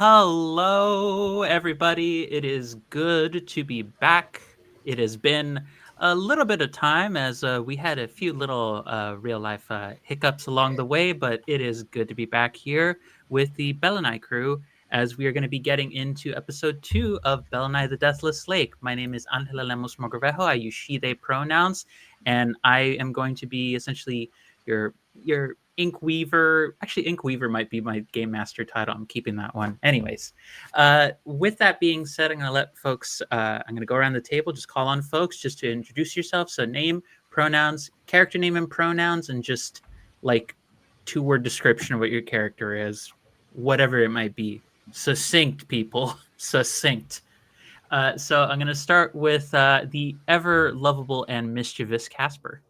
Hello, everybody. It is good to be back. It has been a little bit of time as we had a few little real life hiccups along the way, but it is good to be back here with the Belinay crew as we are going to be getting into episode 2 of Belinay the Deathless Lake. My name is Angela Lemos Mogrovejo. I use she, they pronouns, and I am going to be essentially your Ink Weaver. Actually, Ink Weaver might be my game master title. I'm keeping that one. Anyways, with that being said, I'm going to let folks, I'm going to go around the table, just call on folks just to introduce yourself. So name, pronouns, character name and pronouns, and just like 2-word description of what your character is, whatever it might be. Succinct, people. Succinct. So I'm going to start with the ever lovable and mischievous Casper.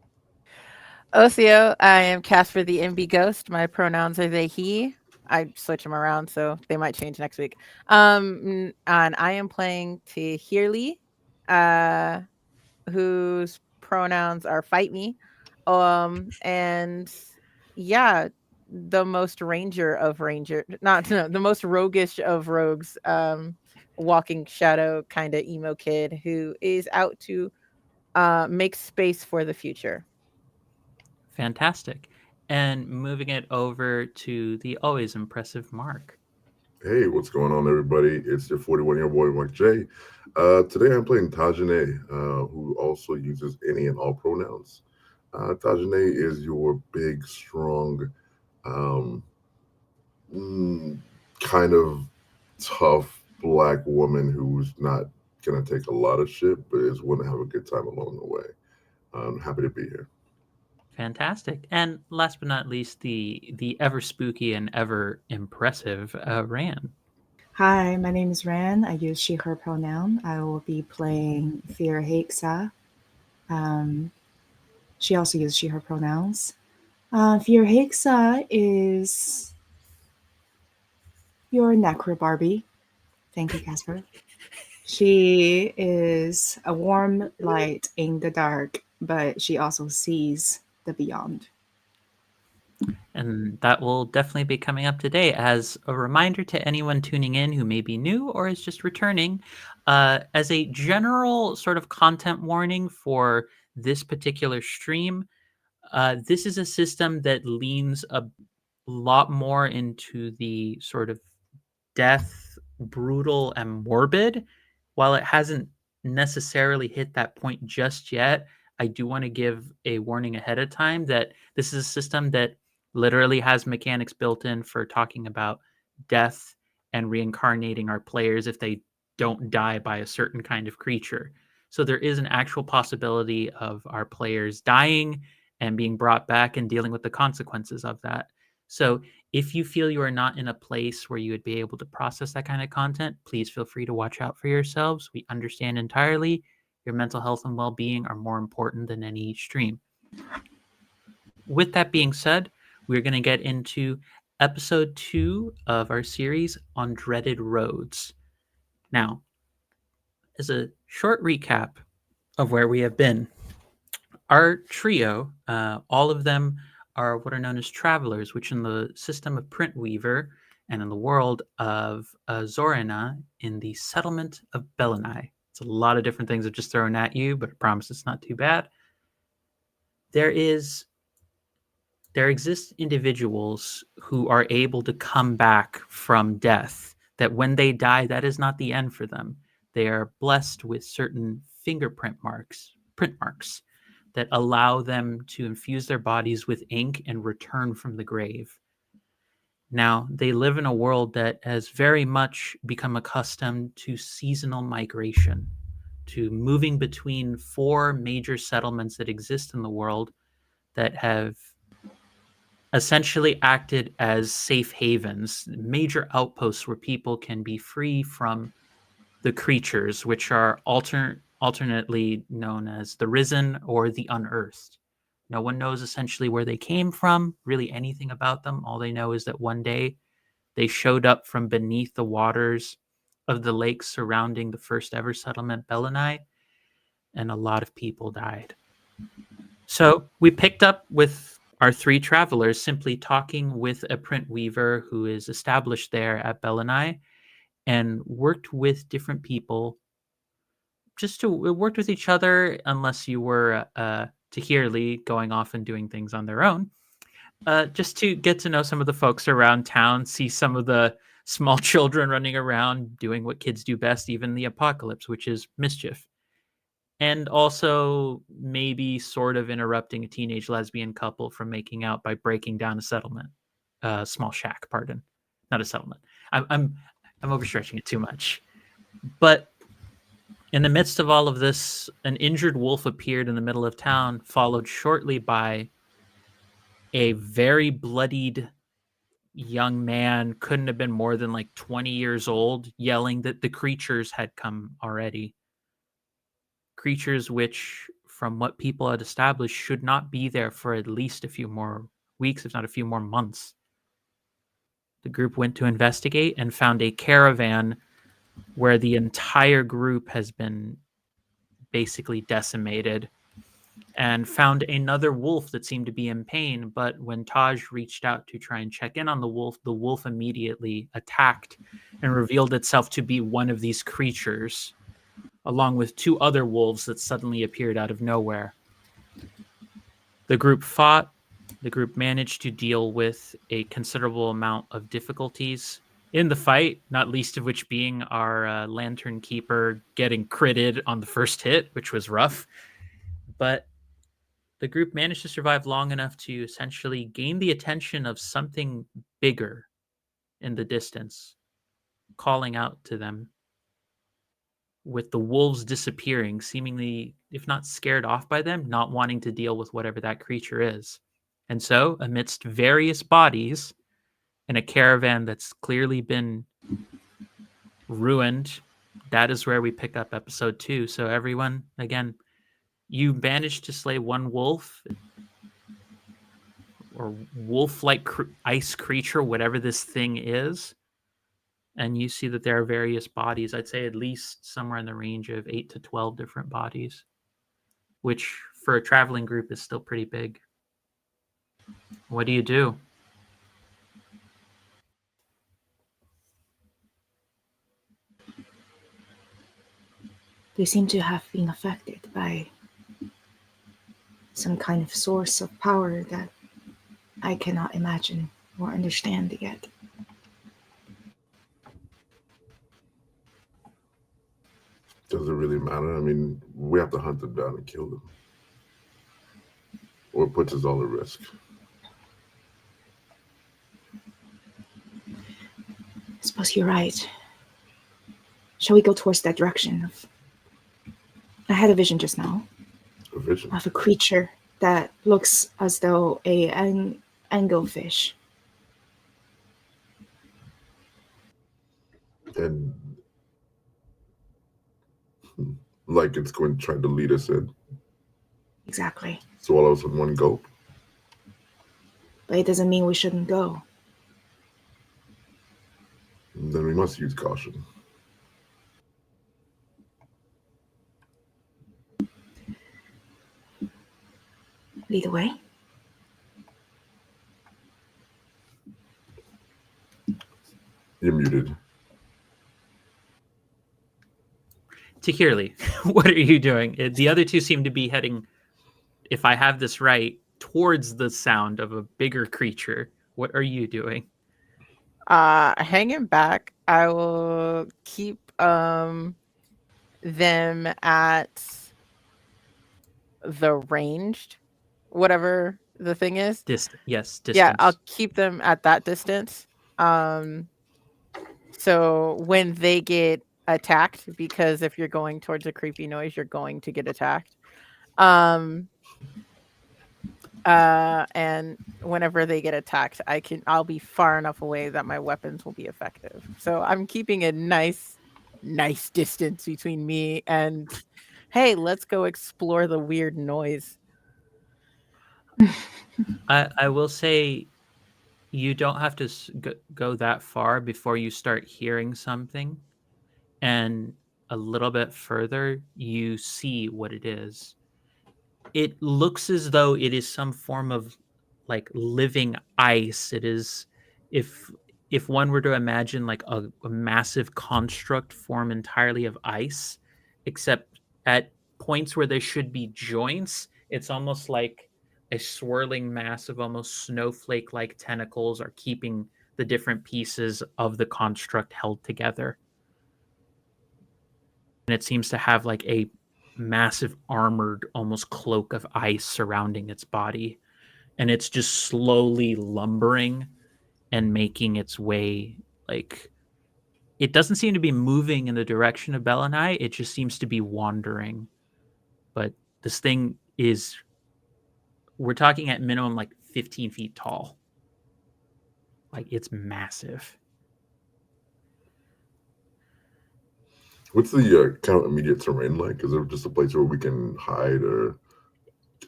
Ocio, I am Casper the MB Ghost. My pronouns are they, he. I switch them around, so they might change next week. And I am playing Tahirli, uh, whose pronouns are fight me. And yeah, the most ranger of ranger, not no, the most roguish of rogues. Walking shadow kind of emo kid who is out to make space for the future. Fantastic. And moving it over to the always impressive Mark. Hey, what's going on, everybody? It's your 41-year-old boy, Mark J. Today I'm playing Tajane, who also uses any and all pronouns. Tajane is your big, strong, um, mm, kind of tough black woman who's not going to take a lot of shit, but is willing to have a good time along the way. I'm happy to be here. Fantastic. And last but not least, the ever spooky and ever impressive Ran. Hi, my name is Ran. I use she, her pronoun. I will be playing Fear Hexa. Um, she also uses she, her pronouns. Fear Hexa is your Necro Barbie. Thank you, Casper. She is a warm light in the dark, but she also sees the beyond. And that will definitely be coming up today. As a reminder to anyone tuning in who may be new or is just returning, as a general sort of content warning for this particular stream, this is a system that leans a lot more into the sort of death, brutal, and morbid. While it hasn't necessarily hit that point just yet, I do want to give a warning ahead of time that this is a system that literally has mechanics built in for talking about death and reincarnating our players if they don't die by a certain kind of creature. So there is an actual possibility of our players dying and being brought back and dealing with the consequences of that. So if you feel you are not in a place where you would be able to process that kind of content, please feel free to watch out for yourselves. We understand entirely your mental health and well being are more important than any stream. With that being said, we're going to get into episode 2 of our series on Dreaded Roads. Now, as a short recap of where we have been, our trio, all of them are what are known as travelers, which in the system of Printweaver and in the world of Zorina in the settlement of Belinay. It's a lot of different things I've just thrown at you, but I promise it's not too bad. There exist individuals who are able to come back from death, that when they die, that is not the end for them. They are blessed with certain fingerprint marks, print marks, that allow them to infuse their bodies with ink and return from the grave. Now, they live in a world that has very much become accustomed to seasonal migration, to moving between 4 major settlements that exist in the world that have essentially acted as safe havens, major outposts where people can be free from the creatures, which are alternately known as the Risen or the Unearthed. No one knows essentially where they came from, really anything about them. All they know is that one day they showed up from beneath the waters of the lakes surrounding the first ever settlement, Belinay, and a lot of people died. So we picked up with our 3 travelers simply talking with a print weaver who is established there at Belinay and worked with different people just to worked with each other, unless you were Tahirli going off and doing things on their own, just to get to know some of the folks around town, see some of the small children running around doing what kids do best, even the apocalypse, which is mischief. And also maybe sort of interrupting a teenage lesbian couple from making out by breaking down a settlement, small shack, pardon, not a settlement. I'm overstretching it too much. But in the midst of all of this, an injured wolf appeared in the middle of town, followed shortly by a very bloodied young man, couldn't have been more than like 20 years old, yelling that the creatures had come already. Creatures which, from what people had established, should not be there for at least a few more weeks, if not a few more months. The group went to investigate and found a caravan where the entire group has been basically decimated, and found another wolf that seemed to be in pain. But when Taj reached out to try and check in on the wolf immediately attacked and revealed itself to be one of these creatures, along with two other wolves that suddenly appeared out of nowhere. The group fought. The group managed to deal with a considerable amount of difficulties in the fight, not least of which being our lantern keeper getting critted on the first hit, which was rough. But the group managed to survive long enough to essentially gain the attention of something bigger in the distance, calling out to them. With the wolves disappearing, seemingly, if not scared off by them, not wanting to deal with whatever that creature is. And so, amidst various bodies in a caravan that's clearly been ruined, that is where we pick up episode 2. So everyone, again, you managed to slay one wolf, or wolf-like ice creature, whatever this thing is. And you see that there are various bodies. I'd say at least somewhere in the range of 8 to 12 different bodies, which for a traveling group is still pretty big. What do you do? They seem to have been affected by some kind of source of power that I cannot imagine or understand yet. Does it really matter? I mean, we have to hunt them down and kill them. Or it puts us all at risk. I suppose you're right. Shall we go towards that direction? I had a vision just now. A vision? Of a creature that looks as though an anglefish. And like it's going to try to lead us in. Exactly. Swallow us in one gulp. But it doesn't mean we shouldn't go. Then we must use caution. Lead the way. You're muted. Tahirli, what are you doing? The other two seem to be heading, if I have this right, towards the sound of a bigger creature. What are you doing? Hanging back. I will keep them at the ranged, whatever the thing is. Yes, distance. Yeah, I'll keep them at that distance. So when they get attacked, because if you're going towards a creepy noise, you're going to get attacked. And whenever they get attacked, I'll be far enough away that my weapons will be effective. So I'm keeping a nice distance between me and, hey, let's go explore the weird noise. I will say you don't have to go that far before you start hearing something. And a little bit further, you see what it is. It looks as though it is some form of like living ice. It is, if if one were to imagine like a massive construct form entirely of ice, except at points where there should be joints, it's almost like a swirling mass of almost snowflake-like tentacles are keeping the different pieces of the construct held together. And it seems to have like a massive armored almost cloak of ice surrounding its body. And it's just slowly lumbering and making its way, like, it doesn't seem to be moving in the direction of Belinay. It just seems to be wandering. But this thing is, we're talking at minimum like 15 feet tall. Like, it's massive. What's the kind of immediate terrain like? Is there just a place where we can hide or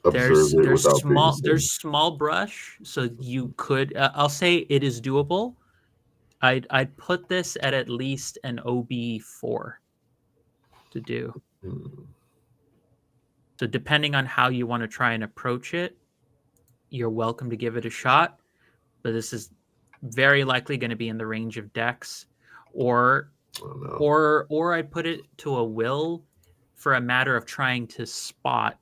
observe it without being seen? There's small brush, so you could. I'll say it is doable. I'd put this at least an OB4 to do. So depending on how you want to try and approach it, you're welcome to give it a shot. But this is very likely going to be in the range of Dex, or I'd put it to a will for a matter of trying to spot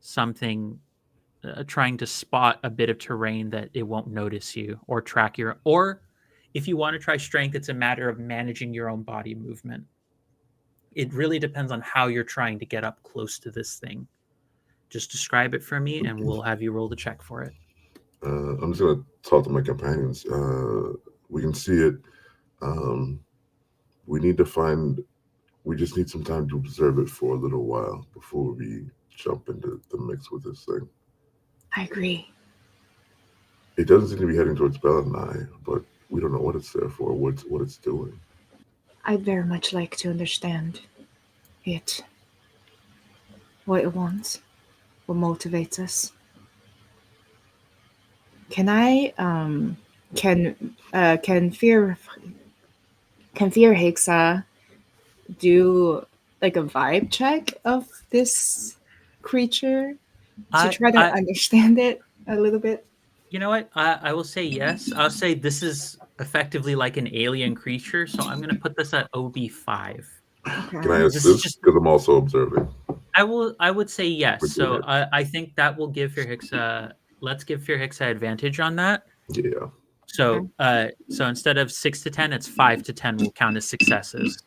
something, trying to spot a bit of terrain that it won't notice you or track your. Or if you want to try strength, it's a matter of managing your own body movement. It really depends on how you're trying to get up close to this thing. Just describe it for me, and we'll have you roll the check for it. I'm just going to talk to my companions. We can see it. We just need some time to observe it for a little while before we jump into the mix with this thing. I agree. It doesn't seem to be heading towards Belinay, but we don't know what it's there for, what it's doing. I'd very much like to understand it. What it wants. What motivates us. Can I can Fear Hixa do like a vibe check of this creature to try to understand it a little bit? You know what? I will say yes. I'll say this is effectively like an alien creature, so I'm going to put this at OB5. Okay. Can I assist? Because I'm also observing. I would say yes. So I think that will give Fear Hixa. Let's give Fear Hixa advantage on that. Yeah. So so instead of 6 to 10, it's 5 to 10 will count as successes.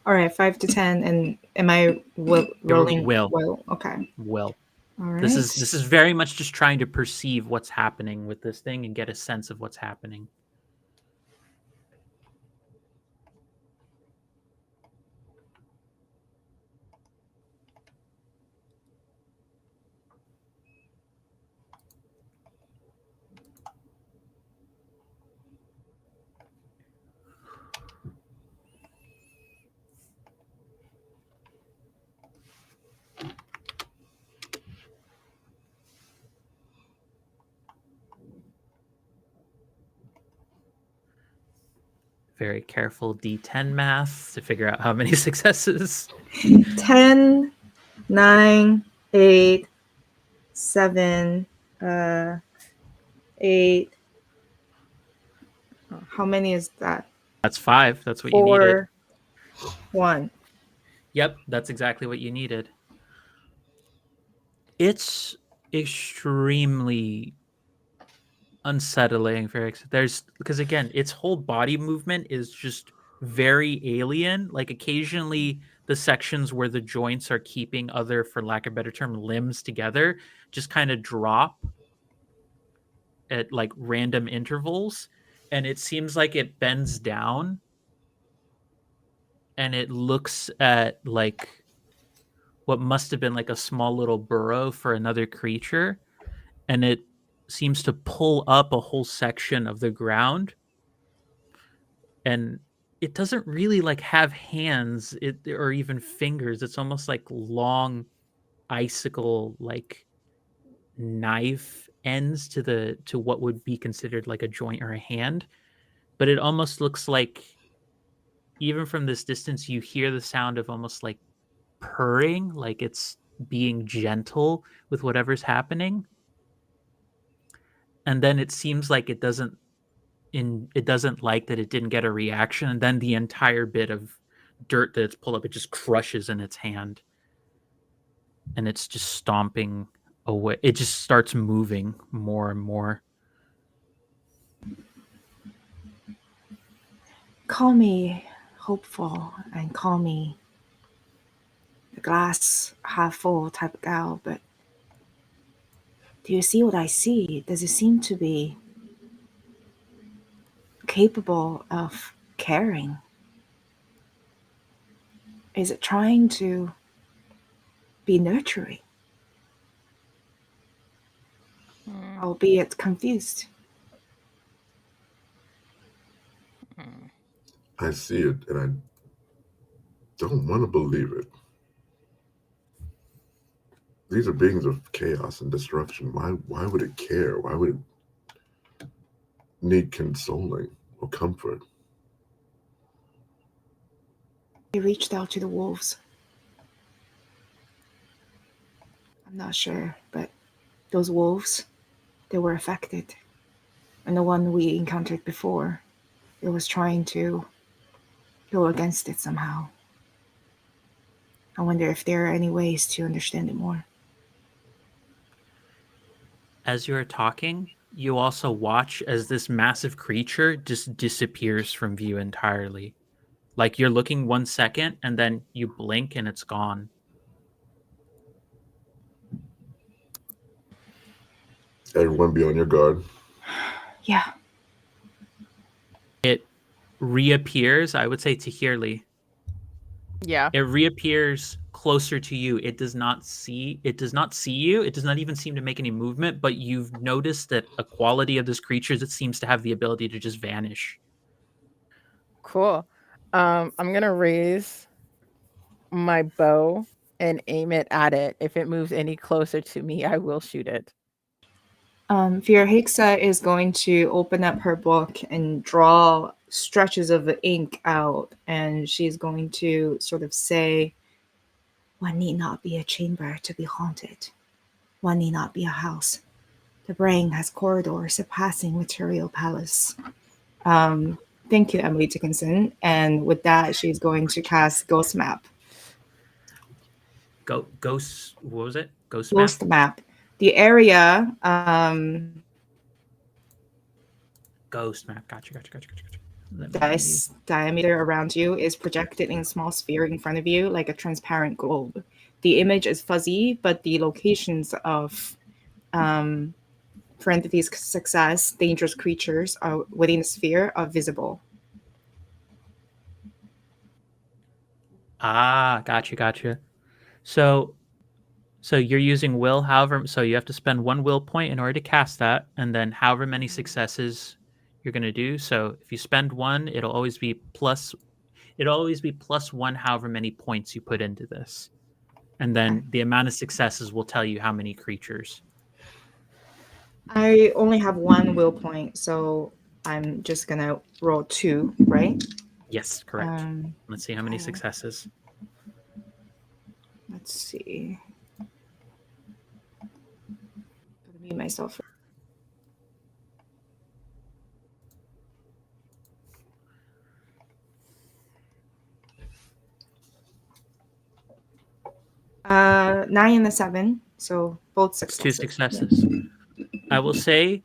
All right, 5 to 10, and am I rolling? Will. Okay. Will. All right. This is very much just trying to perceive what's happening with this thing and get a sense of what's happening. Very careful D10 math to figure out how many successes. 10, 9, 8, 7, 8. How many is that? That's 5. That's what 4, you needed. 1. Yep, that's exactly what you needed. It's extremely unsettling for because again, its whole body movement is just very alien. Like occasionally the sections where the joints are keeping other, for lack of a better term, limbs together just kind of drop at like random intervals, and it seems like it bends down and it looks at like what must have been like a small little burrow for another creature, and it seems to pull up a whole section of the ground, and it doesn't really like have hands or even fingers. It's almost like long icicle like knife ends to what would be considered like a joint or a hand, but it almost looks like, even from this distance, you hear the sound of almost like purring, like it's being gentle with whatever's happening. And then it seems like it doesn't it doesn't like that it didn't get a reaction, and then the entire bit of dirt that it's pulled up, it just crushes in its hand, and it's just stomping away. It just starts moving more and more. Call me hopeful and call me the glass half full type of gal, but do you see what I see? Does it seem to be capable of caring? Is it trying to be nurturing, albeit confused? I see it, and I don't want to believe it. These are beings of chaos and destruction. Why would it care? Why would it need consoling or comfort? They reached out to the wolves. I'm not sure, but those wolves, they were affected. And the one we encountered before, it was trying to go against it somehow. I wonder if there are any ways to understand it more. As you're talking, you also watch as this massive creature just disappears from view entirely. Like you're looking 1 second and then you blink and it's gone. Everyone be on your guard. Yeah. It reappears, I would say, to Hearly. Yeah. It reappears closer to you. It does not see you. It does not even seem to make any movement, but you've noticed that a quality of this creature is it seems to have the ability to just vanish. Cool. I'm gonna raise my bow and aim it at it. If it moves any closer to me, I will shoot it. Fiorhixa is going to open up her book and draw stretches of the ink out, and she's going to sort of say, "One need not be a chamber to be haunted. One need not be a house. The brain has corridors surpassing material palace." Thank you, Emily Dickinson. And with that, she's going to cast Ghost Map. Ghost. What was it? Ghost map. Ghost Map. The area. Ghost map. Gotcha. Diameter around you is projected in a small sphere in front of you, like a transparent globe. The image is fuzzy, but the locations of parentheses success, dangerous creatures are within the sphere are visible. Ah, gotcha. So you're using will, however, so you have to spend 1 will point in order to cast that, and then however many successes you're going to do. So if you spend 1, it'll always be plus 1 however many points you put into this. And then the amount of successes will tell you how many creatures. I only have 1 will point, so I'm just gonna roll 2, right? Yes, correct. Let's see how many successes. Let's see. Gotta mute myself. Uh, 9 and a 7, so both successes. 2 successes. I will say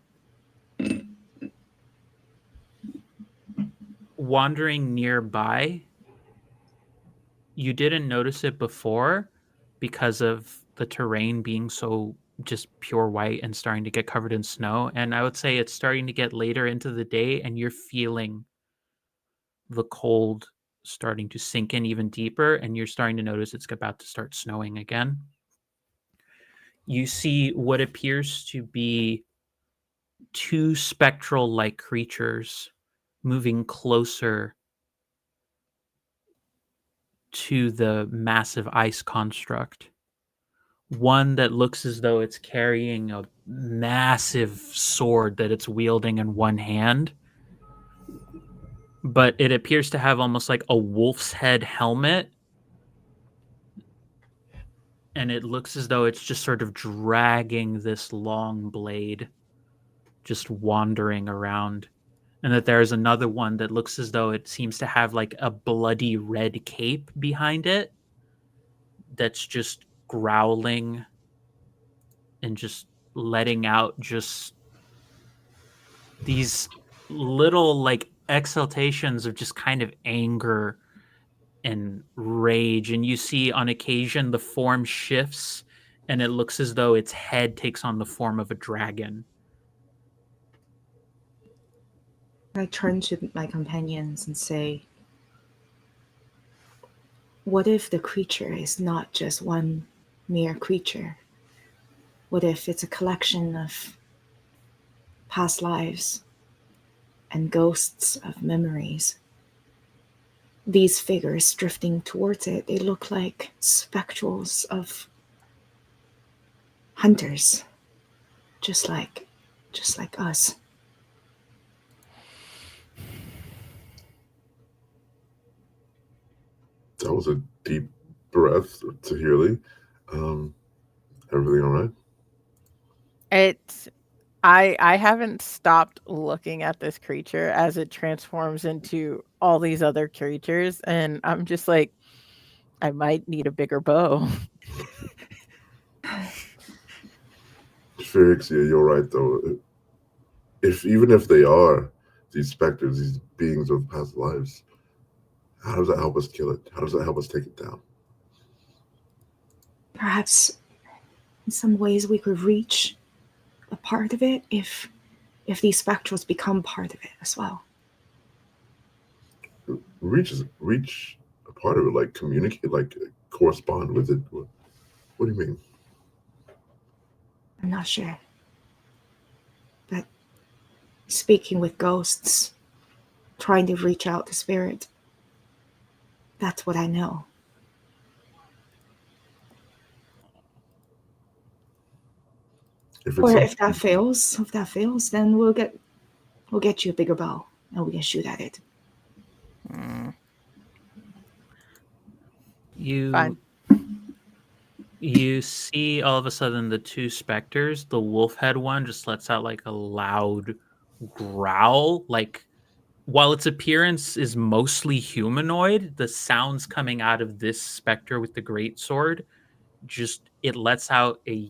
wandering nearby, you didn't notice it before because of the terrain being so just pure white and starting to get covered in snow. And I would say it's starting to get later into the day and you're feeling the cold starting to sink in even deeper, and you're starting to notice it's about to start snowing again. You see what appears to be 2 spectral-like creatures moving closer to the massive ice construct. One that looks as though it's carrying a massive sword that it's wielding in one hand, but it appears to have almost like a wolf's head helmet, and it looks as though it's just sort of dragging this long blade, just wandering around and that there's another one that looks as though it seems to have like a bloody red cape behind it that's just growling and just letting out just these little like exhaltations of just kind of anger and rage. And you see on occasion the form shifts and it looks as though its head takes on the form of a dragon. I turn to my companions and say, what if the creature is not just one mere creature? What if it's a collection of past lives and ghosts of memories? These figures drifting towards it, they look like spectrals of hunters, just like us. That was a deep breath, Tahirli. Everything all right? I haven't stopped looking at this creature as it transforms into all these other creatures, and I'm just like, I might need a bigger bow. Felix, yeah, you're right though. Even if they are these specters, these beings of past lives, how does that help us kill it? How does that help us take it down? Perhaps in some ways we could reach a part of it if these spectrals become part of it as well. Reach a part of it, like communicate, like correspond with it. What do you mean? I'm not sure. But speaking with ghosts, trying to reach out to spirit, that's what I know. If that fails, then we'll get you a bigger bow and we can shoot at it. Fine. You see all of a sudden the two specters, the wolf head one just lets out like a loud growl. Like while its appearance is mostly humanoid, the sounds coming out of this specter with the great sword, just it lets out a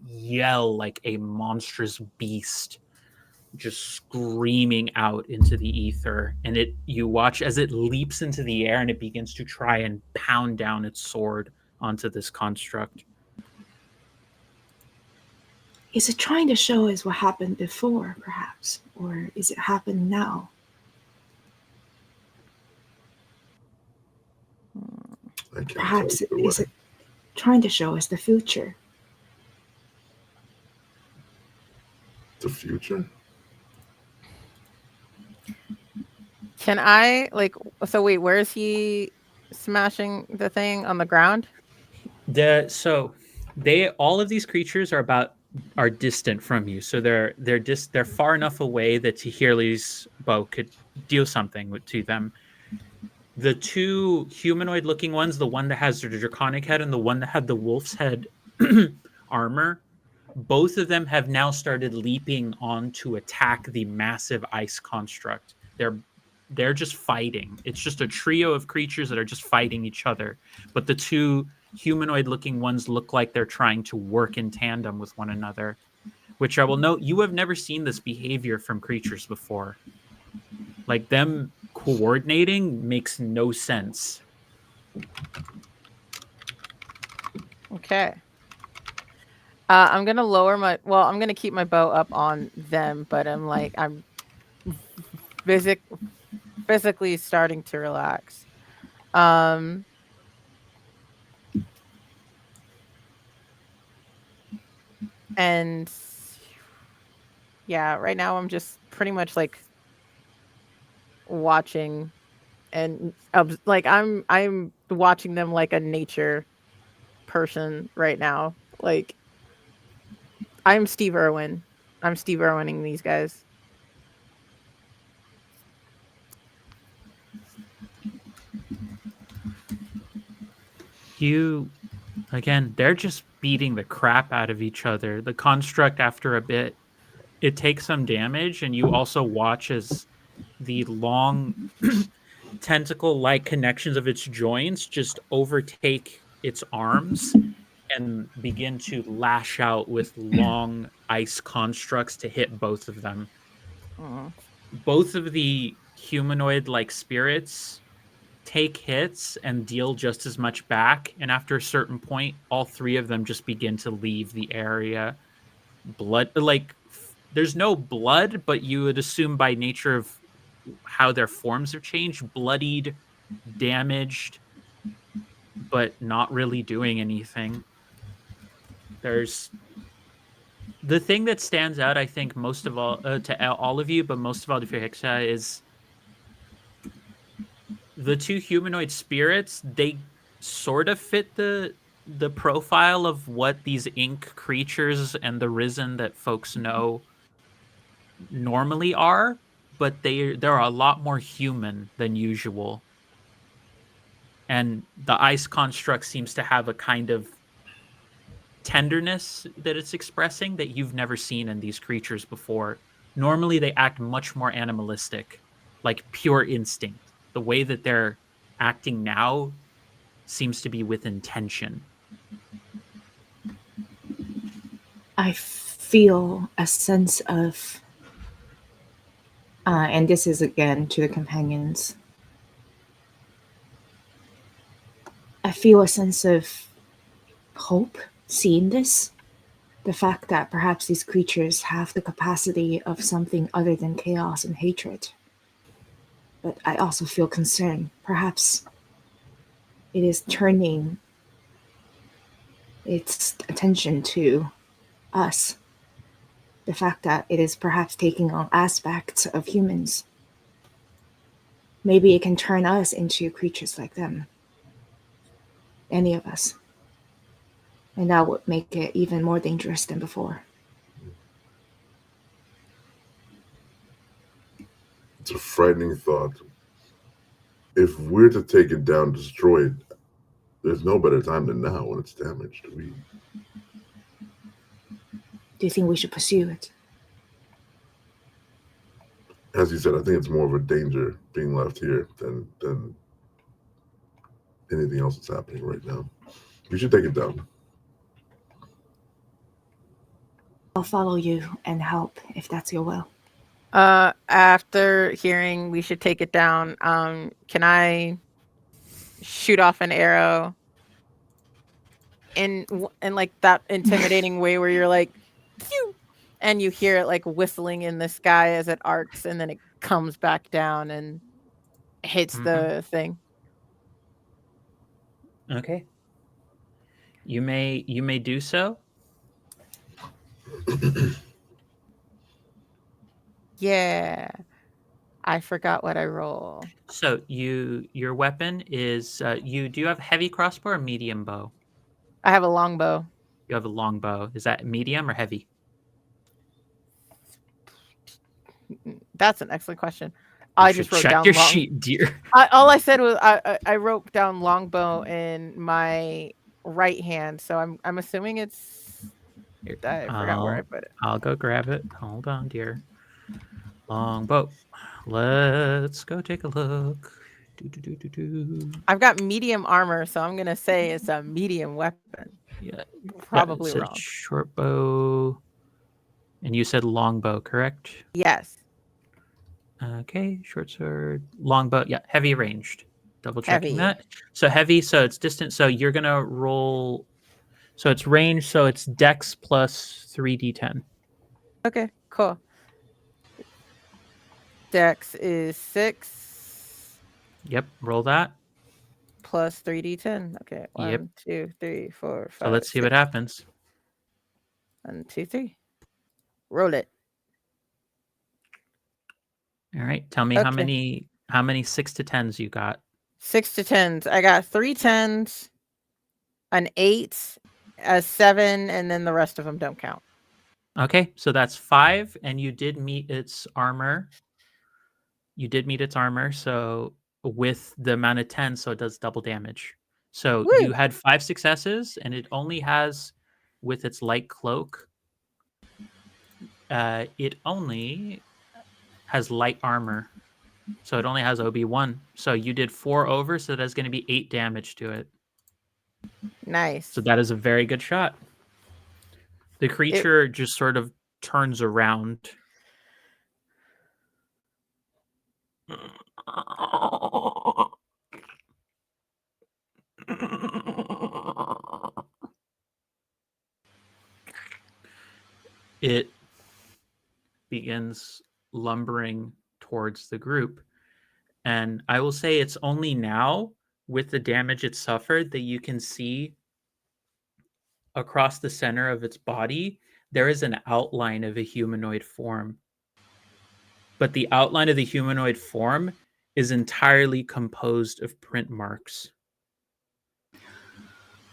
yell like a monstrous beast, just screaming out into the ether. And you watch as it leaps into the air and it begins to try and pound down its sword onto this construct. Is it trying to show us what happened before, perhaps? Or is it happening now? Perhaps is it trying to show us the future? The future? Can I so wait, where is he smashing the thing on the ground? All of these creatures are distant from you, so they're far enough away that Tahirli's bow could deal something to them. The two humanoid looking ones, the one that has the draconic head and the one that had the wolf's head armor, both of them have now started leaping on to attack the massive ice construct. They're just fighting. It's just a trio of creatures that are just fighting each other. But the two humanoid looking ones look like they're trying to work in tandem with one another, which I will note, you have never seen this behavior from creatures before. Like, them coordinating makes no sense. Okay. I'm gonna I'm gonna keep my bow up on them, but I'm physically starting to relax. And yeah, right now I'm just pretty much like watching, and like I'm watching them like a nature person right now. Like I'm Steve Irwin. I'm Steve Irwining these guys. Again, they're just beating the crap out of each other. The construct, after a bit, it takes some damage, and you also watch as the long tentacle-like connections of its joints just overtake its arms and begin to lash out with long ice constructs to hit both of them. Both of the humanoid-like spirits take hits and deal just as much back, and after a certain point, all three of them just begin to leave the area. There's no blood, but you would assume by nature of how their forms have changed, bloodied, damaged, but not really doing anything. There's the thing that stands out, I think, most of all to all of you, but most of all to Fihexa, is the two humanoid spirits. They sort of fit the profile of what these ink creatures and the risen that folks know normally are, but they're a lot more human than usual. And the ice construct seems to have a kind of tenderness that it's expressing that you've never seen in these creatures before. Normally, they act much more animalistic, like pure instinct. The way that they're acting now seems to be with intention. I feel a sense of, and this is again to the companions, I feel a sense of hope seeing this. The fact that perhaps these creatures have the capacity of something other than chaos and hatred. But I also feel concern. Perhaps it is turning its attention to us. The fact that it is perhaps taking on aspects of humans. Maybe it can turn us into creatures like them. Any of us. And that would make it even more dangerous than before. It's a frightening thought. If we're to take it down, destroy it, there's no better time than now when it's damaged. Do you think we should pursue it? As you said, I think it's more of a danger being left here than anything else that's happening right now. We should take it down. I'll follow you and help if that's your will. After hearing we should take it down, can I shoot off an arrow in like that intimidating way where you're like, phew, and you hear it like whistling in the sky as it arcs, and then it comes back down and hits the thing. Okay. You may do so. Yeah. I forgot what I roll. So your weapon is do you have heavy crossbow or medium bow? I have a longbow. You have a longbow. Is that medium or heavy? That's an excellent question. I just wrote down your sheet, dear. All I said was I wrote down longbow in my right hand, so I'm assuming it's. I forgot where I put it. I'll go grab it. Hold on, dear. Longbow. Let's go take a look. I've got medium armor, so I'm gonna say it's a medium weapon. Yeah, probably wrong. Short bow. And you said longbow, correct? Yes. Okay, short sword, longbow. Yeah, heavy ranged. Double checking Heavy. that. So heavy, so it's distant. So you're gonna roll. So it's range. So it's dex plus 3d10. Okay, cool. Dex is 6. Yep, roll that. Plus 3d10. Okay, 1, 2, 3, 4, 5. So let's see what happens. 1, 2, 3. Roll it. All right. Tell me how many 6 to 10s you got. 6 to 10s. I got 3 10s, an 8, a 7, and then the rest of them don't count. Okay, so that's 5, and you did meet its armor. So with the amount of 10, so it does double damage. So you had 5 successes, and it only has, with its light cloak, it only has light armor. So it only has OB1. So you did 4 over, so that's going to be 8 damage to it. Nice. So that is a very good shot. The creature just sort of turns around. It begins lumbering towards the group. And I will say it's only now, with the damage it suffered, that you can see across the center of its body, there is an outline of a humanoid form. But the outline of the humanoid form is entirely composed of print marks.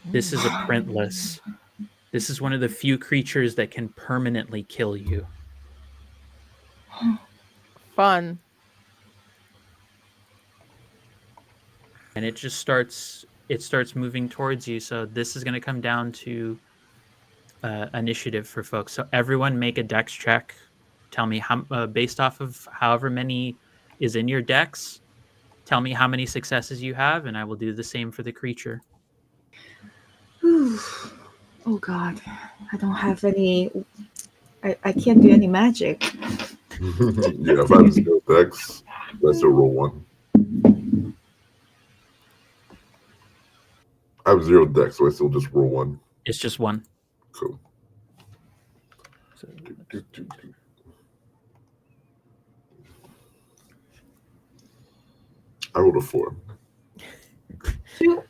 This is a printless. This is one of the few creatures that can permanently kill you. Fun. And it just starts moving towards you. So this is going to come down to initiative for folks. So everyone make a dex check. Tell me how, based off of however many is in your dex, tell me how many successes you have, and I will do the same for the creature. Oh God, I don't have any. I can't do any magic. Yeah, if I have 0 dex, let's roll 1. I have 0 dex, so I still just roll 1. It's just 1. Cool. So, I rolled a 4. nope.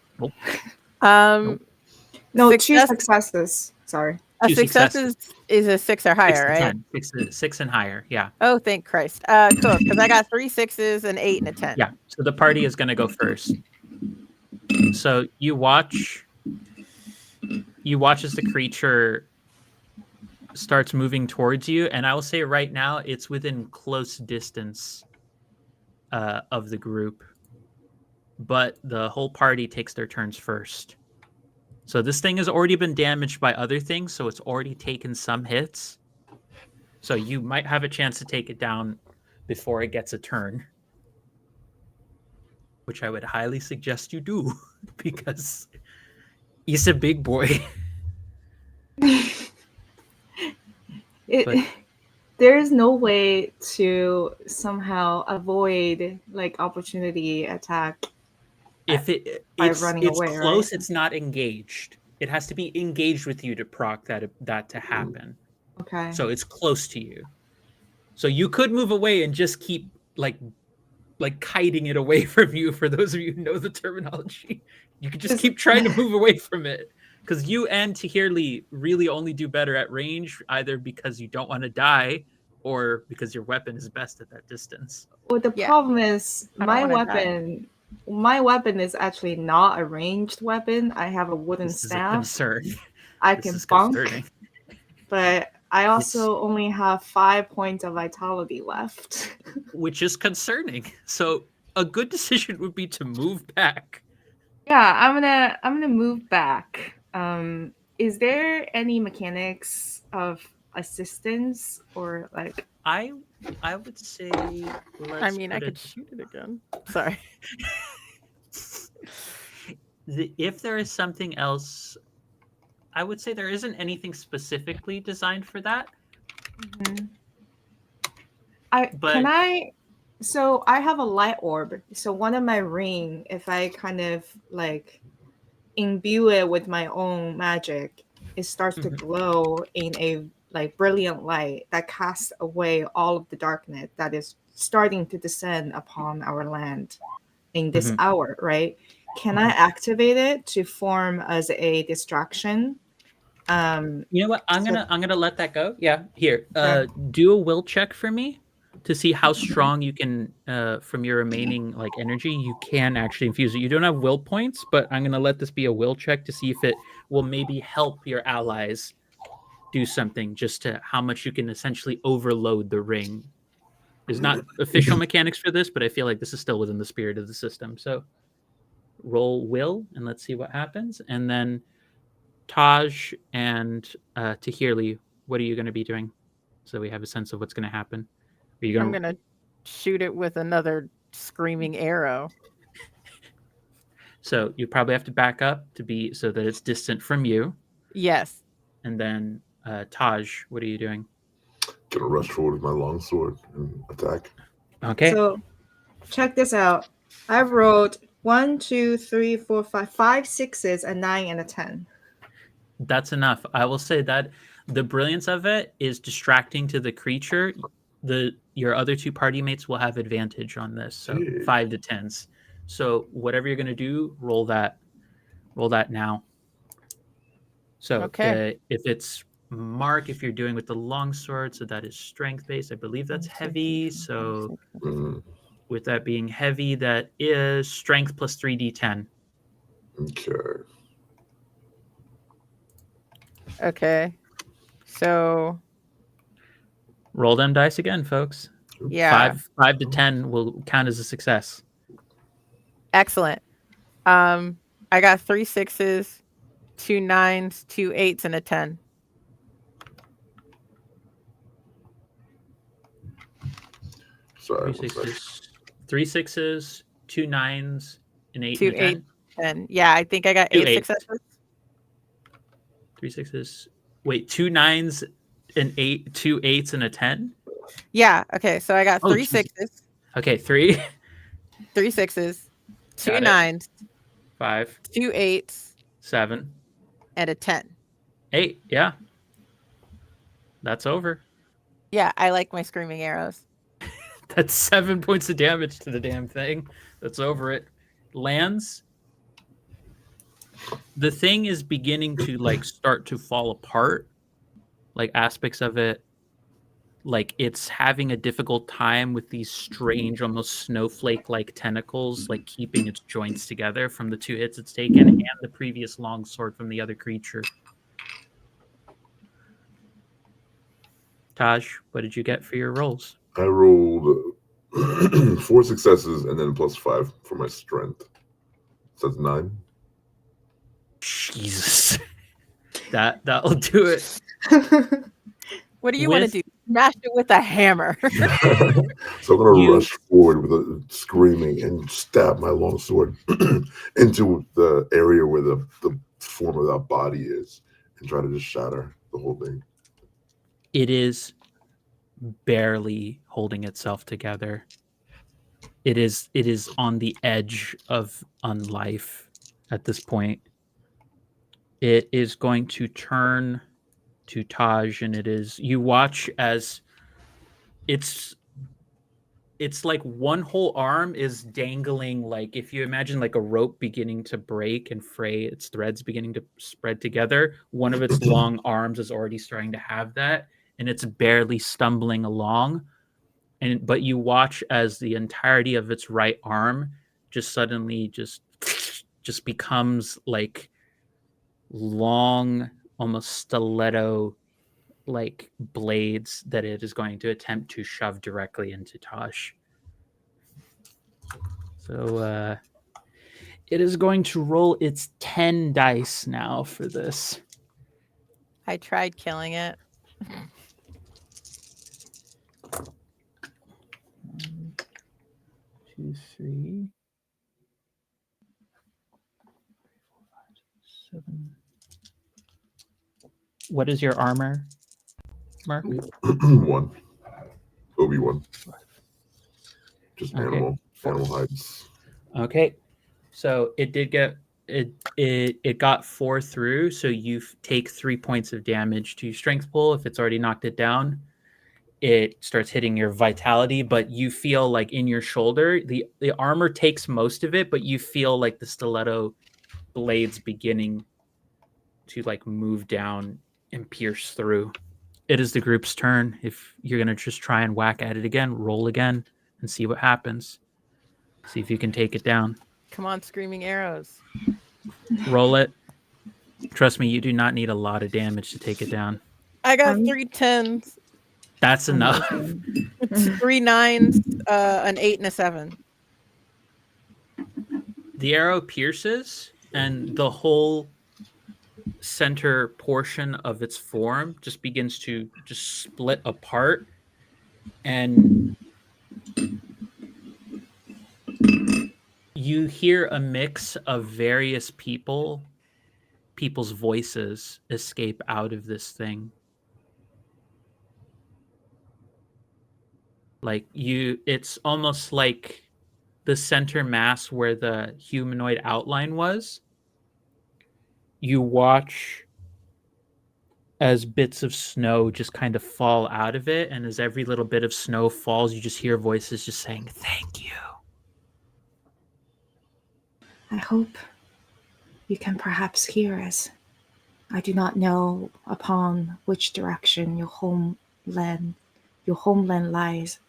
No, 2 Success- successes. Sorry. A 2 success successes. is a 6 or higher, right? 6 and higher, yeah. Oh, thank Christ. Cool, because I got 3 6s, an 8, and a 10. Yeah, so the party is going to go first. So you watch as the creature starts moving towards you, and I will say right now it's within close distance of the group, but the whole party takes their turns first. So this thing has already been damaged by other things, so it's already taken some hits. So you might have a chance to take it down before it gets a turn, which I would highly suggest you do, because he's a big boy. But- There is no way to somehow avoid like opportunity attack. If By it's running away, close, right? it's not engaged. It has to be engaged with you to proc that to happen. Okay. So it's close to you. So you could move away and just keep like kiting it away from you. For those of you who know the terminology, you could just keep trying to move away from it, because you and Tahirli really only do better at range, either because you don't want to die or because your weapon is best at that distance. Well, the Yeah. problem is I don't wanna die. my weapon is actually not a ranged weapon. I have a wooden This is a staff. concern. I This can is bunk, concerning. but I also only have 5 points of vitality left. Which is concerning. So a good decision would be to move back. Yeah, I'm gonna move back. Is there any mechanics of assistance or like? I would say let's I mean, I put could shoot it again. Sorry. if there is something else, I would say there isn't anything specifically designed for that. Mhm. But So I have a light orb. So one of my ring, if I kind of like imbue it with my own magic, it starts to Mhm. glow in a like brilliant light that casts away all of the darkness that is starting to descend upon our land in this Mhm. hour, right? Can I activate it to form as a distraction? You know what? I'm gonna let that go. Yeah. Here. Okay. Do a will check for me to see how strong you can from your remaining like energy you can actually infuse it. You don't have will points, but I'm gonna let this be a will check to see if it will maybe help your allies do something, just to how much you can essentially overload the ring. There's not official mechanics for this, but I feel like this is still within the spirit of the system. So roll will and let's see what happens. And then Taj and Tahirli, what are you going to be doing? So we have a sense of what's going to happen. Are you I'm going gonna shoot it with another screaming arrow. So you probably have to back up to be so that it's distant from you. Yes. And then Taj, what are you doing? Gonna rush forward with my longsword and attack. Okay. So check this out. I rolled 1, 2, 3, 4, 5 6s, a 9, and a 10. That's enough. I will say that the brilliance of it is distracting to the creature. Your other two party mates will have advantage on this. So Hey. 5 to 10s. So whatever you're gonna do, roll that now. So Okay. if it's Mark, if you're doing with the longsword, so that is strength based. I believe that's heavy. So Mm, with that being heavy, that is strength plus 3d10. okay. Okay. So Roll them dice again, folks. yeah. 5 to 10 will count as a success. Excellent. I got 3 6s, 2 9s, 2 8s, and a 10. Sorry. 3 6s, 2 9s, an 8 2 and a 8, 10. 10. Yeah, I think I got 2 8 8. successes. 3 6s. Wait, 2 9s, an 8, 2 8s, and a 10? Yeah. Okay. So I got Oh, 3 geez. 6s, Okay, 3. 3 6s, 2 Got it. 9s, 5, 2 8s, 7, and a 10. 8. Yeah. That's over. Yeah, I like my screaming arrows. That's 7 points of damage to the damn thing. That's over it. Lands. The thing is beginning to like start to fall apart. Like aspects of it, like it's having a difficult time with these strange, almost snowflake-like tentacles, like keeping its joints together from the 2 hits it's taken and the previous longsword from the other creature. Taj, what did you get for your rolls? I rolled 4 successes and then plus 5 for my strength. So that's 9. Jesus. That'll do it. What do you want to do? Smash it with a hammer. So I'm gonna rush forward with a screaming and stab my longsword into the area where the form of that body is, and try to just shatter the whole thing. It is barely holding itself together. It is on the edge of unlife at this point. It is going to turn to Taj, and you watch as it's like one whole arm is dangling, like if you imagine like a rope beginning to break and fray, its threads beginning to spread together. One of its long arms is already starting to have that, and it's barely stumbling along. But you watch as the entirety of its right arm just suddenly just becomes like long, almost stiletto like blades that it is going to attempt to shove directly into Tosh. So it is going to roll its 10 dice now for this. I tried killing it. 1, 2, 3, 4, 5, 7. What is your armor, Mark? 1. Obi-1. Just Okay. animal hides. Okay. So it did get it got 4 through, so you take 3 points of damage to strength pull. If it's already knocked it down, it starts hitting your vitality, but you feel like in your shoulder, the armor takes most of it, but you feel like the stiletto blades beginning to like move down and pierce through. It is the group's turn. If you're going to just try and whack at it again, roll again and see what happens. See if you can take it down. Come on, screaming arrows. Roll it. Trust me, you do not need a lot of damage to take it down. I got 3 10s. That's enough. It's 3 9s, an 8, and a 7. The arrow pierces, and the whole center portion of its form just begins to just split apart, and you hear a mix of various people's voices escape out of this thing. Like it's almost like the center mass where the humanoid outline was. You watch as bits of snow just kind of fall out of it, and as every little bit of snow falls, you just hear voices just saying, "Thank you." I hope you can perhaps hear us. I do not know upon which direction your homeland lies,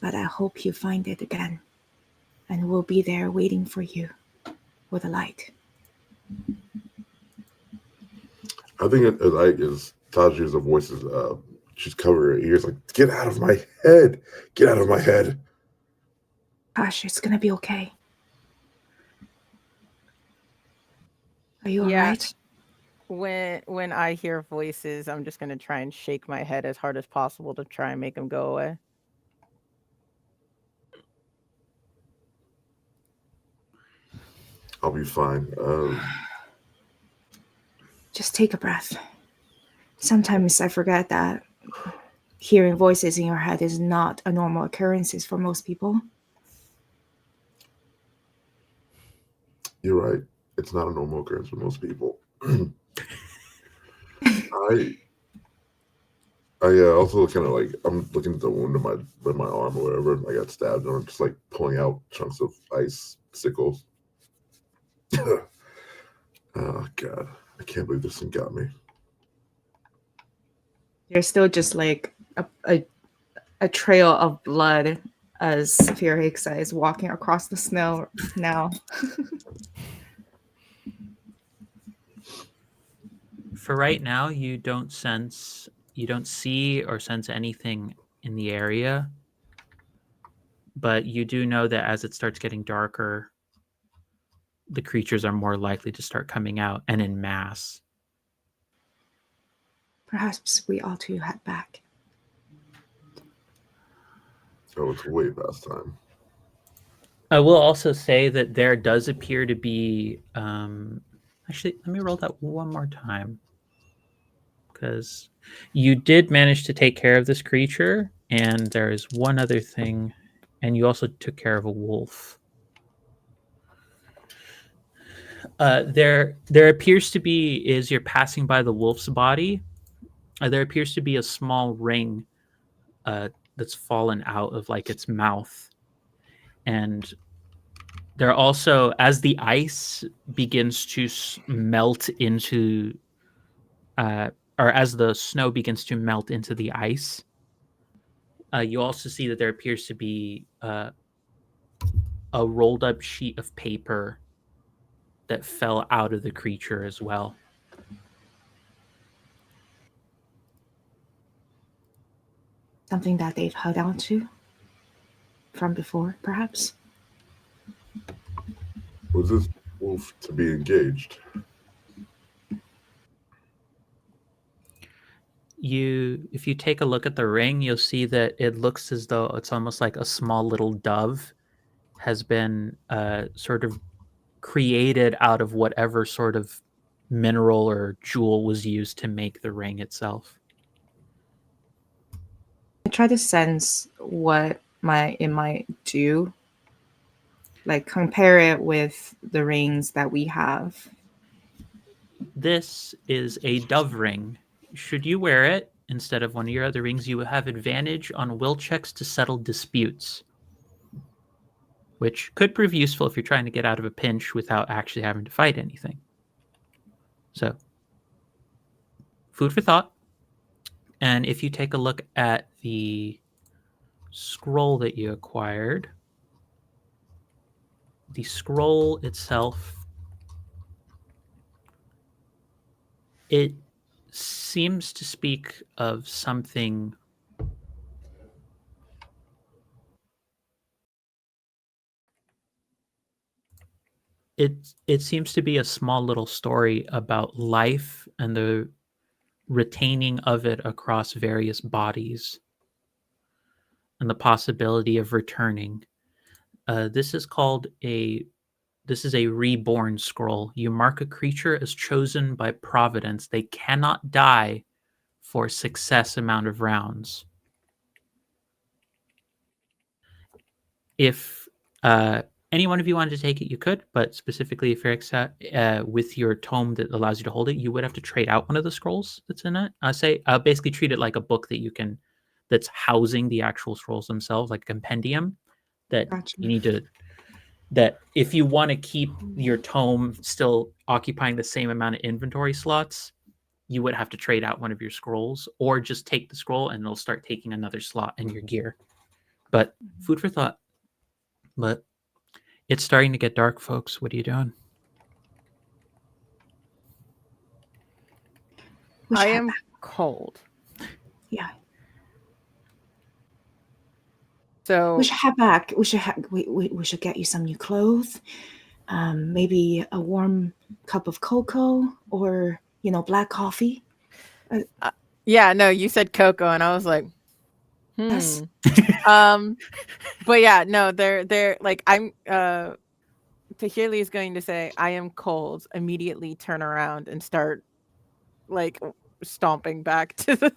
but I hope you find it again, and we'll be there waiting for you with a light. I think it like is Taji's voices. She's covering her ears, like, "Get out of my head! Get out of my head!" Hush, it's gonna be okay. Are you Yeah. alright? When I hear voices, I'm just gonna try and shake my head as hard as possible to try and make them go away. I'll be fine. Just take a breath. Sometimes I forget that hearing voices in your head is not a normal occurrence for most people. You're right. It's not a normal occurrence for most people. I also kind of like I'm looking at the wound in my arm or whatever. I got stabbed, and I'm just like pulling out chunks of ice sickles. Oh God, I can't believe this thing got me. There's still just like a trail of blood as Fear Hixa is walking across the snow now. For right now, you don't see or sense anything in the area, but you do know that as it starts getting darker, the creatures are more likely to start coming out, and in mass. Perhaps we ought to head back. Oh, it's way past time. I will also say that there does appear to be actually, let me roll that one more time, because you did manage to take care of this creature, and there is one other thing, and you also took care of a wolf. There appears to be, as you're passing by the wolf's body, there appears to be a small ring that's fallen out of like its mouth, and there also, as the ice begins to melt into, or as the snow begins to melt into the ice, you also see that there appears to be a rolled up sheet of paper that fell out of the creature as well. Something that they've held on to from before, perhaps? Was this wolf to be engaged? If you take a look at the ring, you'll see that it looks as though it's almost like a small little dove has been sort of created out of whatever sort of mineral or jewel was used to make the ring itself. I try to sense what it might do. Like compare it with the rings that we have. This is a dove ring. Should you wear it instead of one of your other rings, you will have advantage on will checks to settle disputes, which could prove useful if you're trying to get out of a pinch without actually having to fight anything. So, food for thought. And if you take a look at the scroll that you acquired, the scroll itself, it seems to speak of something. It seems to be a small little story about life and the retaining of it across various bodies and the possibility of returning. This is called this is a reborn scroll. You mark a creature as chosen by Providence. They cannot die for success amount of rounds. If any one of you wanted to take it, you could, but specifically if you're with your tome that allows you to hold it, you would have to trade out one of the scrolls that's in it. Basically treat it like a book that's housing the actual scrolls themselves, like a compendium that Gotcha. you need to, that if you want to keep your tome still occupying the same amount of inventory slots, you would have to trade out one of your scrolls, or just take the scroll and they'll start taking another slot in your gear. But food for thought. But it's starting to get dark, folks. What are you doing? I am cold. Yeah. So We should head back. We should get you some new clothes. Maybe a warm cup of cocoa, or black coffee. yeah, no, you said cocoa, and I was like, That's but yeah, no, they're like, I'm Tahirli is going to say, I am cold, immediately turn around and start like stomping back to the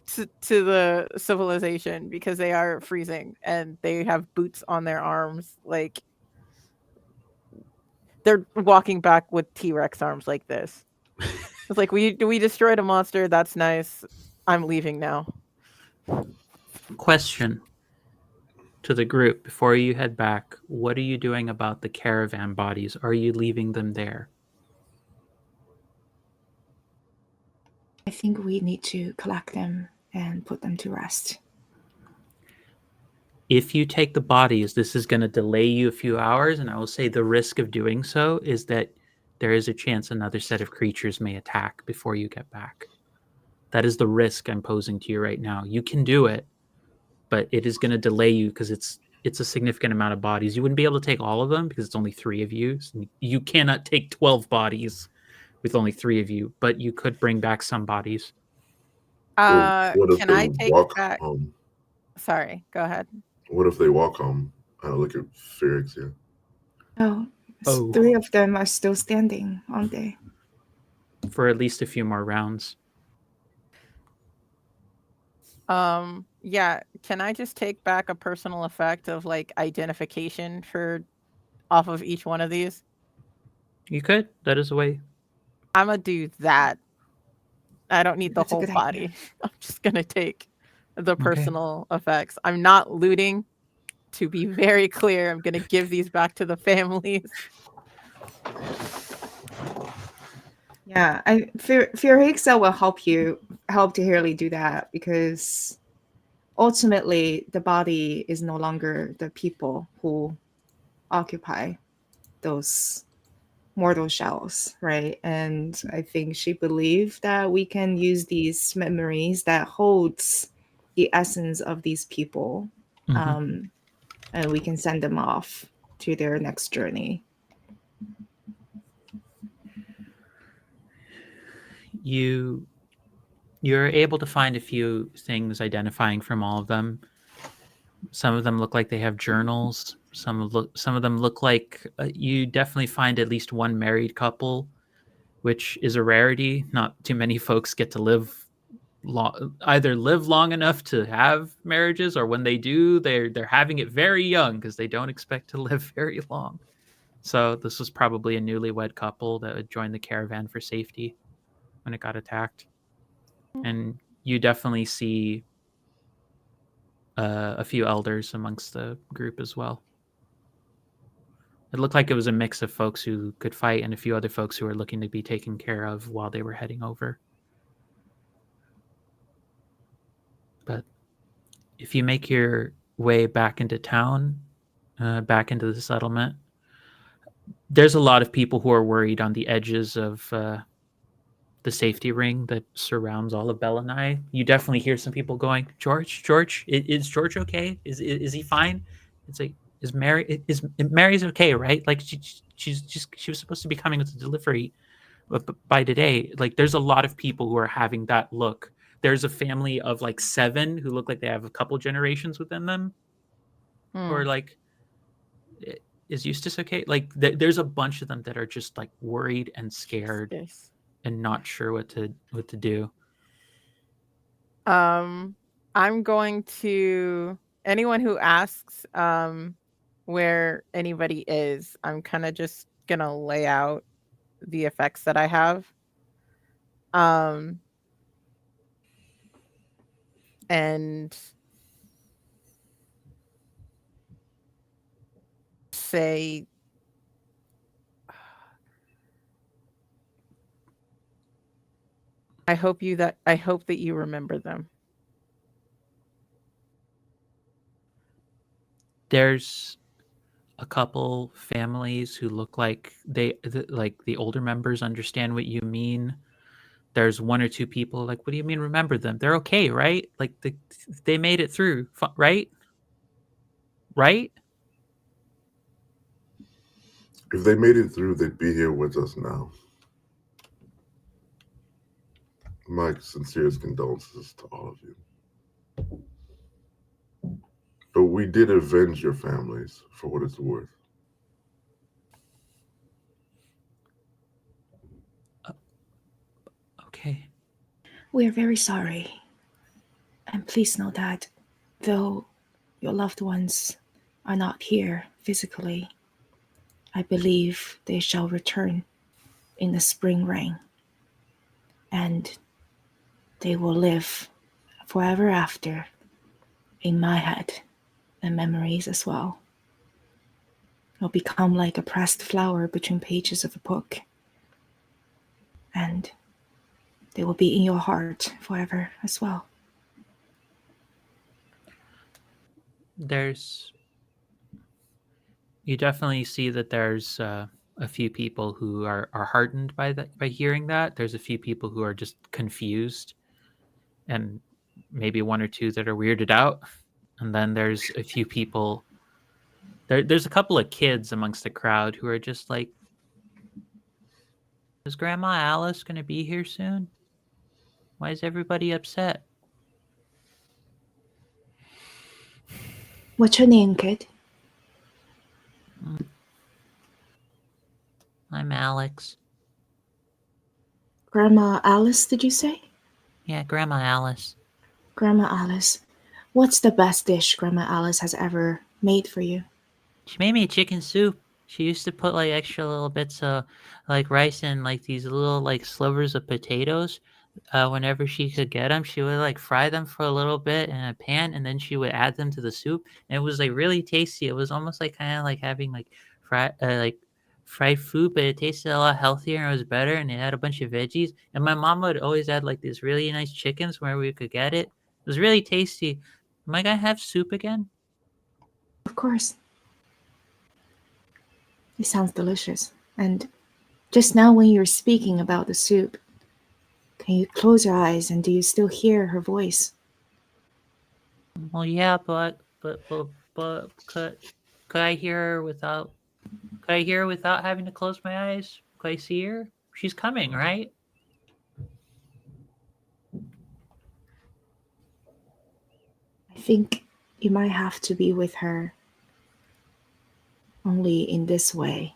to the civilization, because they are freezing and they have boots on their arms, like they're walking back with T-Rex arms like this. It's like, we destroyed a monster, that's nice, I'm leaving now. Question to the group before you head back: what are you doing about the caravan bodies? Are you leaving them there? I think we need to collect them and put them to rest. If you take the bodies, this is going to delay you a few hours, and I will say the risk of doing so is that there is a chance another set of creatures may attack before you get back. That is the risk I'm posing to you right now. You can do it, but it is going to delay you because it's a significant amount of bodies. You wouldn't be able to take all of them because it's only 3 of you. So you cannot take 12 bodies with only 3 of you, but you could bring back some bodies. What if Can they I take walk back? home? Sorry, go ahead. What if they walk home? I don't look at Felix here. Oh, Oh. 3 of them are still standing, aren't they? For at least a few more rounds. Yeah, can I just take back a personal effect of like identification for off of each one of these? You could. That is a way. I'm gonna do that. I don't need the That's a whole good body. idea. I'm just gonna take the personal effects. I'm not looting, to be very clear. I'm gonna give these back to the families. Yeah, Fear Hixa will help Tahirli do that, because ultimately the body is no longer the people who occupy those mortal shells, right? And I think she believed that we can use these memories that holds the essence of these people, and we can send them off to their next journey. You're able to find a few things identifying from all of them. Some of them look like they have journals. Some of them look like you definitely find at least one married couple, which is a rarity. Not too many folks get to either live long enough to have marriages, or when they do, they're having it very young because they don't expect to live very long. So this was probably a newlywed couple that would join the caravan for safety when it got attacked. And you definitely see a few elders amongst the group as well. It looked like it was a mix of folks who could fight and a few other folks who were looking to be taken care of while they were heading over. But if you make your way back into town, back into the settlement, there's a lot of people who are worried on the edges of the safety ring that surrounds all of Belinay. You definitely hear some people going, George, is George okay? Is he fine? It's like, is Mary's okay, right? Like she was supposed to be coming with the delivery by today. Like, there's a lot of people who are having that look. There's a family of like 7 who look like they have a couple generations within them, who are like, is Eustace okay? Like there's a bunch of them that are just like worried and scared Yes. and not sure what to do. I'm going to anyone who asks where anybody is, I'm kind of just gonna lay out the effects that I have. And say I hope that you remember them. There's a couple families who look like like the older members understand what you mean. There's one or two people like, what do you mean remember them? They're okay, right? Like they made it through, right? Right? If they made it through, they'd be here with us now. My sincerest condolences to all of you. But we did avenge your families, for what it's worth. Okay. We are very sorry. And please know that though your loved ones are not here physically, I believe they shall return in the spring rain. And they will live forever after in my head and memories as well. They'll become like a pressed flower between pages of a book. And they will be in your heart forever as well. You definitely see that there's a few people who are heartened by hearing that. There's a few people who are just confused, and maybe one or two that are weirded out. And then there's a few people. There's a couple of kids amongst the crowd who are just like, "Is Grandma Alice going to be here soon? Why is everybody upset?" What's your name, kid? I'm Alex. Grandma Alice, did you say? Yeah, Grandma Alice. Grandma Alice. What's the best dish Grandma Alice has ever made for you? She made me a chicken soup. She used to put like extra little bits of like rice and like these little like slivers of potatoes. Whenever she could get them, she would like fry them for a little bit in a pan, and then she would add them to the soup. And it was like really tasty. It was almost like kind of like having like fried food, but it tasted a lot healthier and it was better. And it had a bunch of veggies. And my mom would always add like these really nice chickens where we could get it. It was really tasty. Am I gonna have soup again? Of course. It sounds delicious. And just now when you were speaking about the soup, can you close your eyes and do you still hear her voice? Well, yeah, but could I hear her without? Could I hear her without having to close my eyes? Could I see her? She's coming, right? I think you might have to be with her only in this way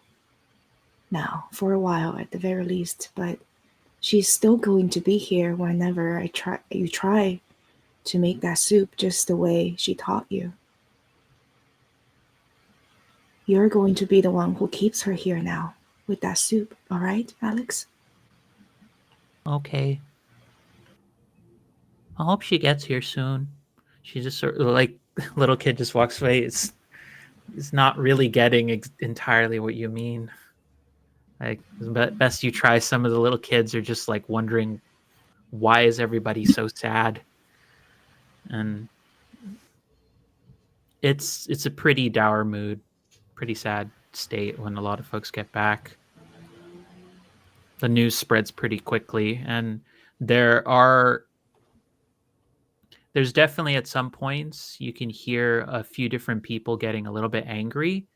now, for a while at the very least, but she's still going to be here whenever you try to make that soup just the way she taught you. You're going to be the one who keeps her here now with that soup, all right, Alex? Okay. I hope she gets here soon. She just sort of like little kid just walks away. It's not really getting entirely what you mean. Like, best you try. Some of the little kids are just like wondering why is everybody so sad, and it's a pretty dour mood, pretty sad state when a lot of folks get back. The news spreads pretty quickly, and there's definitely at some points you can hear a few different people getting a little bit angry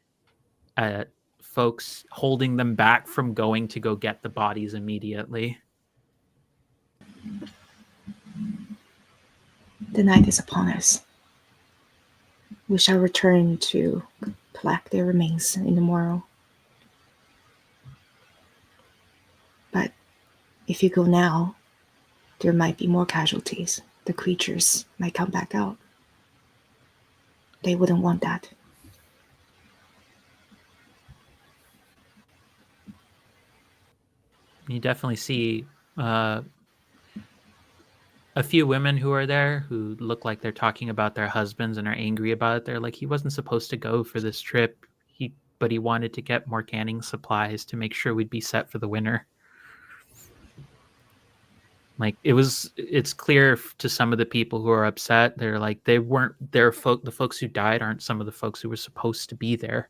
at folks holding them back from going to go get the bodies immediately. The night is upon us. We shall return to collect their remains in the morrow. But if you go now, there might be more casualties. The creatures might come back out. They wouldn't want that. You definitely see a few women who are there who look like they're talking about their husbands and are angry about it. They're like, he wasn't supposed to go for this trip. But he wanted to get more canning supplies to make sure we'd be set for the winter. Like it's clear to some of the people who are upset. They're like, they weren't there. The folks who died aren't some of the folks who were supposed to be there,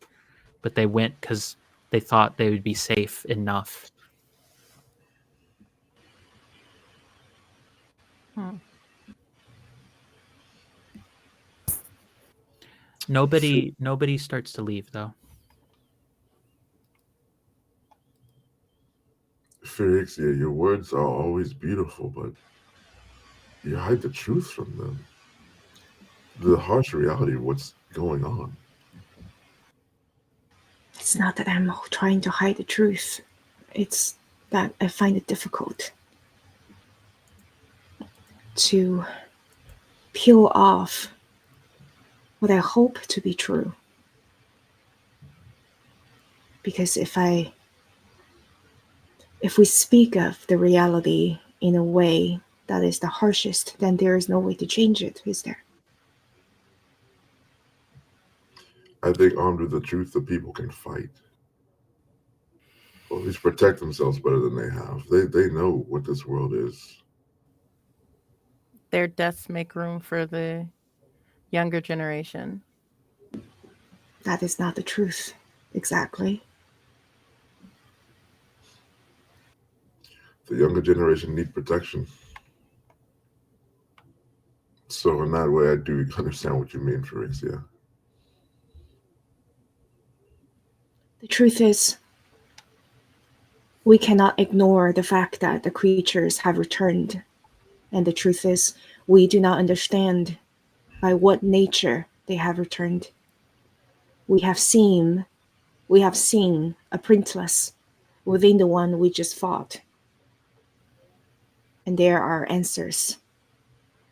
but they went because they thought they would be safe enough. Nobody starts to leave though. Phyrexia, your words are always beautiful, but you hide the truth from them. The harsh reality of what's going on. It's not that I'm trying to hide the truth. It's that I find it difficult to peel off what I hope to be true. Because if we speak of the reality in a way that is the harshest, then there is no way to change it, is there? I think armed with the truth, the people can fight. Or at least protect themselves better than they have. They know what this world is. Their deaths make room for the younger generation. That is not the truth, exactly. The younger generation need protection. So in that way, I do understand what you mean, Phyrexia. The truth is, we cannot ignore the fact that the creatures have returned. And the truth is, we do not understand by what nature they have returned. We have seen a printless within the one we just fought. And there are answers.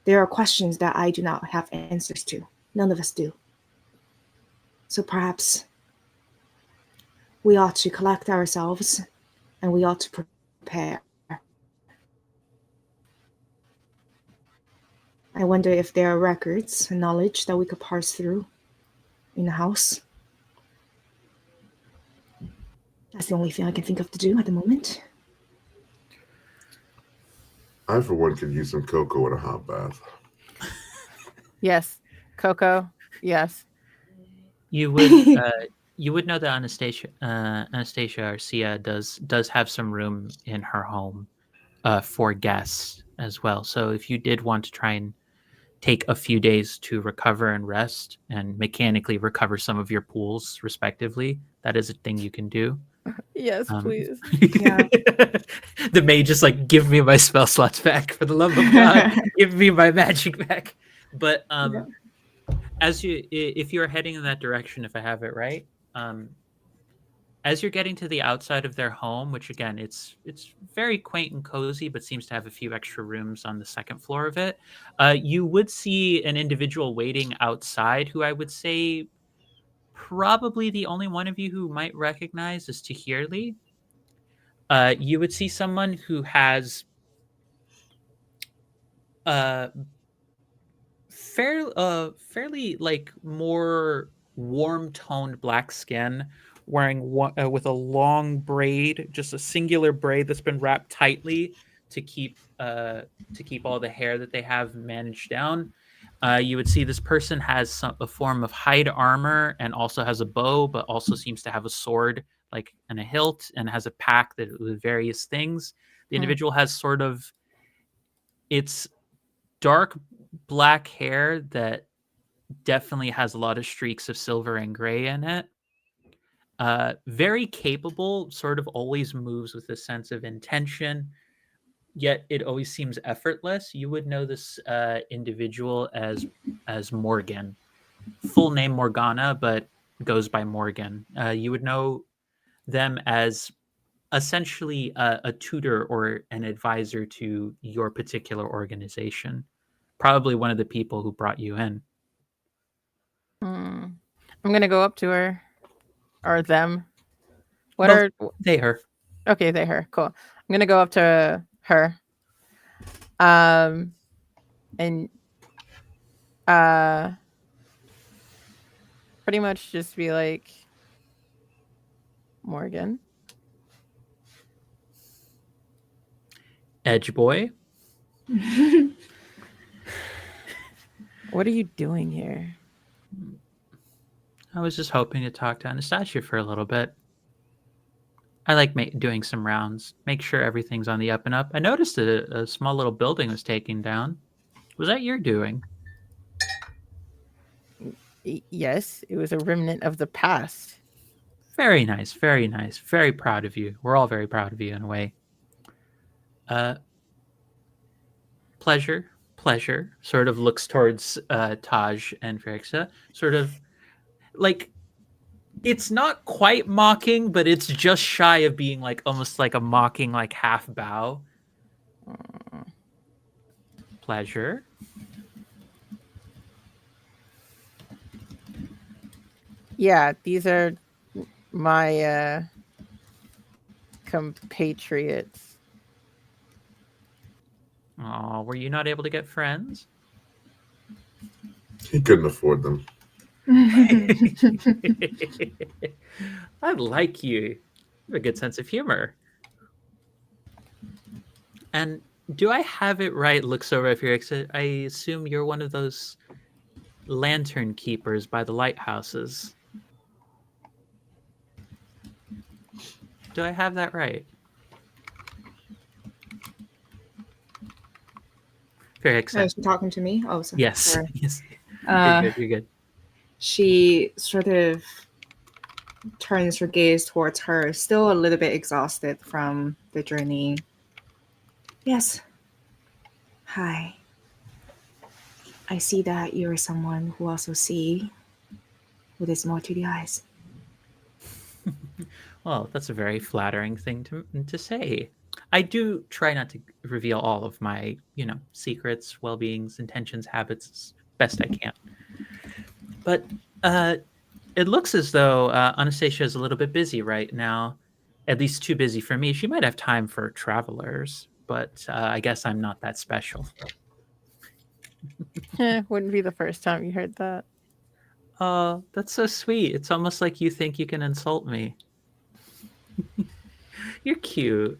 There are questions that I do not have answers to. None of us do. So perhaps we ought to collect ourselves and we ought to prepare. I wonder if there are records and knowledge that we could parse through in the house. That's the only thing I can think of to do at the moment. I, for one, could use some cocoa and a hot bath. Yes. Cocoa. Yes. You would know that Anastasia Arcia does have some room in her home for guests as well. So if you did want to try and take a few days to recover and rest and mechanically recover some of your pools respectively, that is a thing you can do. Yes, please. Yeah. The mage just like, give me my spell slots back, for the love of God. Give me my magic back. But if you're heading in that direction, if I have it right, as you're getting to the outside of their home, which again, it's very quaint and cozy, but seems to have a few extra rooms on the second floor of it, you would see an individual waiting outside who I would say probably the only one of you who might recognize is Tahirli. You would see someone who has fairly like more warm toned black skin, wearing with a long braid, just a singular braid that's been wrapped tightly to keep all the hair that they have managed down. You would see this person has a form of hide armor and also has a bow, but also seems to have a sword like and a hilt, and has a pack that with various things. The individual has sort of, it's dark black hair that definitely has a lot of streaks of silver and gray in it. Very capable, sort of always moves with a sense of intention, yet it always seems effortless. You would know this individual as Morgan. Full name Morgana, but goes by Morgan. You would know them as essentially a tutor or an advisor to your particular organization. Probably one of the people who brought you in. I'm gonna go up to her or them. What Both are they, her. okay? They her. Cool. I'm gonna go up to her. And pretty much just be like, Morgan, Edge boy. what are you doing here? I was just hoping to talk to Anastasia for a little bit. I like doing some rounds, make sure everything's on the up and up. I noticed that a small little building was taken down. Was that your doing? Yes, it was a remnant of the past. Very nice, very nice. Very proud of you. We're all very proud of you in a way. Pleasure, pleasure. Sort of looks towards Taj and Ferixa. Sort of like it's not quite mocking, but it's just shy of being like almost like a mocking, like half bow. Pleasure. Yeah, these are my compatriots. Oh, were you not able to get friends? He couldn't afford them. I like you. You have a good sense of humor. And do I have it right? Looks over at Felix. I assume you're one of those lantern keepers by the lighthouses. Do I have that right? Felix. Oh, is she talking to me? Oh, so, Yes. sorry. Yes. Uh, You're good. You're good. She sort of turns her gaze towards her, still a little bit exhausted from the journey. Yes. Hi. I see that you're someone who also see what is more to the eyes. Well, that's a very flattering thing to say. I do try not to reveal all of my, secrets, well-beings, intentions, habits as best I can. But it looks as though Anastasia is a little bit busy right now. At least too busy for me. She might have time for travelers, but I guess I'm not that special. Wouldn't be the first time you heard that. Oh, that's so sweet. It's almost like you think you can insult me. You're cute.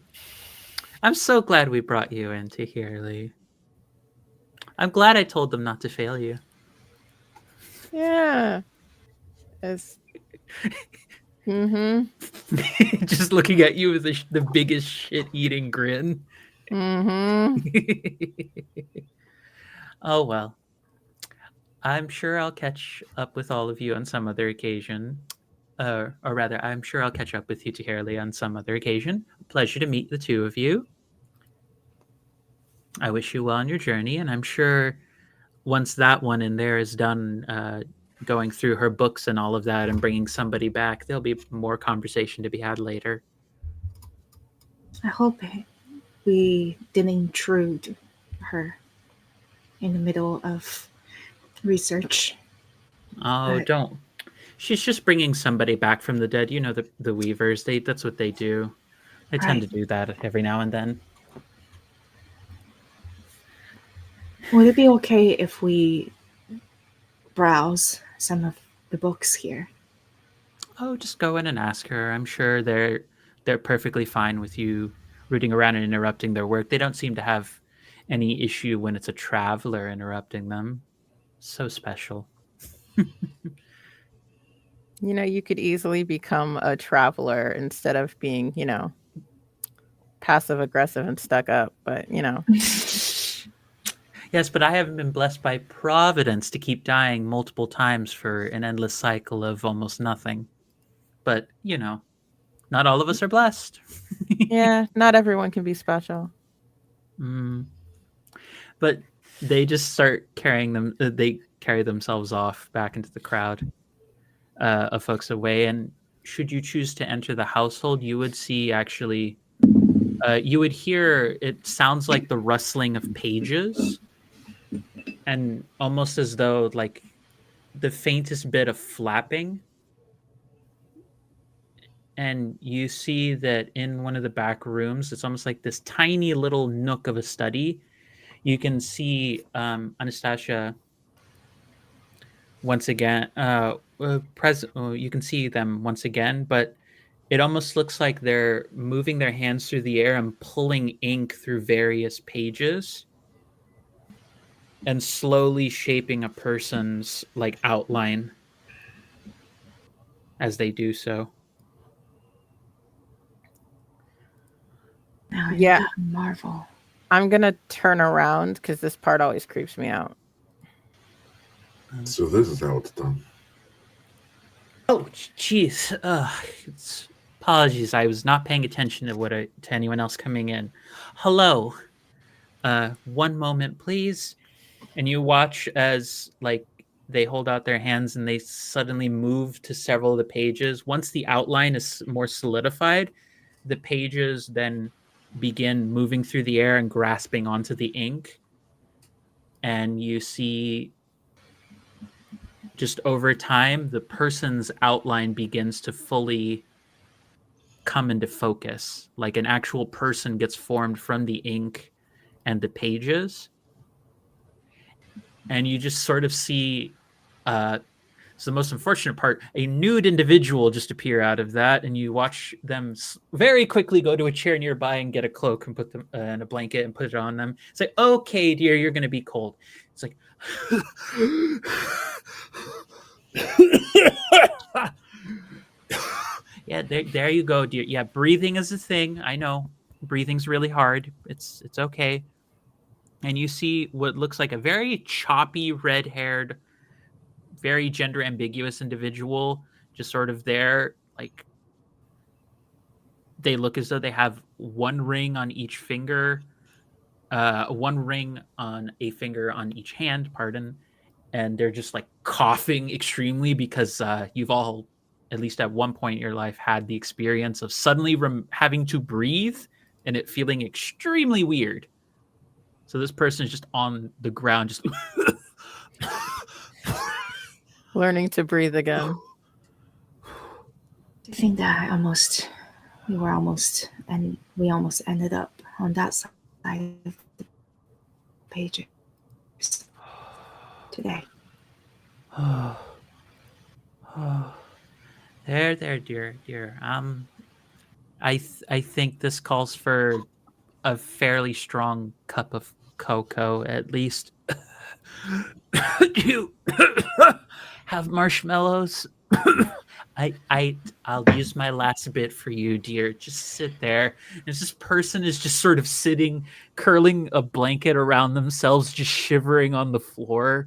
I'm so glad we brought you into here, Lee. I'm glad I told them not to fail you. Yeah. As Just looking at you with the biggest shit-eating grin. Oh, well. I'm sure I'll catch up with all of you on some other occasion. Or rather, I'm sure I'll catch up with you, Tahirli, on some other occasion. Pleasure to meet the two of you. I wish you well on your journey, and I'm sure once that one in there is done going through her books and all of that and bringing somebody back, there'll be more conversation to be had later. I hope we didn't intrude her in the middle of research. Oh, don't. She's just bringing somebody back from the dead. You know, the Weavers, that's what they do. They tend to do that every now and then. Would it be okay if we browse some of the books here? Oh, just go in and ask her. I'm sure they're perfectly fine with you rooting around and interrupting their work. They don't seem to have any issue when it's a traveler interrupting them. So special. You could easily become a traveler instead of being, passive aggressive and stuck up, but Yes, but I haven't been blessed by Providence to keep dying multiple times for an endless cycle of almost nothing. But, not all of us are blessed. yeah, not everyone can be special. But they just start carrying them. They carry themselves off back into the crowd. of folks away. And should you choose to enter the household, you would see actually, you would hear it sounds like the rustling of pages, and almost as though like the faintest bit of flapping. And you see that in one of the back rooms, it's almost like this tiny little nook of a study. You can see Anastasia once again. You can see them once again, but it almost looks like they're moving their hands through the air and pulling ink through various pages and slowly shaping a person's like outline as they do so. Now Yeah. you marvel. I'm gonna turn around because this part always creeps me out. So this is how it's done. Oh, jeez. Apologies. I was not paying attention to anyone else coming in. Hello. One moment, please. And you watch as like they hold out their hands and they suddenly move to several of the pages. Once the outline is more solidified, the pages then begin moving through the air and grasping onto the ink. And you see just over time, the person's outline begins to fully come into focus. Like an actual person gets formed from the ink and the pages. And you just sort of see, it's the most unfortunate part, a nude individual just appear out of that. And you watch them very quickly go to a chair nearby and get a cloak and put them in a blanket and put it on them. It's like, okay, dear, you're going to be cold. It's like, yeah, there you go, dear. Yeah, breathing is a thing. I know breathing's really hard. It's okay. And you see what looks like a very choppy, red-haired, very gender ambiguous individual just sort of there. Like they look as though they have one ring on each finger, one ring on a finger on each hand. Pardon. And they're just like coughing extremely because you've all, at least at one point in your life, had the experience of suddenly having to breathe and it feeling extremely weird. So this person is just on the ground, just Learning to breathe again. I think that we almost ended up on that side of the pages today. There, dear. I think this calls for a fairly strong cup of cocoa, at least. You have marshmallows? I'll use my last bit for you, dear. Just sit there. And this person is just sort of sitting, curling a blanket around themselves, just shivering on the floor,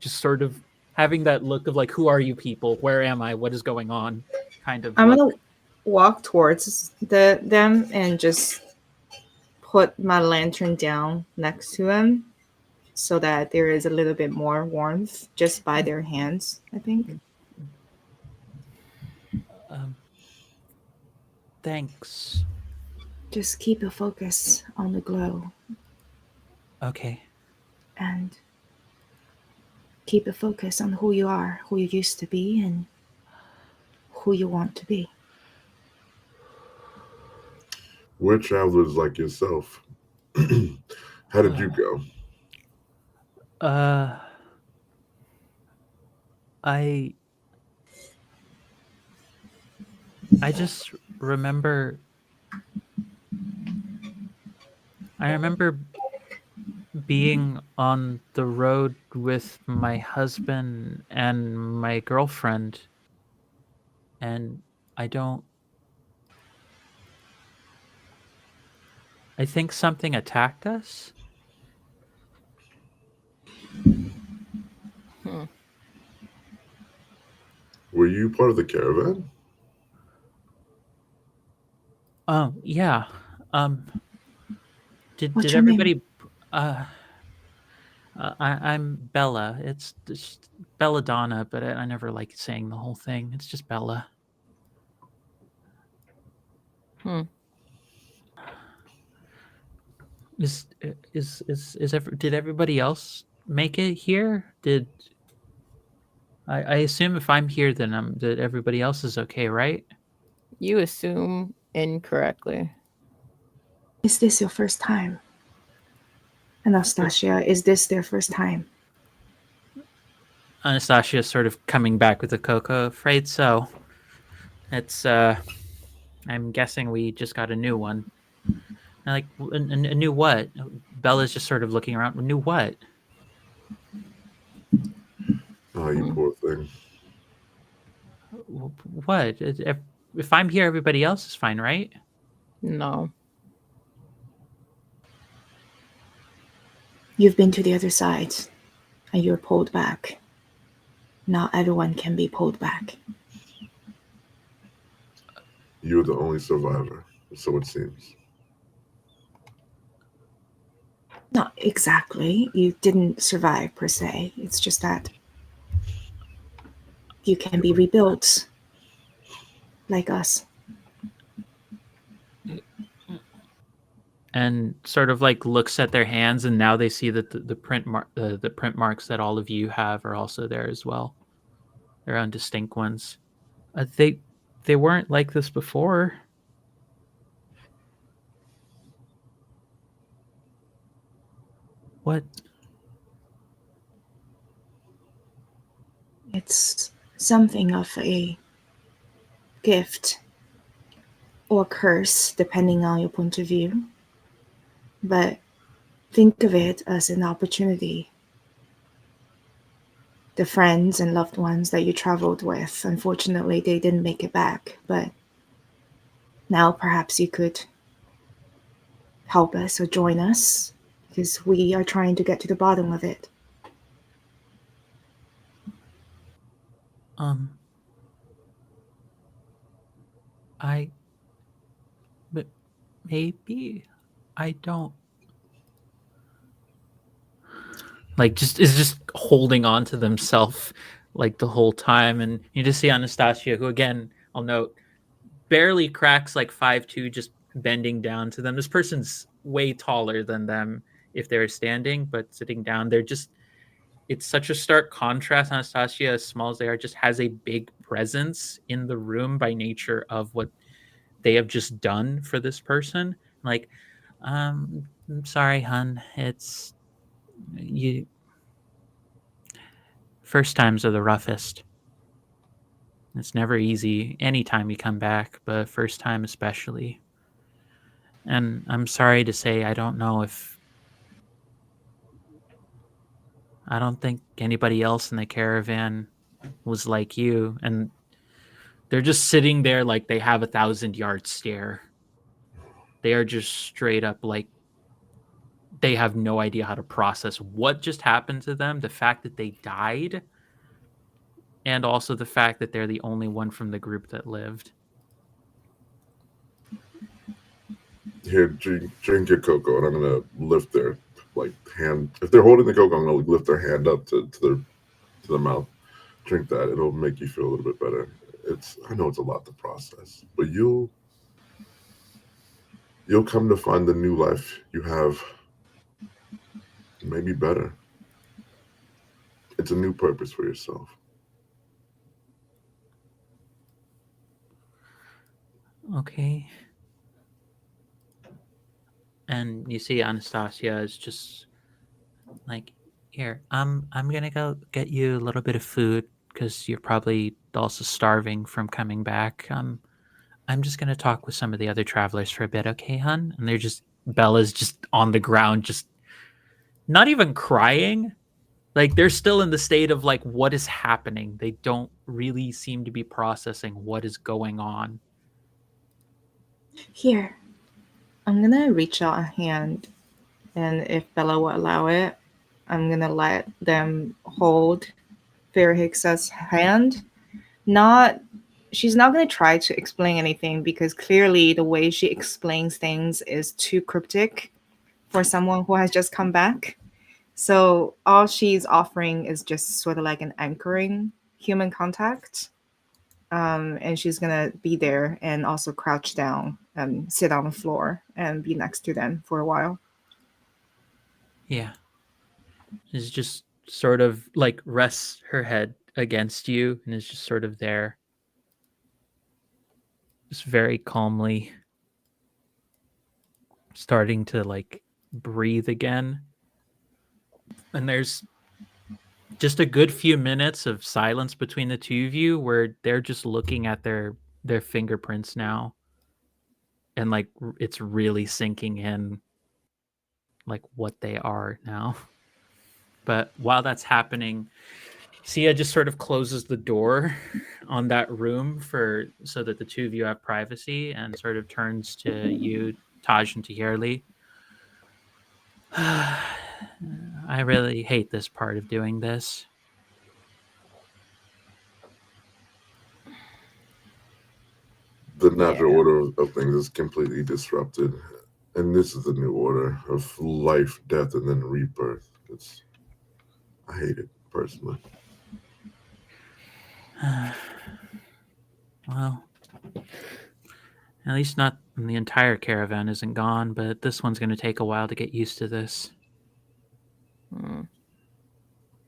just sort of having that look of like, who are you people? Where am I? What is going on? Kind of I'm look. gonna walk towards them and just put my lantern down next to them so that there is a little bit more warmth just by their hands, I think. Thanks. Just keep a focus on the glow Okay. and keep a focus on who you are, who you used to be, and who you want to be. We're travelers like yourself. How did you go? I just remember being on the road with my husband and my girlfriend, and I think something attacked us. Were you part of the caravan? Oh, yeah. Did What's your name? everybody I'm Bella. It's just Belladonna, but I never like saying the whole thing. It's just Bella. Did everybody else make it here? Did I assume if I'm here, then that everybody else is okay, right? You assume incorrectly. Is this your first time? Anastasia, is this their first time? Anastasia's sort of coming back with the cocoa. Afraid so. It's I'm guessing we just got a new one. Like a new what? Bella's just sort of looking around. New what? Oh, you poor thing. What? If I'm here, everybody else is fine, right? No. You've been to the other side, and you're pulled back. Not everyone can be pulled back. You're the only survivor, so it seems. Not exactly. You didn't survive per se. It's just that you can be rebuilt like us. And sort of like looks at their hands, and now they see that the print marks that all of you have are also there as well. Their own distinct ones. They weren't like this before. What? It's something of a gift or curse, depending on your point of view. But think of it as an opportunity. The friends and loved ones that you traveled with, unfortunately, they didn't make it back. But now perhaps you could help us or join us, because we are trying to get to the bottom of it. But maybe I don't. Like, is just holding on to themselves like the whole time, and you just see Anastasia, who again, I'll note, barely cracks like 5'2", just bending down to them. This person's way taller than them if they're standing, but sitting down, they're just. It's such a stark contrast. Anastasia, as small as they are, just has a big presence in the room by nature of what they have just done for this person. Like, I'm sorry, hun. It's you. First times are the roughest. It's never easy anytime you come back, but first time especially. And I'm sorry to say, I don't think anybody else in the caravan was like you. And they're just sitting there like they have 1,000-yard stare. They are just straight up like they have no idea how to process what just happened to them, the fact that they died, and also the fact that they're the only one from the group that lived. Here, drink your cocoa, and I'm gonna lift their hand. If they're holding the cocoa, I'm gonna lift their hand up to their mouth. Drink that; it'll make you feel a little bit better. I know it's a lot to process, but you'll come to find the new life you have maybe better. It's a new purpose for yourself. Okay. And you see Anastasia is just like, here, I'm gonna go get you a little bit of food because you're probably also starving from coming back. I'm just gonna talk with some of the other travelers for a bit, okay, hun? And Bella's just on the ground, just not even crying. Like, they're still in the state of like, what is happening? They don't really seem to be processing what is going on. Here, I'm gonna reach out a hand, and if Bella will allow it, I'm gonna let them hold Fair Hicks's hand. She's not gonna try to explain anything, because clearly the way she explains things is too cryptic for someone who has just come back. So all she's offering is just sort of like an anchoring human contact. And she's gonna be there and also crouch down and sit on the floor and be next to them for a while. Yeah. She's just sort of like rests her head against you and is just sort of there. Just very calmly starting to like breathe again. And there's just a good few minutes of silence between the two of you where they're just looking at their fingerprints now. And like it's really sinking in like what they are now. But while that's happening, Sia just sort of closes the door on that room so that the two of you have privacy and sort of turns to you, Taj, and Tahirli. I really hate this part of doing this. The natural order of things is completely disrupted, and this is the new order of life, death, and then rebirth. I hate it personally. Well, at least not the entire caravan isn't gone, but this one's going to take a while to get used to this.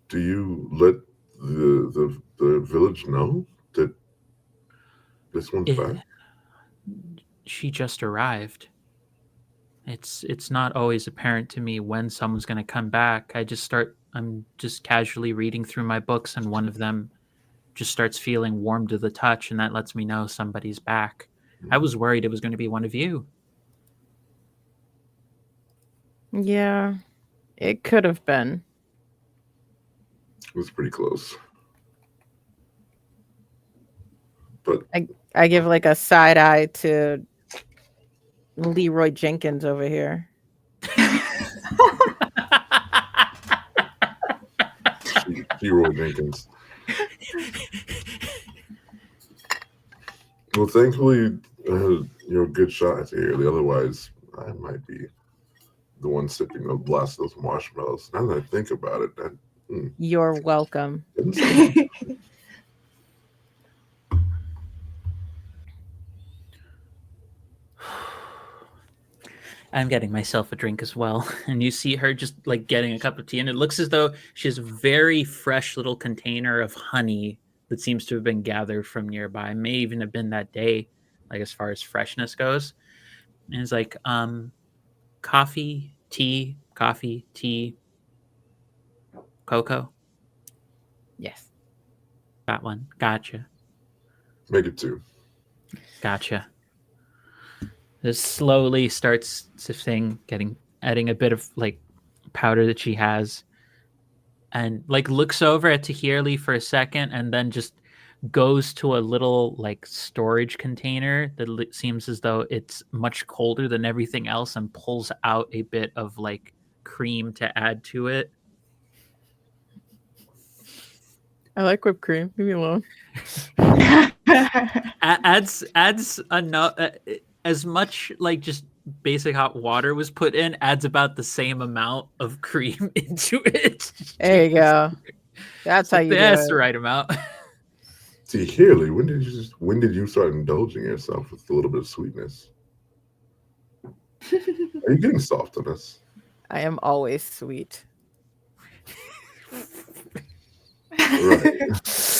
Do you let the village know that this one's back? She just arrived. It's not always apparent to me when someone's going to come back. I'm just casually reading through my books, and one of them just starts feeling warm to the touch, and that lets me know somebody's back. I was worried it was going to be one of you. Yeah, it could have been. It was pretty close. But I give like a side eye to Leroy Jenkins over here. Leroy Jenkins. Well, thankfully, you're a good shot here. Otherwise, I might be the one sipping a blast of those marshmallows. Now that I think about it, You're welcome. I'm getting myself a drink as well. And you see her just like getting a cup of tea, and it looks as though she has a very fresh little container of honey that seems to have been gathered from nearby. May even have been that day, like as far as freshness goes. And it's like, coffee, tea, cocoa. Yes. That one. Gotcha. Make it 2. Gotcha. This slowly starts sifting, adding a bit of like powder that she has, and like looks over at Tahirli for a second, and then just goes to a little like storage container that seems as though it's much colder than everything else, and pulls out a bit of like cream to add to it. I like whipped cream. Leave me alone. adds enough, as much like just basic hot water was put in, adds about the same amount of cream into it. There you go. That's how you do That's it. the right amount. See, Haley, when did you start indulging yourself with a little bit of sweetness? Are you getting soft on us? I am always sweet. Right.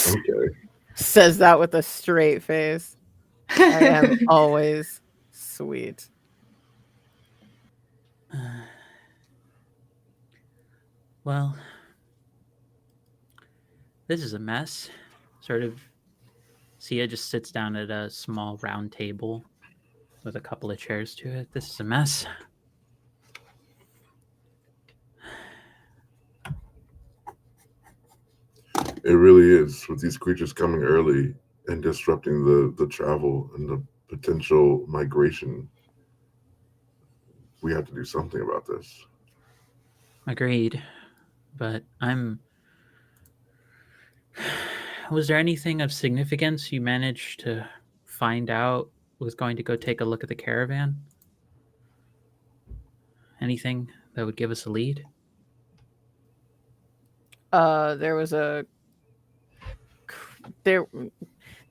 Okay. Says that with a straight face. I am always sweet. Well, this is a mess. Sort of. Sia just sits down at a small round table with a couple of chairs to it. This is a mess. It really is, with these creatures coming early and disrupting the travel and the potential migration. We have to do something about this. Agreed. But was there anything of significance you managed to find out was going to go take a look at the caravan? Anything that would give us a lead? There was there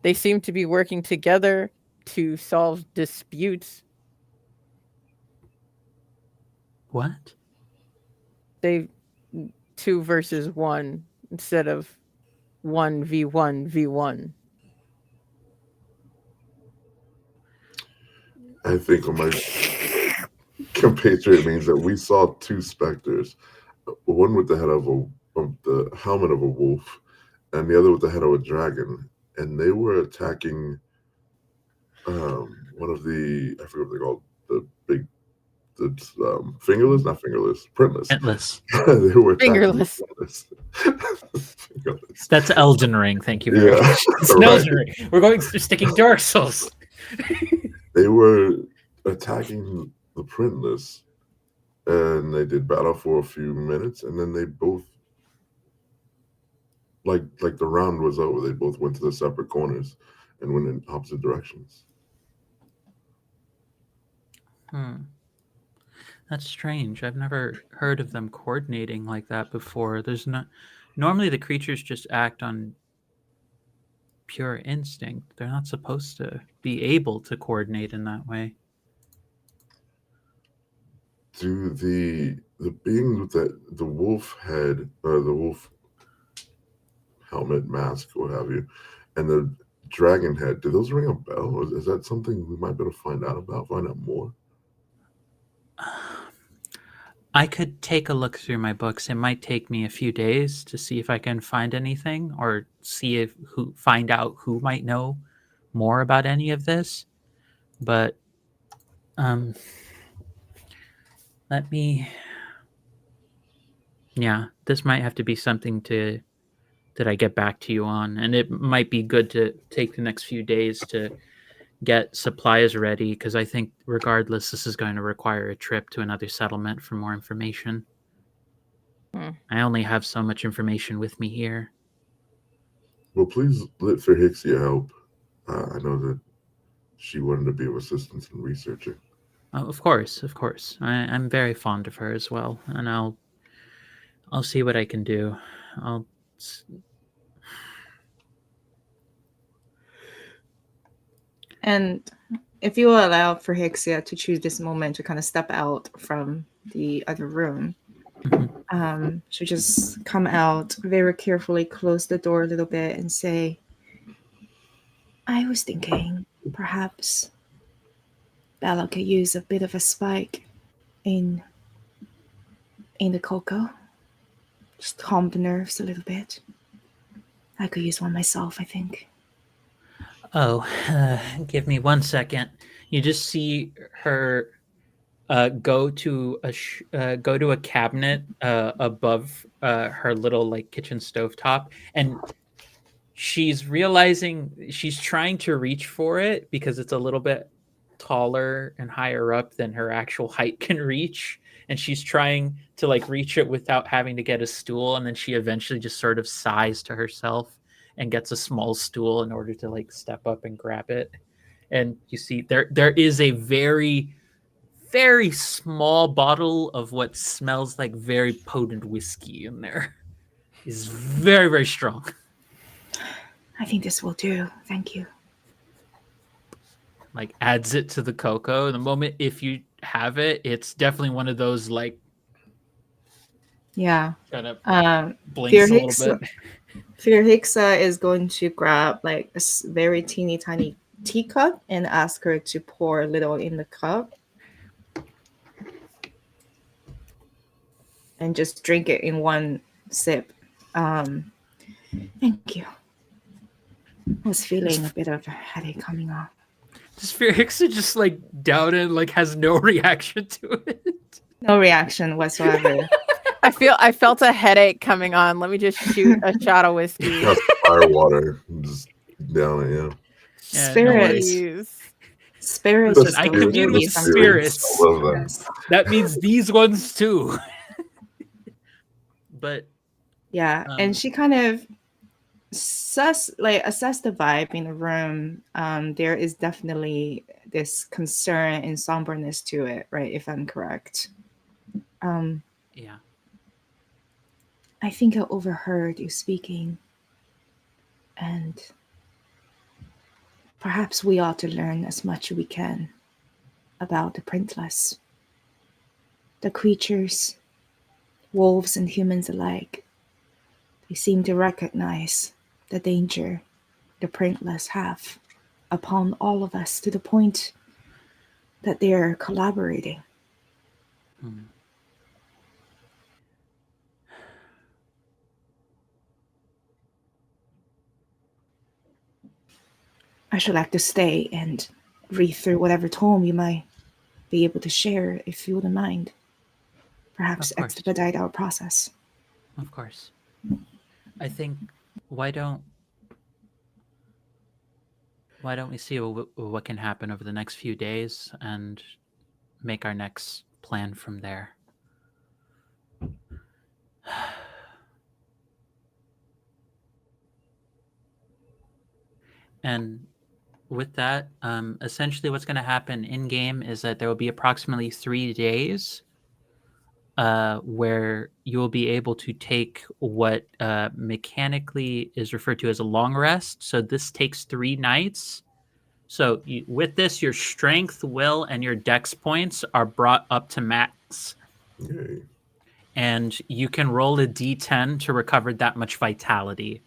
they seem to be working together to solve disputes. What? They 2 versus 1 instead of 1v1v1. I think on my compatriot means that we saw 2 specters, one with the head of the helmet of a wolf, and the other with the head of a dragon, and they were attacking one of the, I forget what they're called, the big, fingerless, not fingerless, printless. Endless. They were Fingerless. Fingerless. That's Elden Ring. Thank you very much. It's an right. Elden Ring. We're going sticking Dark Souls. They were attacking the printless, and they did battle for a few minutes, and then they both, like the round was over, they both went to the separate corners and went in opposite directions. That's strange. I've never heard of them coordinating like that before. There's not normally the creatures just act on pure instinct. They're not supposed to be able to coordinate in that way. Do the beings with the wolf head, or the wolf helmet, mask, what have you, and the dragon head, do those ring a bell? Or is that something we might be able to find out more? I could take a look through my books. It might take me a few days to see if I can find anything, or find out who might know more about any of this. But let me. Yeah, this might have to be something that I get back to you on, and it might be good to take the next few days to get supplies ready, because I think regardless, this is going to require a trip to another settlement for more information. I only have so much information with me here. Well, please let Fairhixia help. I know that she wanted to be of assistance in researching. Oh, of course. I'm very fond of her as well, and I'll see what I can do. And if you will allow for Hixia to choose this moment to kind of step out from the other room, she'll just come out very carefully, close the door a little bit, and say, I was thinking perhaps Bella could use a bit of a spike in the cocoa. Just calm the nerves a little bit. I could use one myself, I think. Oh, give me 1 second. You just see her go to a cabinet above her little like kitchen stovetop, and she's realizing she's trying to reach for it because it's a little bit taller and higher up than her actual height can reach, and she's trying to like reach it without having to get a stool, and then she eventually just sort of sighs to herself and gets a small stool in order to like step up and grab it. And you see there is a very very small bottle of what smells like very potent whiskey in there. It's very very strong. I think this will do. Thank you. Like adds it to the cocoa. The moment if you have it, it's definitely one of those like Yeah. kind of blinks a little bit. Hixa is going to grab like a very teeny tiny teacup and ask her to pour a little in the cup and just drink it in one sip. Thank you. I was feeling a bit of a headache coming on. Does Hixa just like down and like has no reaction to it? No reaction whatsoever. I felt a headache coming on. Let me just shoot a shot of whiskey. Fire water, just down it, yeah. Spirits. Listen, I commune with spirits. I love that. That means these ones too. But yeah, and she kind of assess the vibe in the room. There is definitely this concern and somberness to it, right? If I'm correct. Yeah. I think I overheard you speaking, and perhaps we ought to learn as much as we can about the printless. The creatures, wolves and humans alike, they seem to recognize the danger the printless have upon all of us to the point that they are collaborating. Hmm. I should like to stay and read through whatever tome you might be able to share if you wouldn't mind. Perhaps Of course. expedite our process. Of course. I think why don't we see what can happen over the next few days and make our next plan from there. And with that, essentially what's going to happen in game is that there will be approximately 3 days where you will be able to take what mechanically is referred to as a long rest. So this takes 3 nights. So with this, your strength, will, and your dex points are brought up to max. Yay. And you can roll a d10 to recover that much vitality.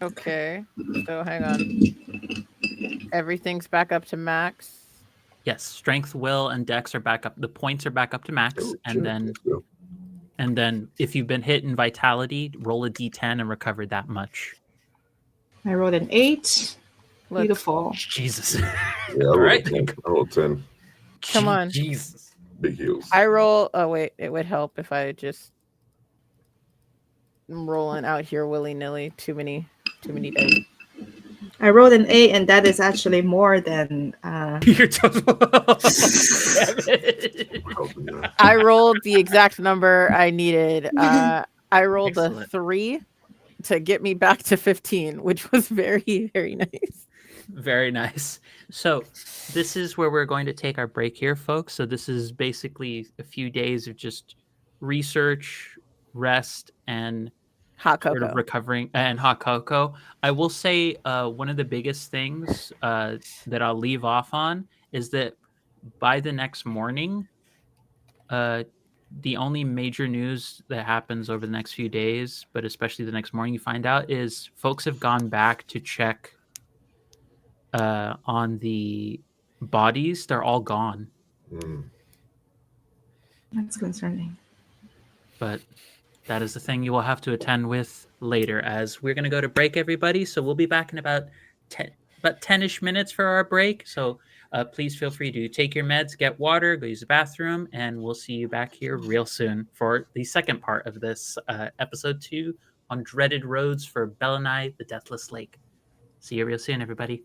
Okay. So hang on. Everything's back up to max. Yes, strength, will, and dex are back up. The points are back up to max, Oh, and shit. then Let's go. if you've been hit in vitality, roll a d10 and recover that much. I rolled an 8. Let's- Beautiful. Jesus. Yeah, I All rolled right. a 10. I rolled 10. Come on. Jesus. Big heels. I roll. Oh wait, it would help if I just am rolling out here willy nilly. Too many dice. I rolled an 8, and that is actually more than. Your total. Damn it. Yeah. I rolled the exact number I needed. I rolled a Excellent. 3 to get me back to 15, which was very, very nice. Very nice. So this is where we're going to take our break here, folks. So this is basically a few days of just research, rest, and Hot sort of cocoa. recovering and hot cocoa. I will say one of the biggest things that I'll leave off on is that by the next morning, the only major news that happens over the next few days, but especially the next morning you find out, is folks have gone back to check on the bodies. They're all gone. Mm. That's concerning. But that is the thing you will have to attend with later, as we're going to go to break, everybody. So we'll be back in about 10-ish minutes for our break. So please feel free to take your meds, get water, go use the bathroom, and we'll see you back here real soon for the second part of this episode 2 on Dreaded Roads for Belinay, the Deathless Lake. See you real soon, everybody.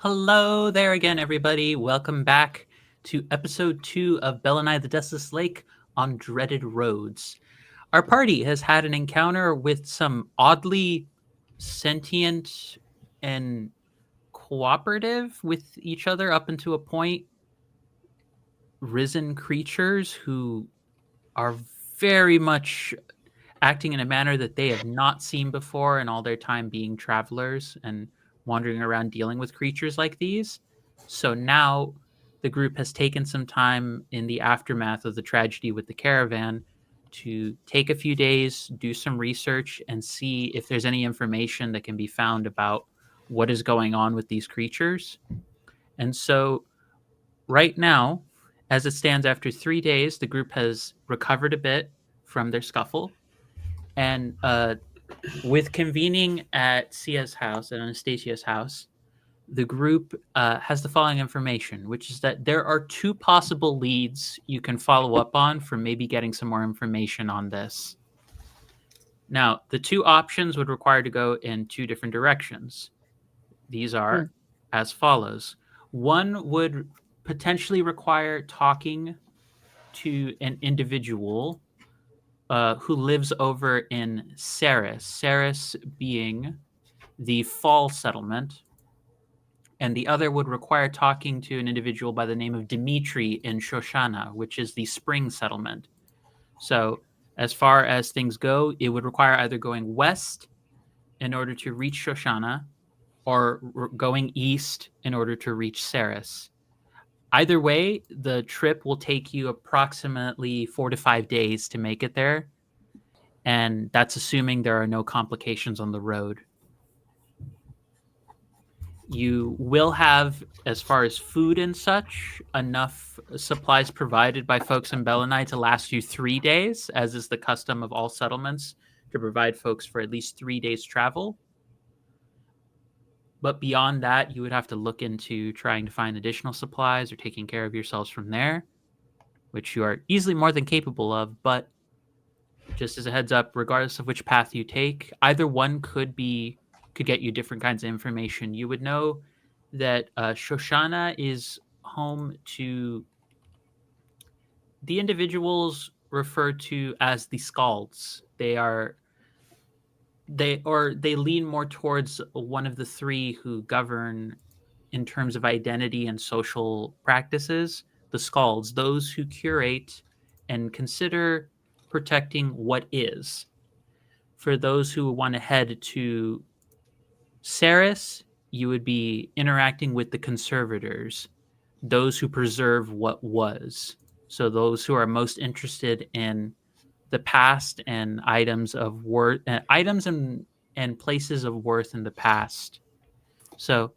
Hello there again, everybody. Welcome back to episode 2 of Belinay the Deathless Lake on Dreaded Roads. Our party has had an encounter with some oddly sentient and cooperative with each other up until a point risen creatures who are very much acting in a manner that they have not seen before in all their time being travelers and wandering around dealing with creatures like these. So now the group has taken some time in the aftermath of the tragedy with the caravan to take a few days, do some research, and see if there's any information that can be found about what is going on with these creatures. And so, right now, as it stands after 3 days, the group has recovered a bit from their scuffle. And with convening at Sia's house, at Anastasia's house, the group has the following information, which is that there are 2 possible leads you can follow up on for maybe getting some more information on this. Now, the 2 options would require to go in 2 different directions. These are as follows. One would potentially require talking to an individual who lives over in Saris. Saris being the fall settlement, and the other would require talking to an individual by the name of Dimitri in Shoshana, which is the spring settlement. So, as far as things go, it would require either going west in order to reach Shoshana or going east in order to reach Saris. Either way, the trip will take you approximately 4 to 5 days to make it there. And that's assuming there are no complications on the road. You will have, as far as food and such, enough supplies provided by folks in Belinay to last you 3 days, as is the custom of all settlements, to provide folks for at least 3 days travel. But beyond that, you would have to look into trying to find additional supplies or taking care of yourselves from there, which you are easily more than capable of. But just as a heads up, regardless of which path you take, either one could get you different kinds of information. You would know that Shoshana is home to the individuals referred to as the Scalds. They lean more towards one of the 3 who govern in terms of identity and social practices. The Scalds, those who curate and consider protecting what is. For those who want to head to Saris, you would be interacting with the conservators, those who preserve what was. So those who are most interested in the past and items of worth, items and places of worth in the past. So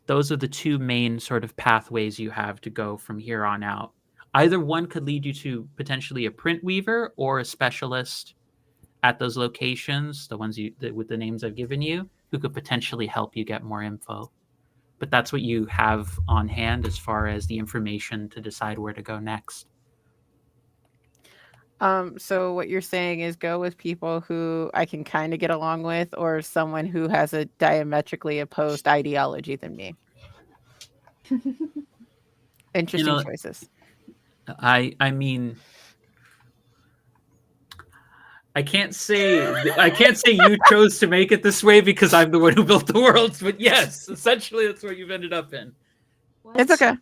those are the 2 main sort of pathways you have to go from here on out. Either one could lead you to potentially a print weaver or a specialist at those locations, the ones with the names I've given you, who could potentially help you get more info. But that's what you have on hand as far as the information to decide where to go next. So what you're saying is go with people who I can kind of get along with, or someone who has a diametrically opposed ideology than me. Interesting choices. I mean, I can't say you chose to make it this way because I'm the one who built the worlds, but yes, essentially that's what you've ended up in. It's okay.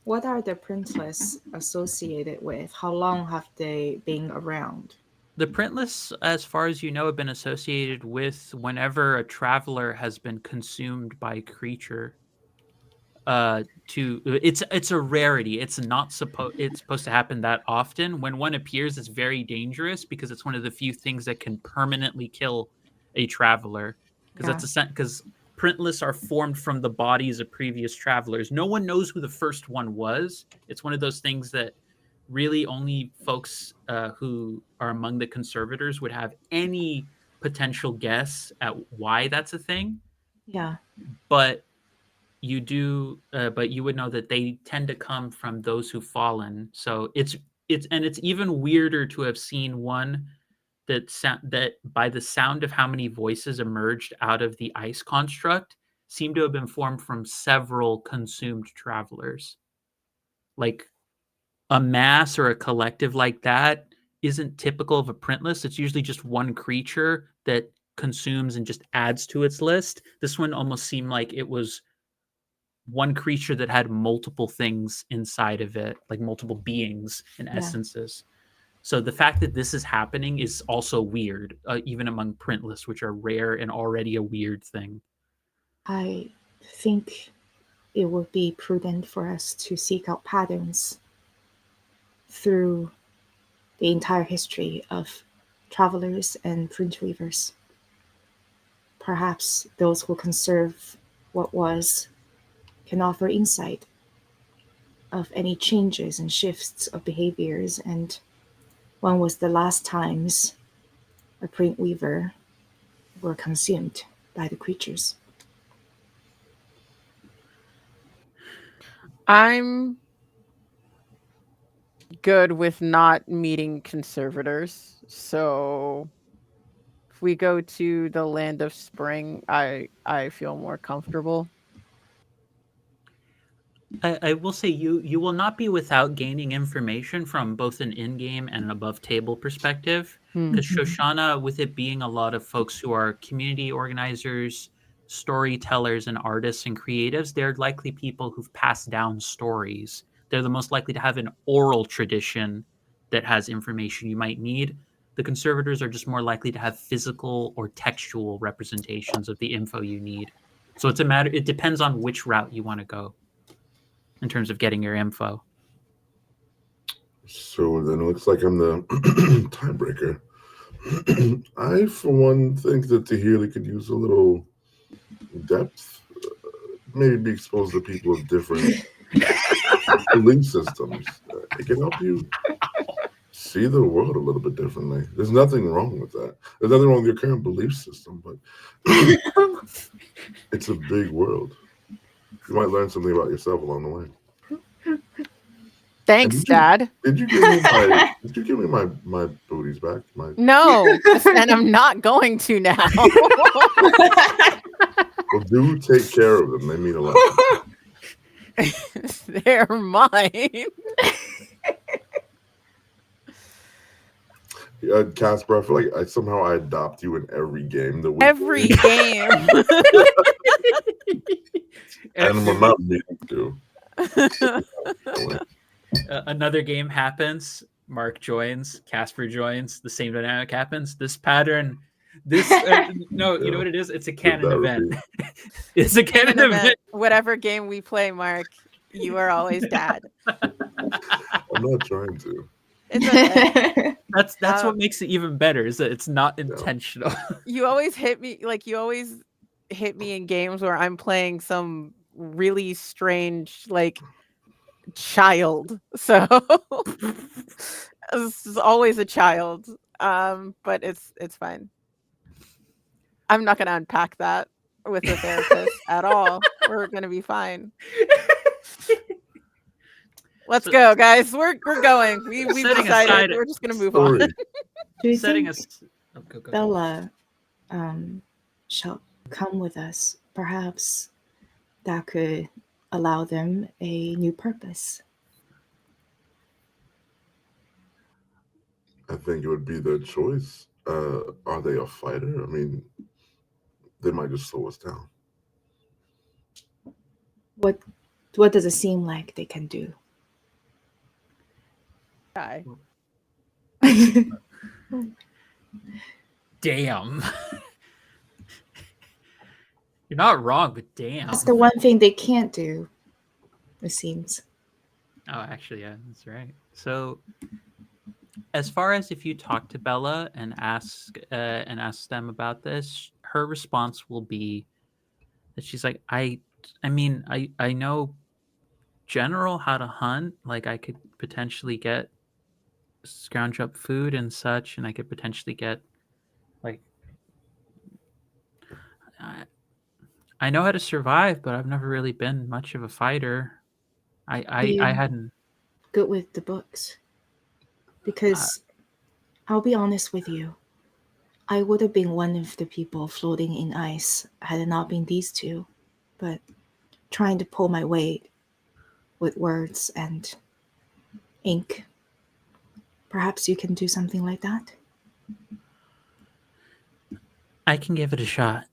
What are the printless associated with? How long have they been around? The printless, as far as you know, have been associated with whenever a traveler has been consumed by a creature. It's a rarity. It's supposed to happen that often. When one appears, it's very dangerous because it's one of the few things that can permanently kill a traveler. Because printless are formed from the bodies of previous travelers. No one knows who the first one was. It's one of those things that really only folks who are among the conservators would have any potential guess at why that's a thing. Yeah. But you would know that they tend to come from those who've fallen. So it's even weirder to have seen one that by the sound of how many voices emerged out of the ice construct, seem to have been formed from several consumed travelers. Like a mass or a collective like that isn't typical of a print list. It's usually just one creature that consumes and just adds to its list. This one almost seemed like it was one creature that had multiple things inside of it, like multiple beings and essences. So the fact that this is happening is also weird, even among print lists, which are rare and already a weird thing. I think it would be prudent for us to seek out patterns through the entire history of travelers and print weavers. Perhaps those who conserve what was can offer insight of any changes and shifts of behaviors, and when was the last times a print weaver were consumed by the creatures. I'm good with not meeting conservators. So if we go to the land of spring, I feel more comfortable. I will say you will not be without gaining information from both an in-game and an above-table perspective. Because Shoshana, with it being a lot of folks who are community organizers, storytellers, and artists and creatives, they're likely people who've passed down stories. They're the most likely to have an oral tradition that has information you might need. The conservators are just more likely to have physical or textual representations of the info you need. So it's a matter. It depends on which route you want to go in terms of getting your info. So then it looks like I'm the tiebreaker. I, for one, think that Tahiri could use a little depth. Maybe be exposed to people of different belief systems. It can help you see the world a little bit differently. There's nothing wrong with that. There's nothing wrong with your current belief system, but it's a big world. You might learn something about yourself along the way. Thanks, Dad. Did you give me my booties back? No, and I'm not going to now. Well, do take care of them. They mean a lot. They're mine. Casper, I feel like somehow I adopt you in every game that we every play. game. And we're not meaning to. Another game happens. Mark joins. Casper joins. The same dynamic happens. This pattern. This no, you know what it is? It's a canon event. It's a canon event. Whatever game we play, Mark, you are always Dad. I'm not trying to. It's okay. That's what makes it even better, is that it's not intentional. You always hit me in games where I'm playing some really strange child. So it's always a child. But it's fine. I'm not gonna unpack that with the therapist at all. We're gonna be fine. Let's go, guys. We're going. We've decided we're just gonna move on. Do you Setting think us go. Bella shall come with us? Perhaps that could allow them a new purpose. I think it would be their choice. Are they a fighter? I mean, they might just slow us down. What does it seem like they can do? Die. Damn. You're not wrong, but damn. That's the one thing they can't do, it seems. Oh, actually, yeah, that's right. So, as far as if you talk to Bella and ask them about this, her response will be that she's like, I mean, I know general how to hunt. Like, I could potentially scrounge up food and such, and I could potentially get I know how to survive, but I've never really been much of a fighter. I hadn't. Good with the books. Because I'll be honest with you, I would have been one of the people floating in ice had it not been these two. but trying to pull my weight with words and ink. Perhaps you can do something like that? I can give it a shot.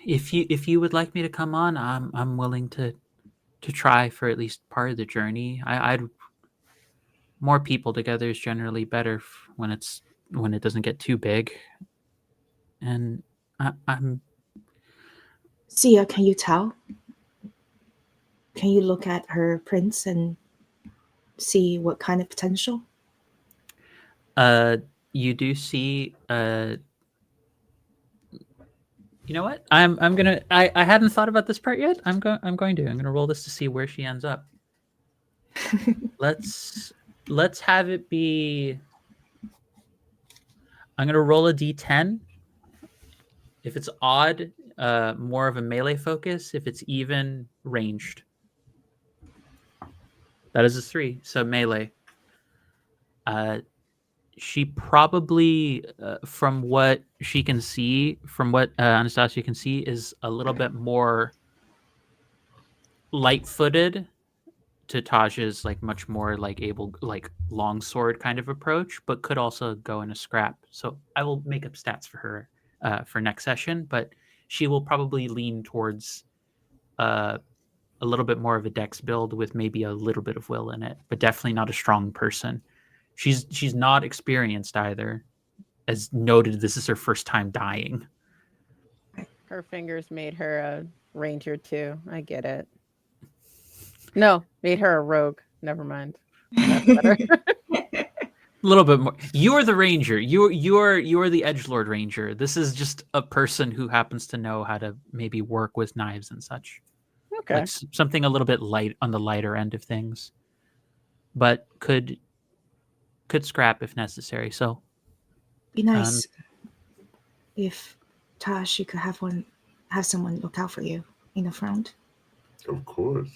If you would like me to come on, I'm willing to try for at least part of the journey. I'd more people together is generally better when it doesn't get too big. And I'm Sia, can you tell? Can you look at her prints and see what kind of potential? you do see you know what? I'm gonna I hadn't thought about this part yet. I'm gonna roll this to see where she ends up. Let's have it be. I'm gonna roll a d10. If it's odd, more of a melee focus. If it's even, ranged. That is a 3, so melee. She probably, from what she can see, from what Anastasia can see, is a little bit more light-footed to Taj's like much more like able like longsword kind of approach, but could also go in a scrap. So I will make up stats for her for next session, but she will probably lean towards a little bit more of a dex build with maybe a little bit of will in it, but definitely not a strong person. She's not experienced either. As noted, this is her first time dying. Her fingers made her a ranger too. I get it. No, made her a rogue. Never mind. That's better. A little bit more. You're the ranger. You're the edgelord ranger. This is just a person who happens to know how to maybe work with knives and such. Okay. Like something a little bit light on the lighter end of things, but could scrap if necessary. So Be nice if Tash, you could have someone look out for you in the front. Of course.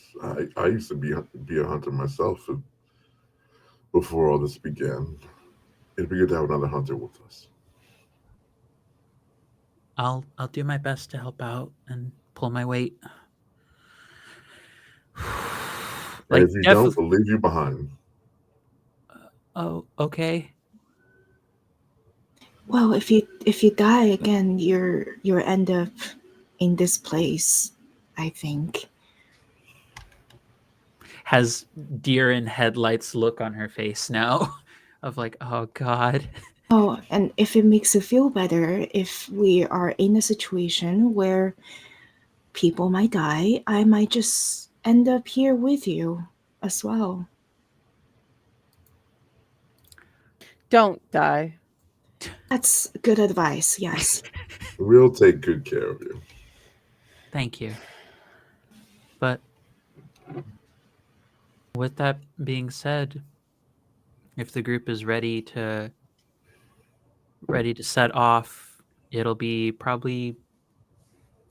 I used to be a hunter myself before all this began. It'd be good to have another hunter with us. I'll do my best to help out and pull my weight. And if you don't, we'll leave you behind. Oh, okay. Well, if you die again, you'll end up in this place, I think. Has deer in headlights look on her face now of like, oh God. Oh, and if it makes you feel better, if we are in a situation where people might die, I might just end up here with you as well. Don't die. That's good advice, yes. We'll take good care of you. Thank you. But with that being said, if the group is ready to set off, it'll be probably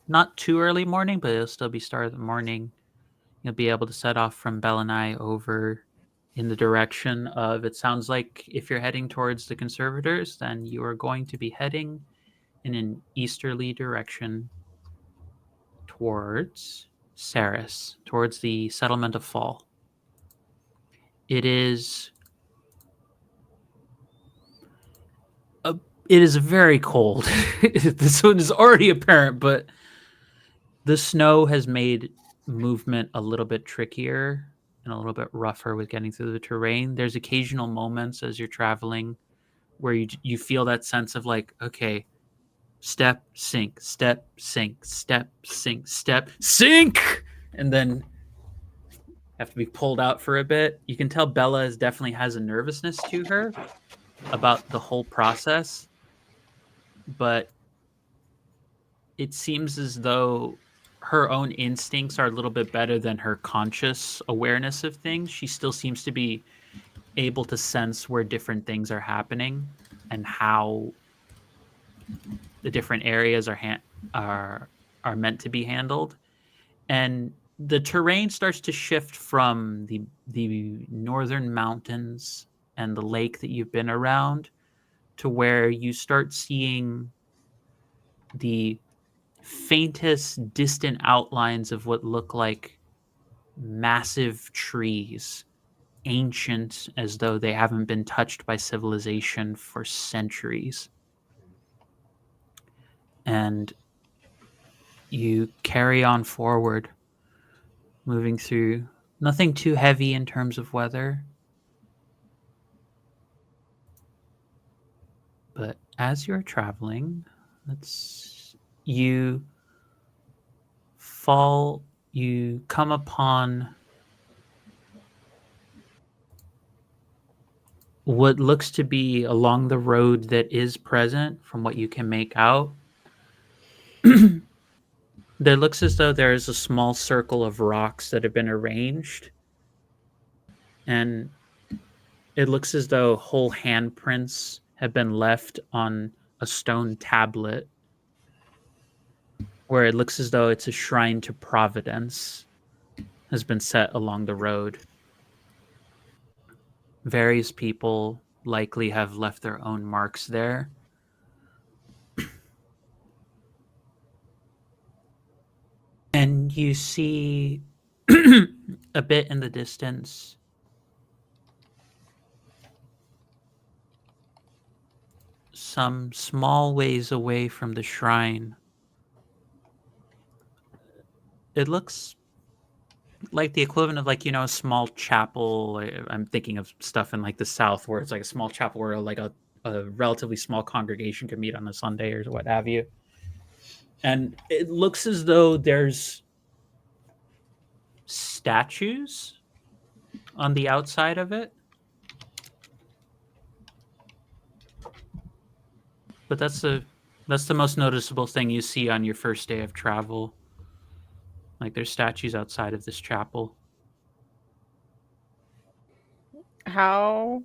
not too early morning, but it'll still be start of the morning. You'll be able to set off from Belinay over in the direction of, it sounds like if you're heading towards the conservators, then you are going to be heading in an easterly direction towards Saris, towards the settlement of Fall. It is very cold. This one is already apparent, but the snow has made movement a little bit trickier and a little bit rougher with getting through the terrain. There's occasional moments as you're traveling where you feel that sense of like, okay, step, sink, step, sink, step, sink, step, sink, and then have to be pulled out for a bit. You can tell Bella definitely has a nervousness to her about the whole process, but it seems as though her own instincts are a little bit better than her conscious awareness of things. She still seems to be able to sense where different things are happening and how the different areas are meant to be handled. And the terrain starts to shift from the northern mountains and the lake that you've been around to where you start seeing the faintest distant outlines of what look like massive trees, ancient as though they haven't been touched by civilization for centuries. And you carry on forward, moving through nothing too heavy in terms of weather. But as you're traveling, you come upon what looks to be along the road that is present from what you can make out. There looks as though there is a small circle of rocks that have been arranged, and it looks as though whole handprints have been left on a stone tablet where it looks as though it's a shrine to Providence has been set along the road. Various people likely have left their own marks there. And you see a bit in the distance some small ways away from the shrine. It looks like the equivalent of a small chapel. I'm thinking of stuff in like the South where it's like a small chapel where like a relatively small congregation could meet on a Sunday or what have you. And it looks as though there's statues on the outside of it. But that's the most noticeable thing you see on your first day of travel. Like there's statues outside of this chapel. How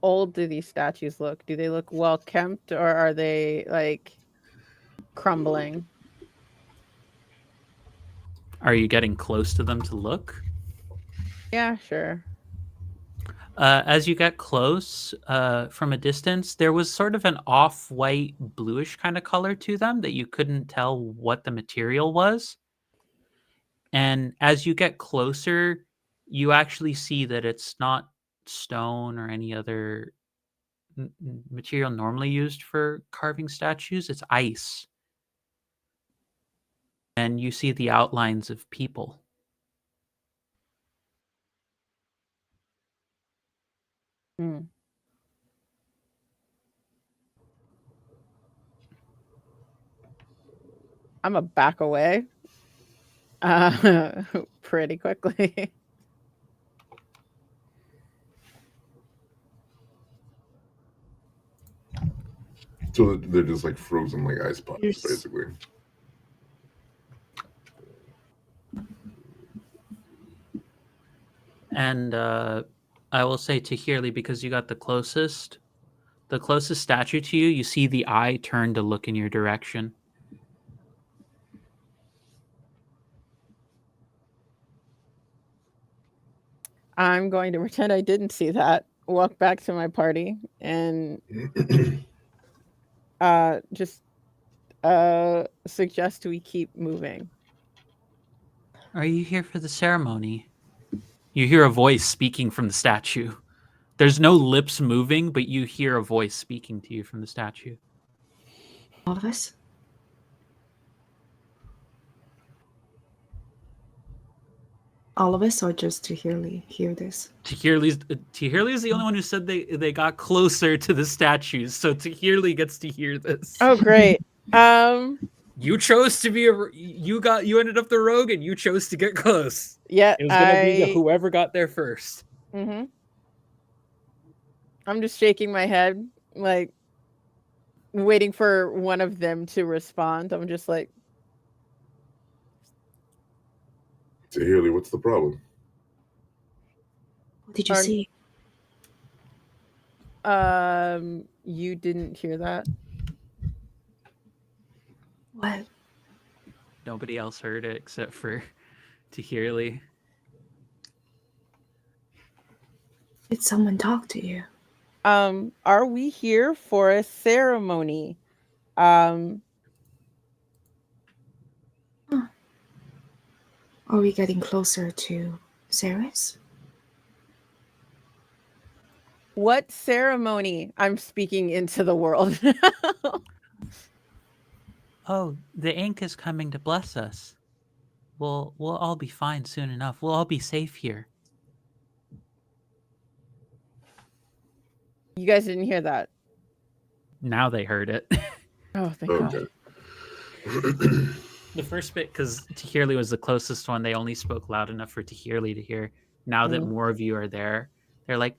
old do these statues look? Do they look well kept, or are they like crumbling? Are you getting close to them to look? Yeah, sure. As you get close from a distance, there was sort of an off-white, bluish kind of color to them that you couldn't tell what the material was. And as you get closer, you actually see that it's not stone or any other material normally used for carving statues. It's ice. And you see the outlines of people. Hmm. I'm a back away pretty quickly. So they're just like frozen like ice pops, Yes. basically. And I will say to Heerly, because you got the closest statue to you, you see the eye turn to look in your direction. I'm going to pretend I didn't see that, walk back to my party, and just suggest we keep moving. Are you here for the ceremony? You hear a voice speaking from the statue. There's no lips moving, but you hear a voice speaking to you from the statue. All of us? All of us, or just to hear this? Tahirli's the only one who said they got closer to the statues, so Tahirli gets to hear this. Oh, great. You chose to be you ended up the rogue, and you chose to get close. Yeah, It was gonna be whoever got there first. Mm-hmm. I'm just shaking my head, like waiting for one of them to respond. I'm just like, Tahirli, what's the problem? What did you see? You didn't hear that? What? Nobody else heard it except for Tahirli. Did someone talk to you? Are we here for a ceremony? Are we getting closer to Ceres? What ceremony? I'm speaking into the world. Oh, the ink is coming to bless us. We'll all be fine soon enough. We'll all be safe here. You guys didn't hear that. Now they heard it. Oh, thank God. Okay. The first bit, because Tahirli was the closest one, they only spoke loud enough for Tahirli to hear. Now that more of you are there, they're like,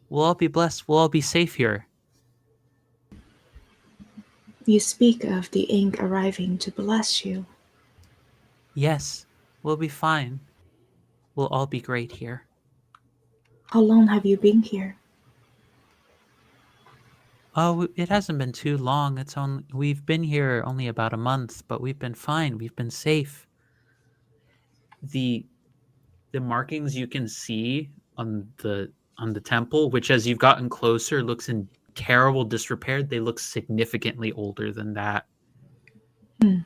we'll all be blessed. We'll all be safe here. You speak of the ink arriving to bless you. Yes, we'll be fine. We'll all be great here. How long have you been here? Oh, it hasn't been too long. We've been here only about a month, but we've been fine. We've been safe. The markings you can see on the temple, which as you've gotten closer looks in terrible disrepair, they look significantly older than that. A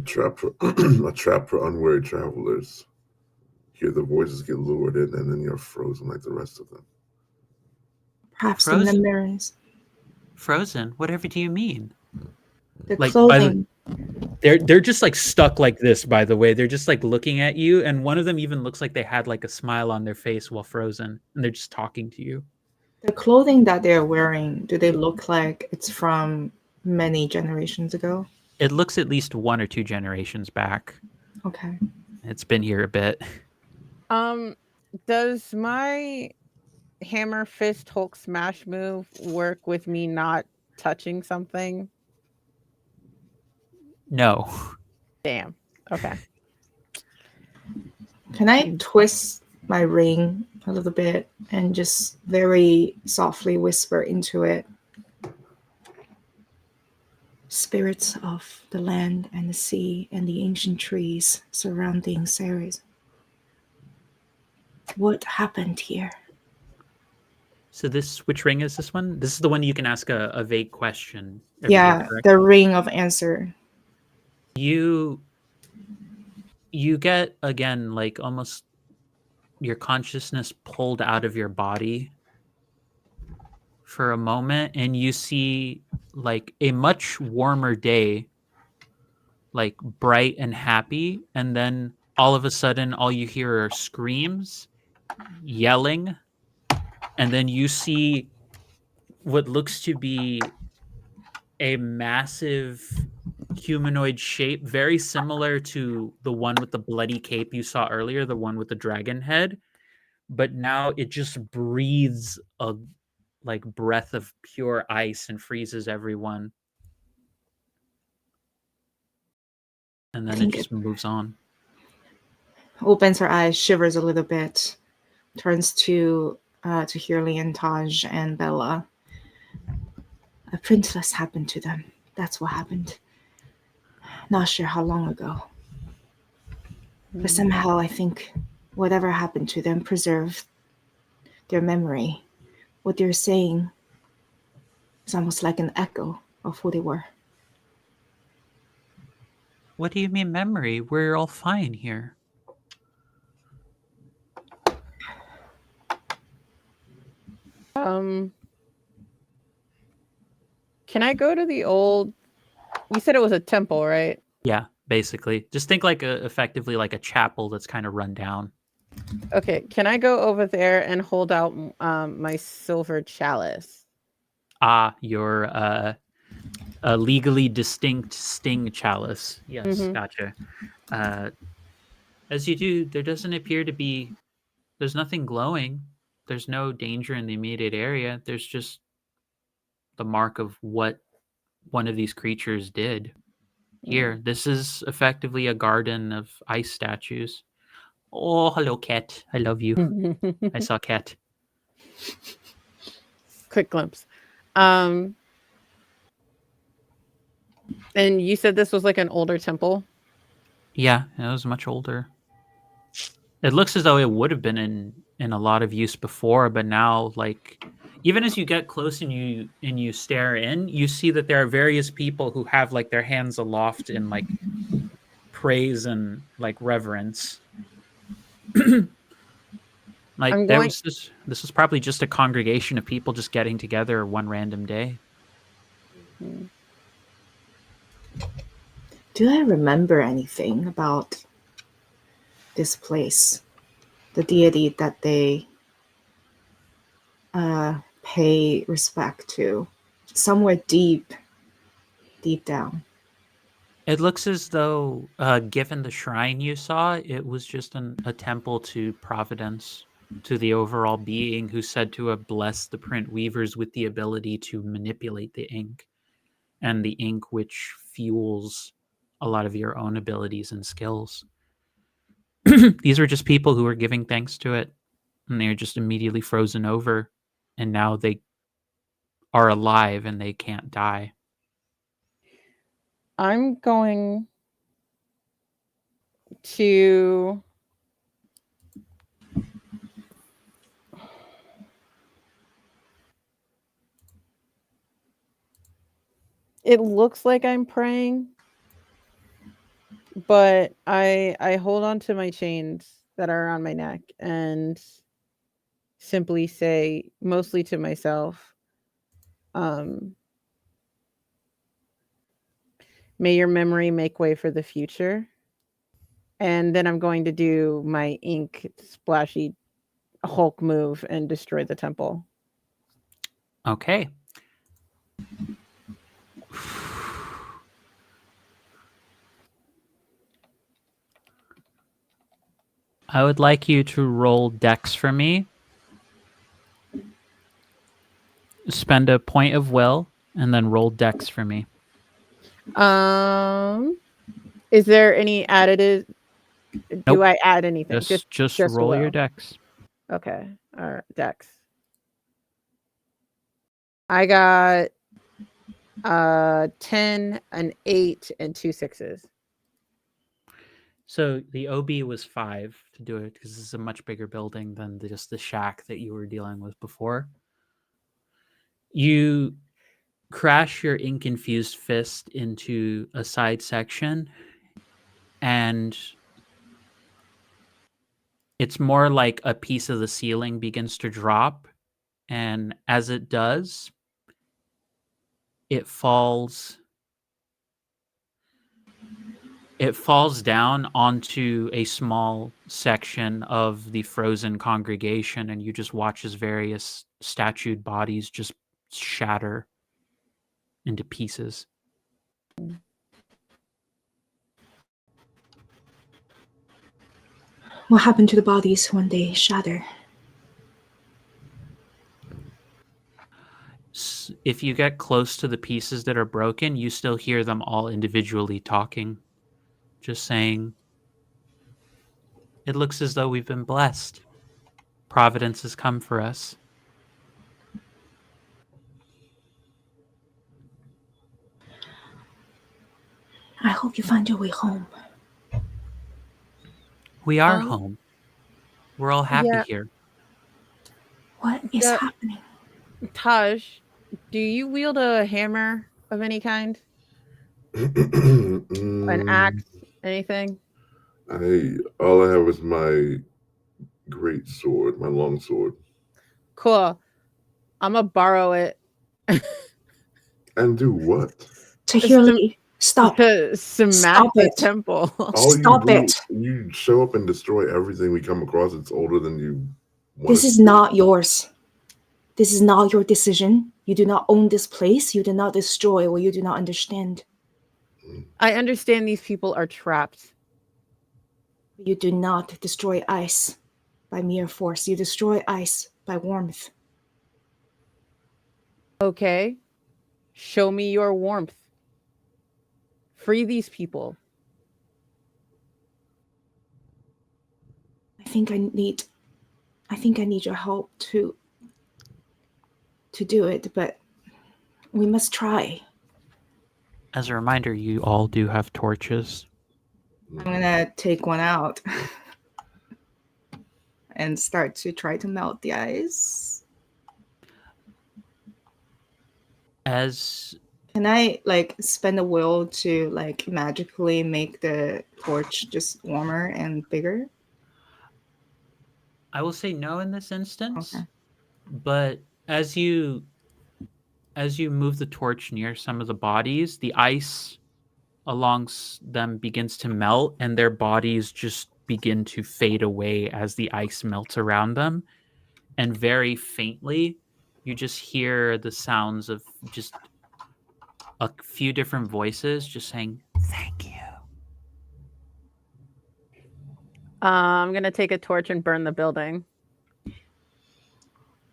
trap for unwary travelers. Hear the voices get lured in, and then you're frozen like the rest of them. Perhaps Frozen? the memories. Frozen? Whatever do you mean? The Like, clothing. They're just like stuck like this, by the way. They're just like looking at you, and one of them even looks like they had like a smile on their face while frozen, and they're just talking to you. The clothing that they're wearing, do they look like it's from many generations ago? It looks at least 1 or 2 generations back. Okay. It's been here a bit. Does my hammer fist Hulk smash move work with me not touching something? No. Damn. Okay. Can I twist my ring a little bit and just very softly whisper into it? Spirits of the land and the sea and the ancient trees surrounding Ceres. What happened here? So which ring is this one? This is the one you can ask a vague question. Yeah, the ring of answer. You get, again, like almost your consciousness pulled out of your body for a moment, and you see like a much warmer day, like bright and happy, and then all of a sudden all you hear are screams, yelling, and then you see what looks to be a massive humanoid shape, very similar to the one with the bloody cape you saw earlier, the one with the dragon head, but now it just breathes a like breath of pure ice and freezes everyone. And then it just moves on. Opens her eyes, shivers a little bit, turns to Hurley and Taj and Bella. A princess happened to them. That's what happened. Not sure how long ago. But somehow I think whatever happened to them preserved their memory. What they're saying is almost like an echo of who they were. What do you mean memory? We're all fine here. Can I go to the old... You said it was a temple, right? Yeah, basically. Just think like effectively like a chapel that's kind of run down. Okay, can I go over there and hold out my silver chalice? Your a legally distinct sting chalice. Yes, gotcha. As you do, there doesn't appear to be... There's nothing glowing. There's no danger in the immediate area. There's just the mark of what one of these creatures did. Here, this is effectively a garden of ice statues. Oh, hello, cat. I love you. I saw cat. Quick glimpse. And you said this was like an older temple? Yeah, it was much older. It looks as though it would have been in a lot of use before, but now, like, even as you get close and you stare in, you see that there are various people who have like their hands aloft in like praise and like reverence. Like I'm there going. was this was probably just a congregation of people just getting together one random day. Do I remember anything about this place? The deity that they pay respect to? Somewhere deep down. It looks as though, given the shrine you saw, it was just a temple to Providence, to the overall being who's said to have blessed the print weavers with the ability to manipulate the ink, and the ink which fuels a lot of your own abilities and skills. These are just people who are giving thanks to it, and they're just immediately frozen over, and now they are alive and they can't die. I'm going to it looks like I'm praying, but I hold on to my chains that are around my neck and simply say, mostly to myself, may your memory make way for the future. And then I'm going to do my ink splashy Hulk move and destroy the temple. Okay. I would like you to roll dex for me. Spend a point of will and then roll dex for me. Is there any additive? Nope. Do I add anything? Just roll your will. dex. Okay. All right. Dex. I got 10, an 8, and 2 6s. So the OB was 5 to do it because this is a much bigger building than just the shack that you were dealing with before. You crash your ink-infused fist into a side section, and it's more like a piece of the ceiling begins to drop, and as it does, it falls down onto a small section of the frozen congregation, and you just watch as various statued bodies just shatter into pieces. What happened to the bodies when they shatter? If you get close to the pieces that are broken, you still hear them all individually talking, just saying, "It looks as though we've been blessed. Providence has come for us." I hope you find your way home. We are home. We're all happy here. What is happening? Taj, do you wield a hammer of any kind? An axe? Anything? All I have is my great sword, my long sword. Cool. I'm gonna borrow it. And do what? Tahirli, stop. To smash Stop the it. temple. Stop it. You show up and destroy everything we come across. It's older than you want. This is not yours. This is not your decision. You do not own this place. You do not destroy what you do not understand. I understand these people are trapped. You do not destroy ice by mere force. You destroy ice by warmth. Okay. Show me your warmth. Free these people. I think I need your help to do it, but we must try. As a reminder, you all do have torches. I'm gonna take one out and start to try to melt the ice. As Can I like spend a will to like magically make the torch just warmer and bigger? I will say no in this instance, Okay. but as you move the torch near some of the bodies, the ice along them begins to melt, and their bodies just begin to fade away as the ice melts around them. And very faintly, you just hear the sounds of just a few different voices just saying, "Thank you." I'm gonna take a torch and burn the building.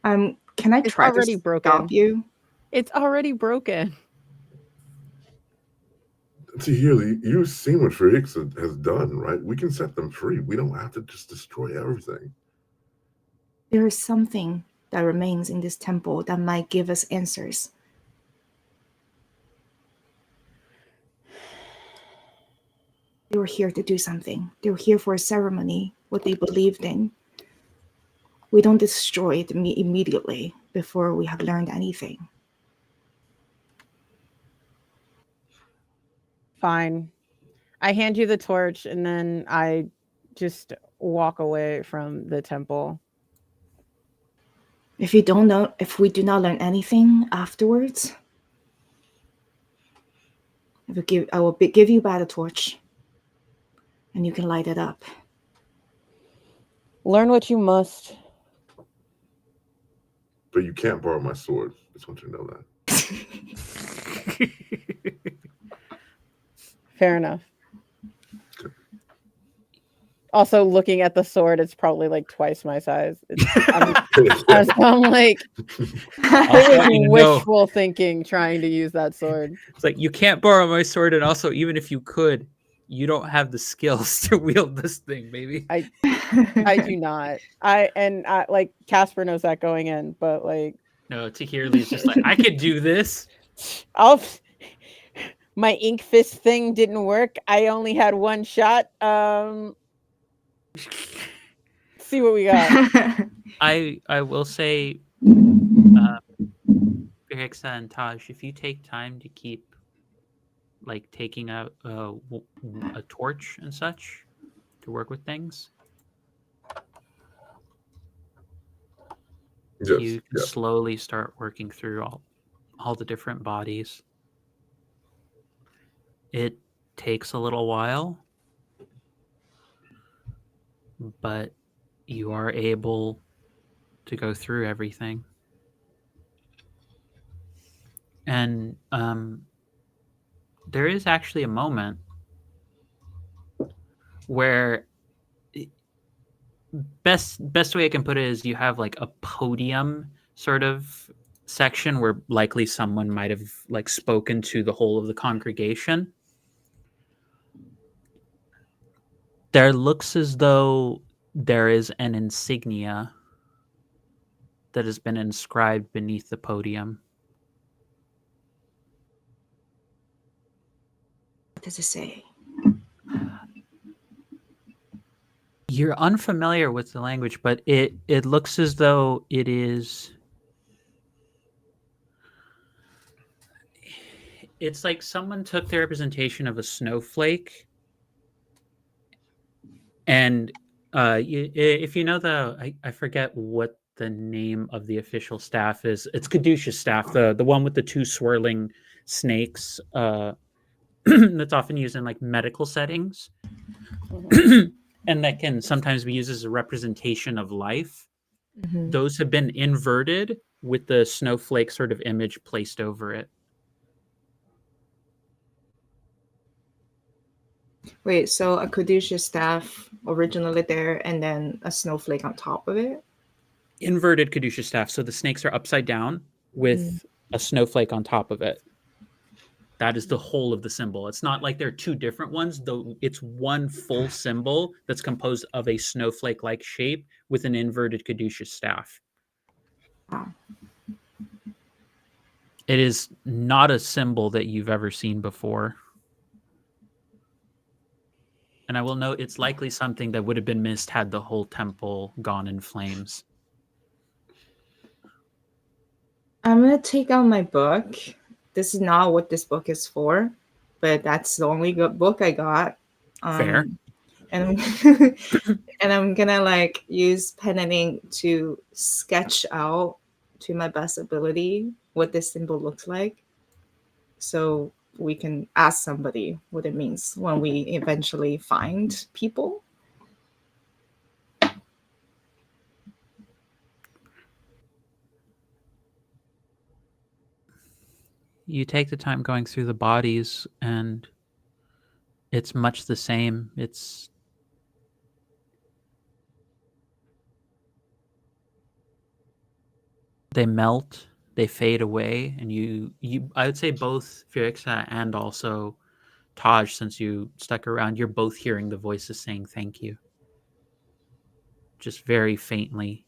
Can I It's try to already stop broken. you? It's already broken. Tahiri, you've seen what Felix has done, right? We can set them free. We don't have to just destroy everything. There is something that remains in this temple that might give us answers. They were here to do something. They were here for a ceremony, what they believed in. We don't destroy it immediately before we have learned anything. Fine. I hand you the torch and then I just walk away from the temple. If we do not learn anything afterwards, I will give you back the torch, and you can light it up. Learn what you must. But you can't borrow my sword. Just want you to know that. Fair enough. Also, looking at the sword, it's probably like twice my size. I'm like, it was wishful thinking trying to use that sword. It's like, you can't borrow my sword, and also, even if you could, you don't have the skills to wield this thing, baby. I do not. Like Casper knows that going in, but like, no, Tahiri's just like, I could do this. My ink fist thing didn't work. I only had one shot. See what we got. I will say, Hexa and Taj, if you take time to keep like taking a torch and such to work with things, you can slowly start working through all the different bodies. It takes a little while, but you are able to go through everything. And there is actually a moment where best way I can put it is you have like a podium sort of section where likely someone might have like spoken to the whole of the congregation. There looks as though there is an insignia that has been inscribed beneath the podium. What does it say? You're unfamiliar with the language, but it looks as though it is... It's like someone took the representation of a snowflake, and if you know I forget what the name of the official staff is. It's Caduceus staff, the one with the two swirling snakes that's often used in like medical settings. And that can sometimes be used as a representation of life. Mm-hmm. Those have been inverted with the snowflake sort of image placed over it. Wait, so a Caduceus staff originally there and then a snowflake on top of it? Inverted Caduceus staff. So the snakes are upside down with a snowflake on top of it. That is the whole of the symbol. It's not like there are two different ones, though. It's one full symbol that's composed of a snowflake-like shape with an inverted Caduceus staff. Wow. It is not a symbol that you've ever seen before. And I will note it's likely something that would have been missed had the whole temple gone in flames. I'm going to take out my book this is not what this book is for, but that's the only good book I got. Fair. And and I'm gonna like use pen and ink to sketch out to my best ability what this symbol looks like, so we can ask somebody what it means when we eventually find people. You take the time going through the bodies, and it's much the same. They melt, they fade away, and you I would say both Firixa and also Taj, since you stuck around, you're both hearing the voices saying thank you. Just very faintly.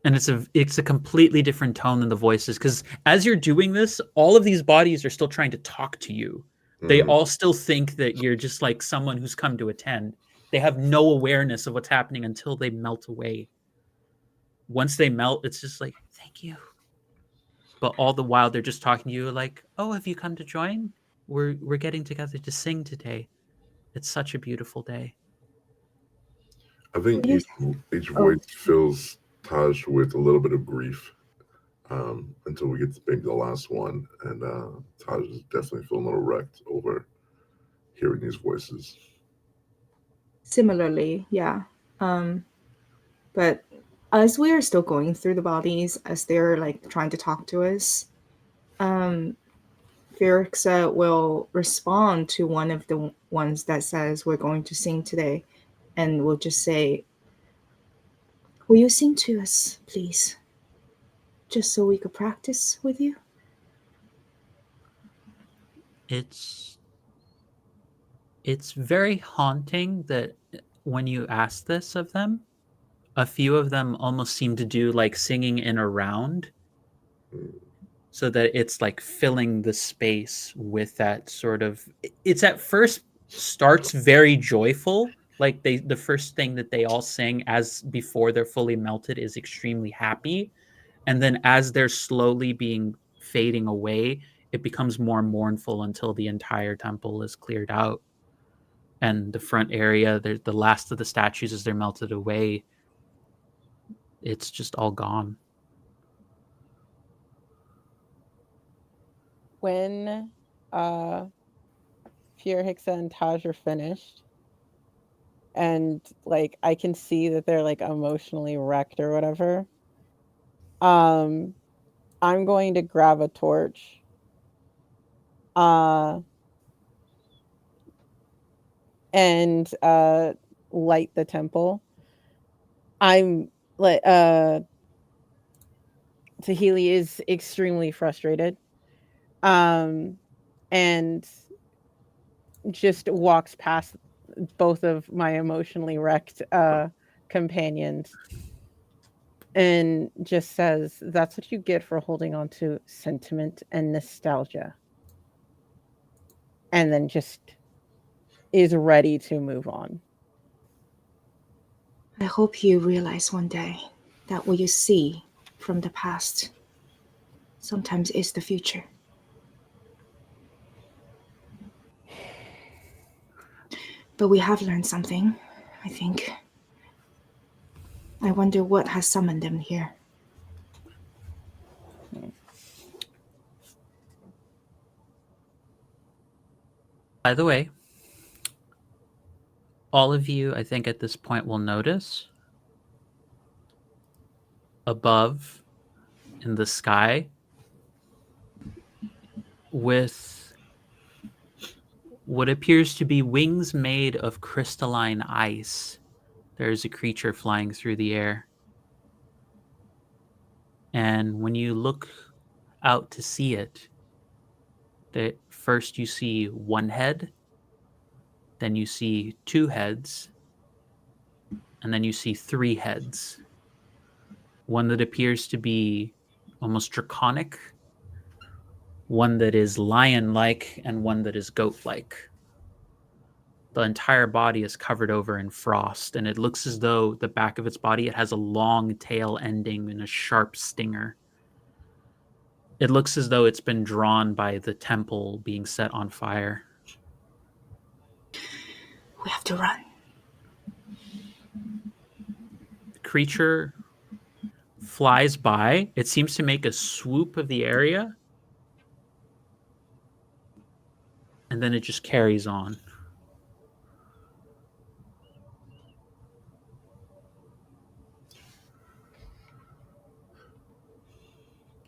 And it's a completely different tone than the voices, because as you're doing this, all of these bodies are still trying to talk to you. They all still think that you're just like someone who's come to attend. They have no awareness of what's happening until they melt away. Once they melt, it's just like, thank you. But all the while, they're just talking to you like, oh, have you come to join? We're getting together to sing today. It's such a beautiful day. I think each voice fills Taj with a little bit of grief until we get to maybe the last one, and Taj is definitely feeling a little wrecked over hearing these voices. Similarly, yeah. But as we are still going through the bodies, as they're like trying to talk to us, Firixa will respond to one of the ones that says we're going to sing today, and we'll just say, will you sing to us, please? Just so we could practice with you? It's very haunting that when you ask this of them, a few of them almost seem to do like singing in a round, so that it's like filling the space with that sort of, it's at first starts very joyful, like the first thing that they all sing as before they're fully melted is extremely happy, and then as they're slowly being fading away, it becomes more mournful until the entire temple is cleared out, and the front area, the last of the statues, as they're melted away, it's just all gone. When Firixa and Taj are finished, and like I can see that they're like emotionally wrecked or whatever, I'm going to grab a torch, and light the temple. I'm like Tahili is extremely frustrated, and just walks past both of my emotionally wrecked companions and just says, that's what you get for holding on to sentiment and nostalgia. And then just is ready to move on. I hope you realize one day that what you see from the past sometimes is the future. But we have learned something, I think. I wonder what has summoned them here. By the way, all of you, I think at this point, will notice above in the sky, with what appears to be wings made of crystalline ice, there's a creature flying through the air. And when you look out to see it, that first you see one head, then you see two heads, and then you see three heads. One that appears to be almost draconic, one that is lion-like, and one that is goat-like. The entire body is covered over in frost, and it looks as though the back of its body, it has a long tail ending in a sharp stinger. It looks as though it's been drawn by the temple being set on fire. We have to run. The creature flies by. It seems to make a swoop of the area, and then it just carries on.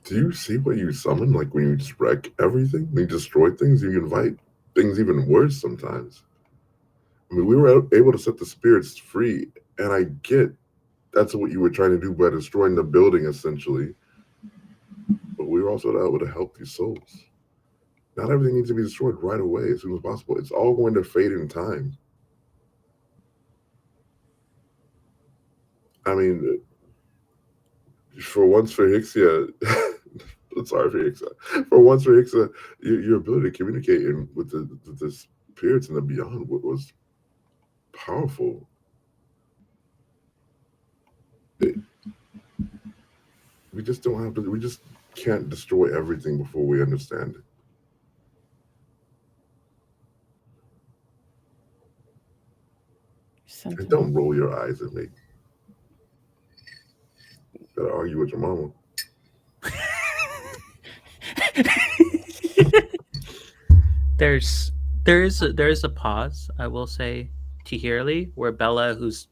Do you see what you summon? Like when you just wreck everything, when you destroy things, you invite things even worse sometimes. I mean, we were able to set the spirits free, and I get that's what you were trying to do by destroying the building, essentially. But we were also able to help these souls. Not everything needs to be destroyed right away as soon as possible. It's all going to fade in time. I mean, for once for Hixia, sorry for Hixa. For once for Hixa, your ability to communicate with the spirits and the beyond was powerful. We just don't have to. We just can't destroy everything before we understand it. And don't roll your eyes at me. Gotta argue with your mama. There is a pause, I will say, Tahirli, where Bella, who's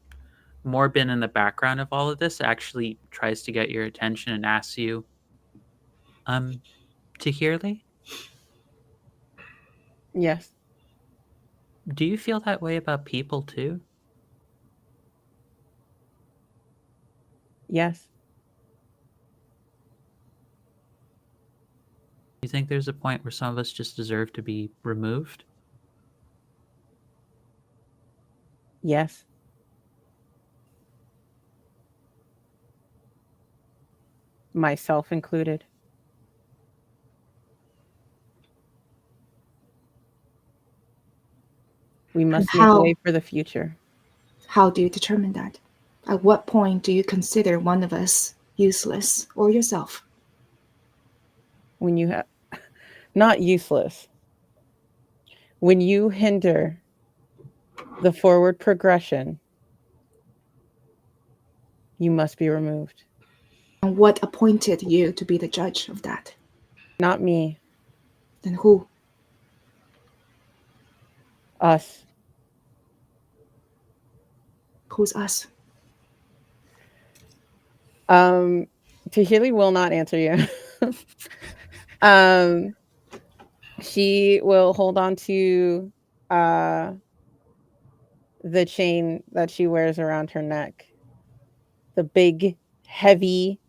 more been in the background of all of this, actually tries to get your attention and asks you, Tahirli, Yes. do you feel that way about people too? Yes. Do you think there's a point where some of us just deserve to be removed? Yes. Myself included. We must make way for the future. How do you determine that? At what point do you consider one of us useless or yourself? When you have not useless. When you hinder the forward progression, you must be removed. And what appointed you to be the judge of that? Not me. Then who? Us. Who's us? Tahili will not answer you. She will hold on to the chain that she wears around her neck. The big, heavy,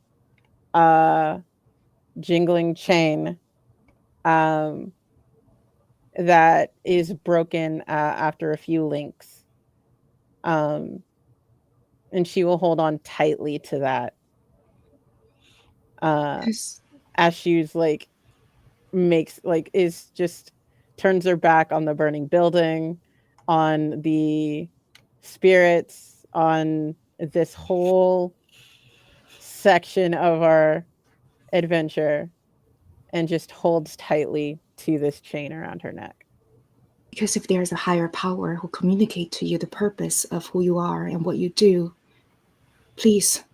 jingling chain that is broken after a few links. And she will hold on tightly to that. As she's like turns her back on the burning building, on the spirits, on this whole section of our adventure, and just holds tightly to this chain around her neck. Because if there's a higher power who communicate to you the purpose of who you are and what you do, please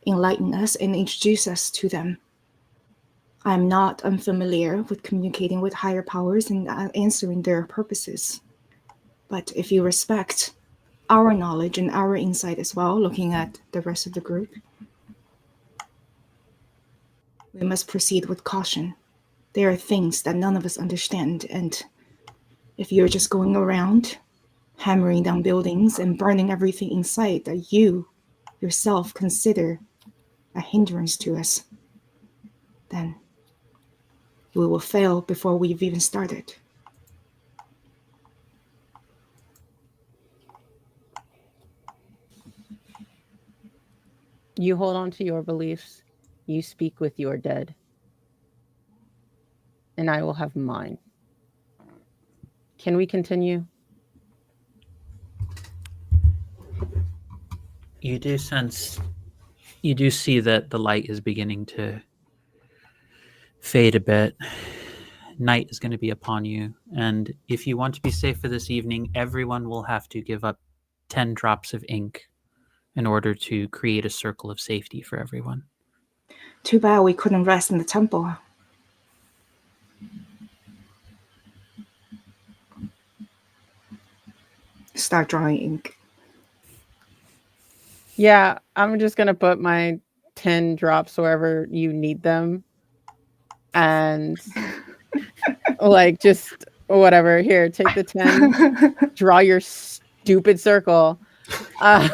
enlighten us and introduce us to them. I'm not unfamiliar with communicating with higher powers and answering their purposes. But if you respect our knowledge and our insight as well, looking at the rest of the group, we must proceed with caution. There are things that none of us understand, and if you're just going around hammering down buildings and burning everything in sight that you yourself consider a hindrance to us, then we will fail before we've even started. You hold on to your beliefs. You speak with your dead. And I will have mine. Can we continue? You do see that the light is beginning to fade a bit. Night is going to be upon you, and if you want to be safe for this evening, everyone will have to give up 10 drops of ink in order to create a circle of safety for everyone. Too bad we couldn't rest in the temple. Start drawing ink. Yeah, I'm just gonna put my 10 drops wherever you need them, and like just whatever. Here, take the 10. Draw your stupid circle. I'm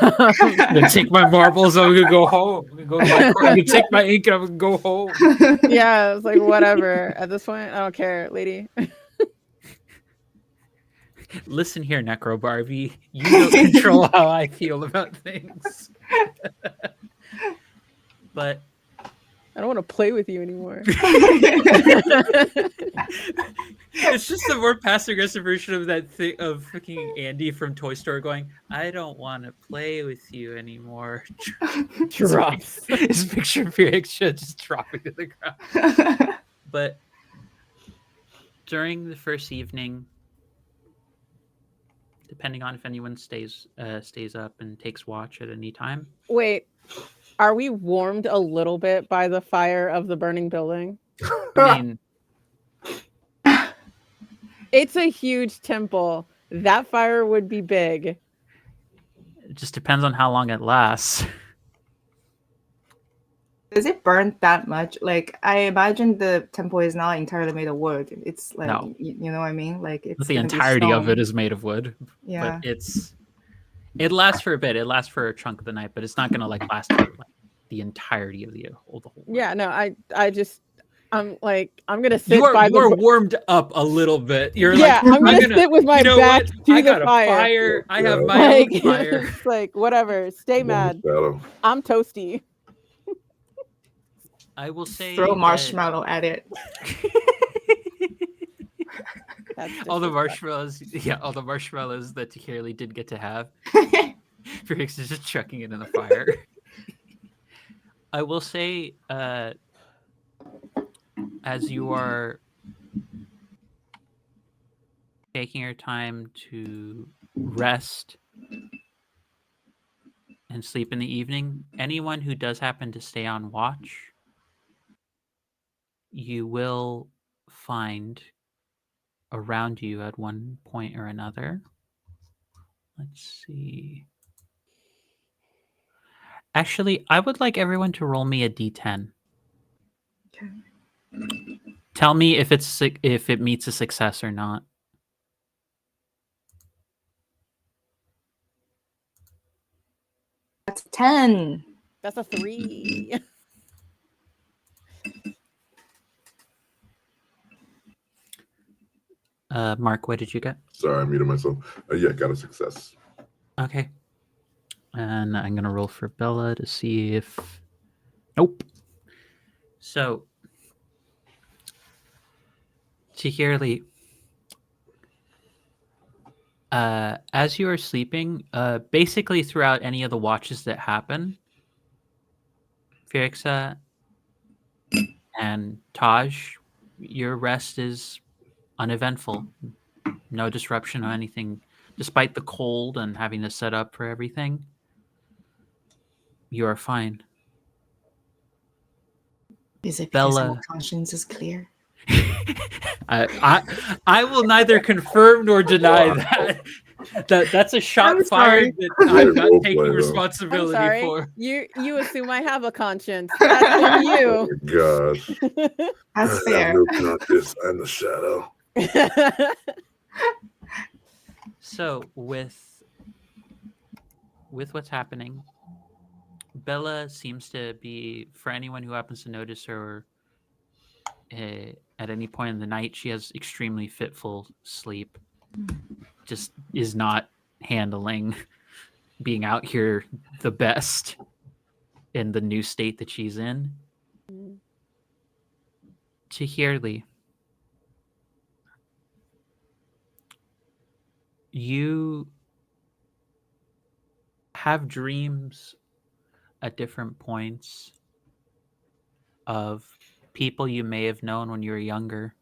gonna take my marbles. I'm gonna go home. I'm gonna take my ink and I'm gonna go home. Yeah, it's like whatever. At this point, I don't care, lady. Listen here, Necro Barbie. You don't control how I feel about things. But I don't want to play with you anymore. it's just a more passive aggressive version of that thing of freaking Andy from Toy Story going, I don't want to play with you anymore. Drops. His picture of Felix just dropping to the ground. But during the first evening, depending on if anyone stays up and takes watch at any time. Wait, are we warmed a little bit by the fire of the burning building? I mean, it's a huge temple. That fire would be big. it just depends on how long it lasts. Does it burn that much? Like, I imagine the temple is not entirely made of wood. It's like, No. you know what I mean? Like, it's The gonna be entirety of stone. it is made of wood. Yeah. But it lasts for a bit. It lasts for a chunk of the night, but it's not gonna like last for like the entirety of the whole Yeah, no, I'm gonna sit you are by the warmed up a little bit. You're yeah, like, I'm gonna sit with my you know back what? to I the got fire. a fire. I have my Like, own fire. it's like whatever. Stay mad. I'm toasty. I will say Throw that- marshmallow at it. all the marshmallows, all the marshmallows that Takirli did get to have. Felix is just chucking it in the fire. I will say, as you are taking your time to rest and sleep in the evening, anyone who does happen to stay on watch, you will find around you at one point or another. Let's see. Actually, I would like everyone to roll me a d10. Okay. Tell me if it meets a success or not. That's 10. That's a 3. Mark, what did you get? Sorry, I muted myself. Yeah, got a success. Okay. And I'm going to roll for Bella to see if... Nope. So, Chihirli, as you are sleeping, basically throughout any of the watches that happen, Firixa and Taj, your rest is uneventful. No disruption or anything. Despite the cold and having to set up for everything, you are fine. Is it because Bella. my conscience is clear? I will neither confirm nor deny that's a shot I'm fired sorry. that I'm not Role taking play, though. I'm responsibility sorry. for. You assume I have a conscience. That's on Oh you. my gosh. That's I fair. have no conscience. I'm the shadow. So with what's happening, Bella seems to be, for anyone who happens to notice her at any point in the night, she has extremely fitful sleep. Just is not handling being out here the best in the new state that she's in. Chihirli, you have dreams at different points of people you may have known when you were younger,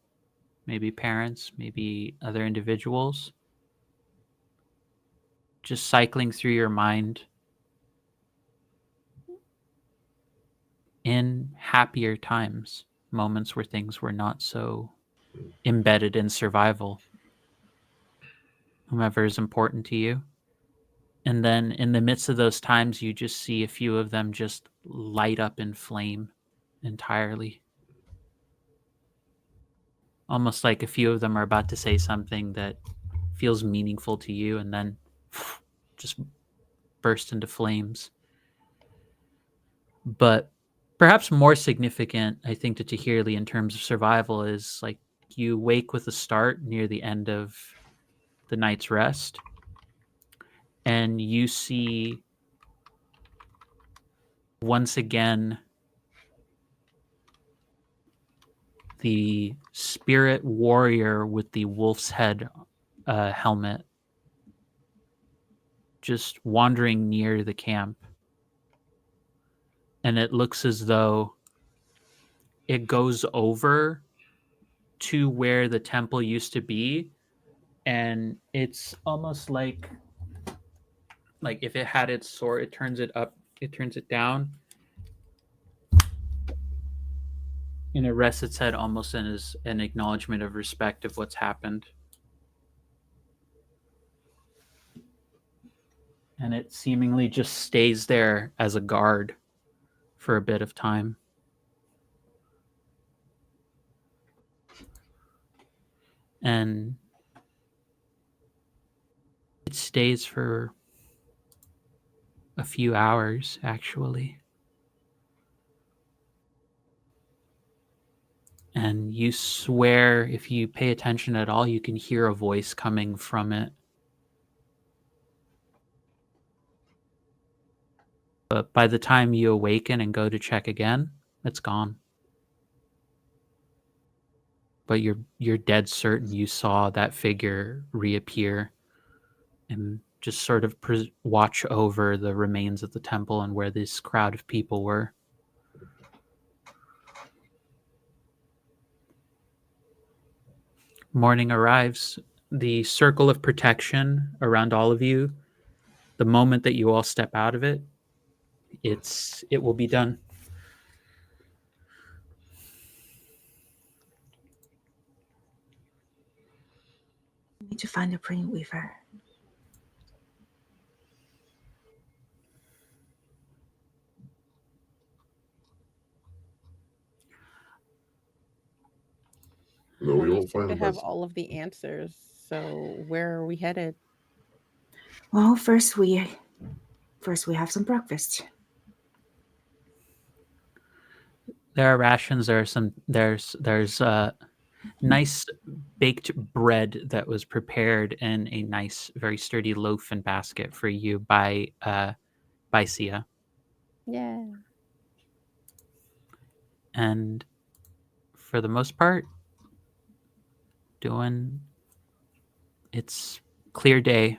maybe parents, maybe other individuals, just cycling through your mind in happier times, moments where things were not so embedded in survival. Whomever is important to you. And then in the midst of those times, you just see a few of them just light up in flame entirely. Almost like a few of them are about to say something that feels meaningful to you and then just burst into flames. But perhaps more significant, I think, to Tahirli in terms of survival is like you wake with a start near the end of the night's rest, and you see once again the spirit warrior with the wolf's head helmet just wandering near the camp. And it looks as though it goes over to where the temple used to be, and it's almost like if it had its sword, it turns it up, it turns it down, and it rests its head almost as an acknowledgement of respect of what's happened. And it seemingly just stays there as a guard for a bit of time. And it stays for a few hours, actually. And you swear, if you pay attention at all, you can hear a voice coming from it. But by the time you awaken and go to check again, it's gone. But you're dead certain you saw that figure reappear and just sort of watch over the remains of the temple and where this crowd of people were. Morning arrives. The circle of protection around all of you, the moment that you all step out of it, it will be done. We need to find a Prince Weaver. No, we You won't seem find to him. have all of the answers. So where are we headed? Well, first we have some breakfast. There are rations. There's nice baked bread that was prepared in a nice, very sturdy loaf and basket for you by Sia. Yeah. And for the most part, it's clear day.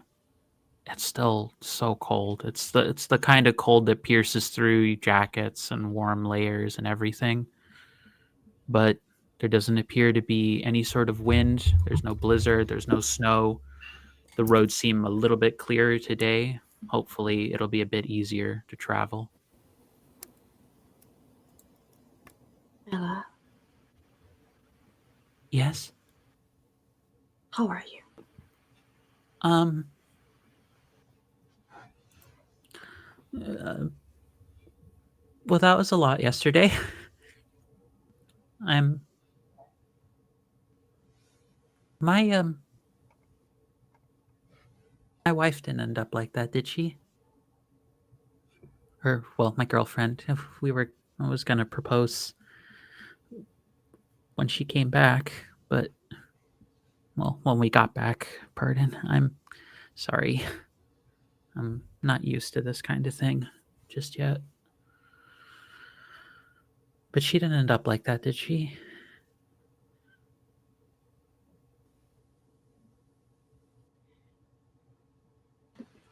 It's still so cold. It's the kind of cold that pierces through jackets and warm layers and everything. But there doesn't appear to be any sort of wind. There's no blizzard. There's no snow. The roads seem a little bit clearer today. Hopefully, it'll be a bit easier to travel. Bella, Yes? how are you? Well, that was a lot yesterday. My wife didn't end up like that, did she? Well, my girlfriend. I was gonna propose when she came back, but when we got back, pardon. I'm sorry. I'm not used to this kind of thing just yet. But she didn't end up like that, did she?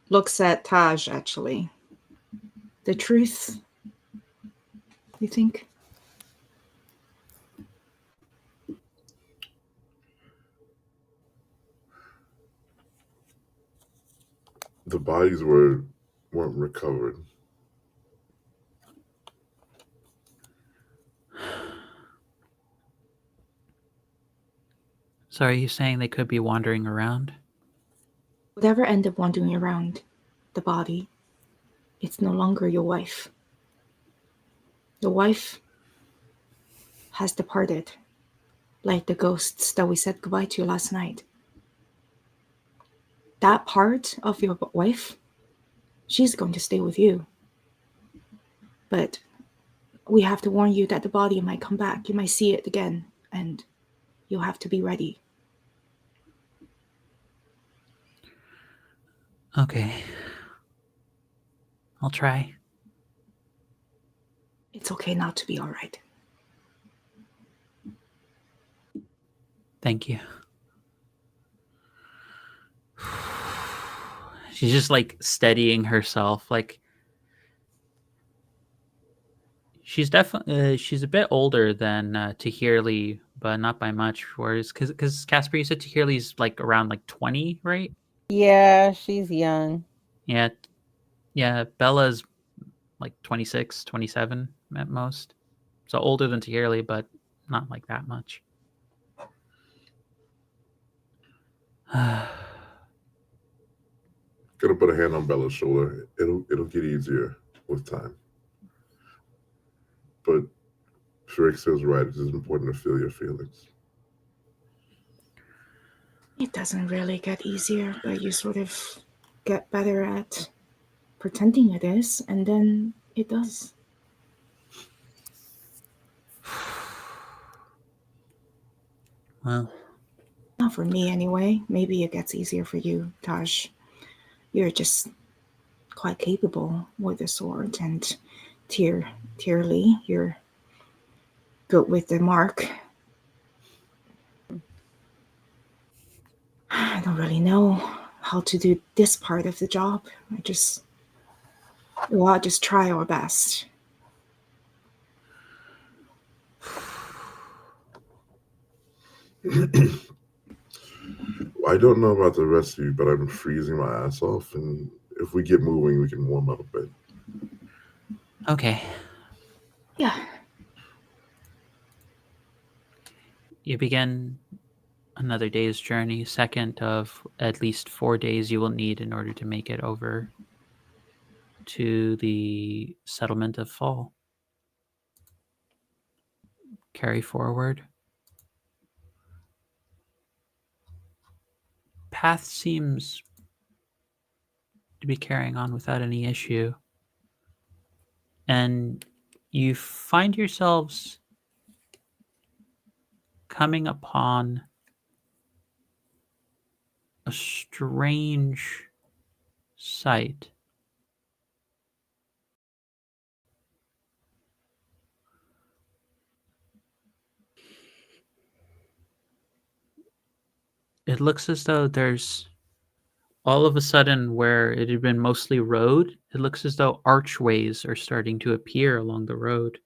Looks at Taj, actually. The truth, you think? The bodies weren't recovered. So are you saying they could be wandering around? Whatever ended up wandering around the body, it's no longer your wife. The wife has departed, like the ghosts that we said goodbye to last night. That part of your wife, she's going to stay with you. But we have to warn you that the body might come back. You might see it again, and you'll have to be ready. Okay. I'll try. It's okay not to be all right. Thank you. She's just like steadying herself. Like she's definitely she's a bit older than Tahirli, but not by much. Whereas because Casper, you said Tahirli's like around like 20, right? Yeah, she's young. Yeah, yeah. Bella's like 26, 27 at most. So older than Tahirli, but not like that much. Gonna put a hand on Bella's shoulder. It'll get easier with time. But Shirexa's right. It is important to feel your feelings. It doesn't really get easier, but you sort of get better at pretending it is, and then it does. Well, not for me anyway. Maybe it gets easier for you, Taj. You're just quite capable with the sword, and Tierly, you're good with the mark. I don't really know how to do this part of the job. I'll just try our best. I don't know about the rest of you, but I'm freezing my ass off, and if we get moving, we can warm up a bit. okay. Yeah. You begin another day's journey, second of at least 4 days you will need in order to make it over to the settlement of Fall. Carry forward. Path seems to be carrying on without any issue. And you find yourselves coming upon a strange sight. It looks as though there's all of a sudden, where it had been mostly road, it looks as though archways are starting to appear along the road,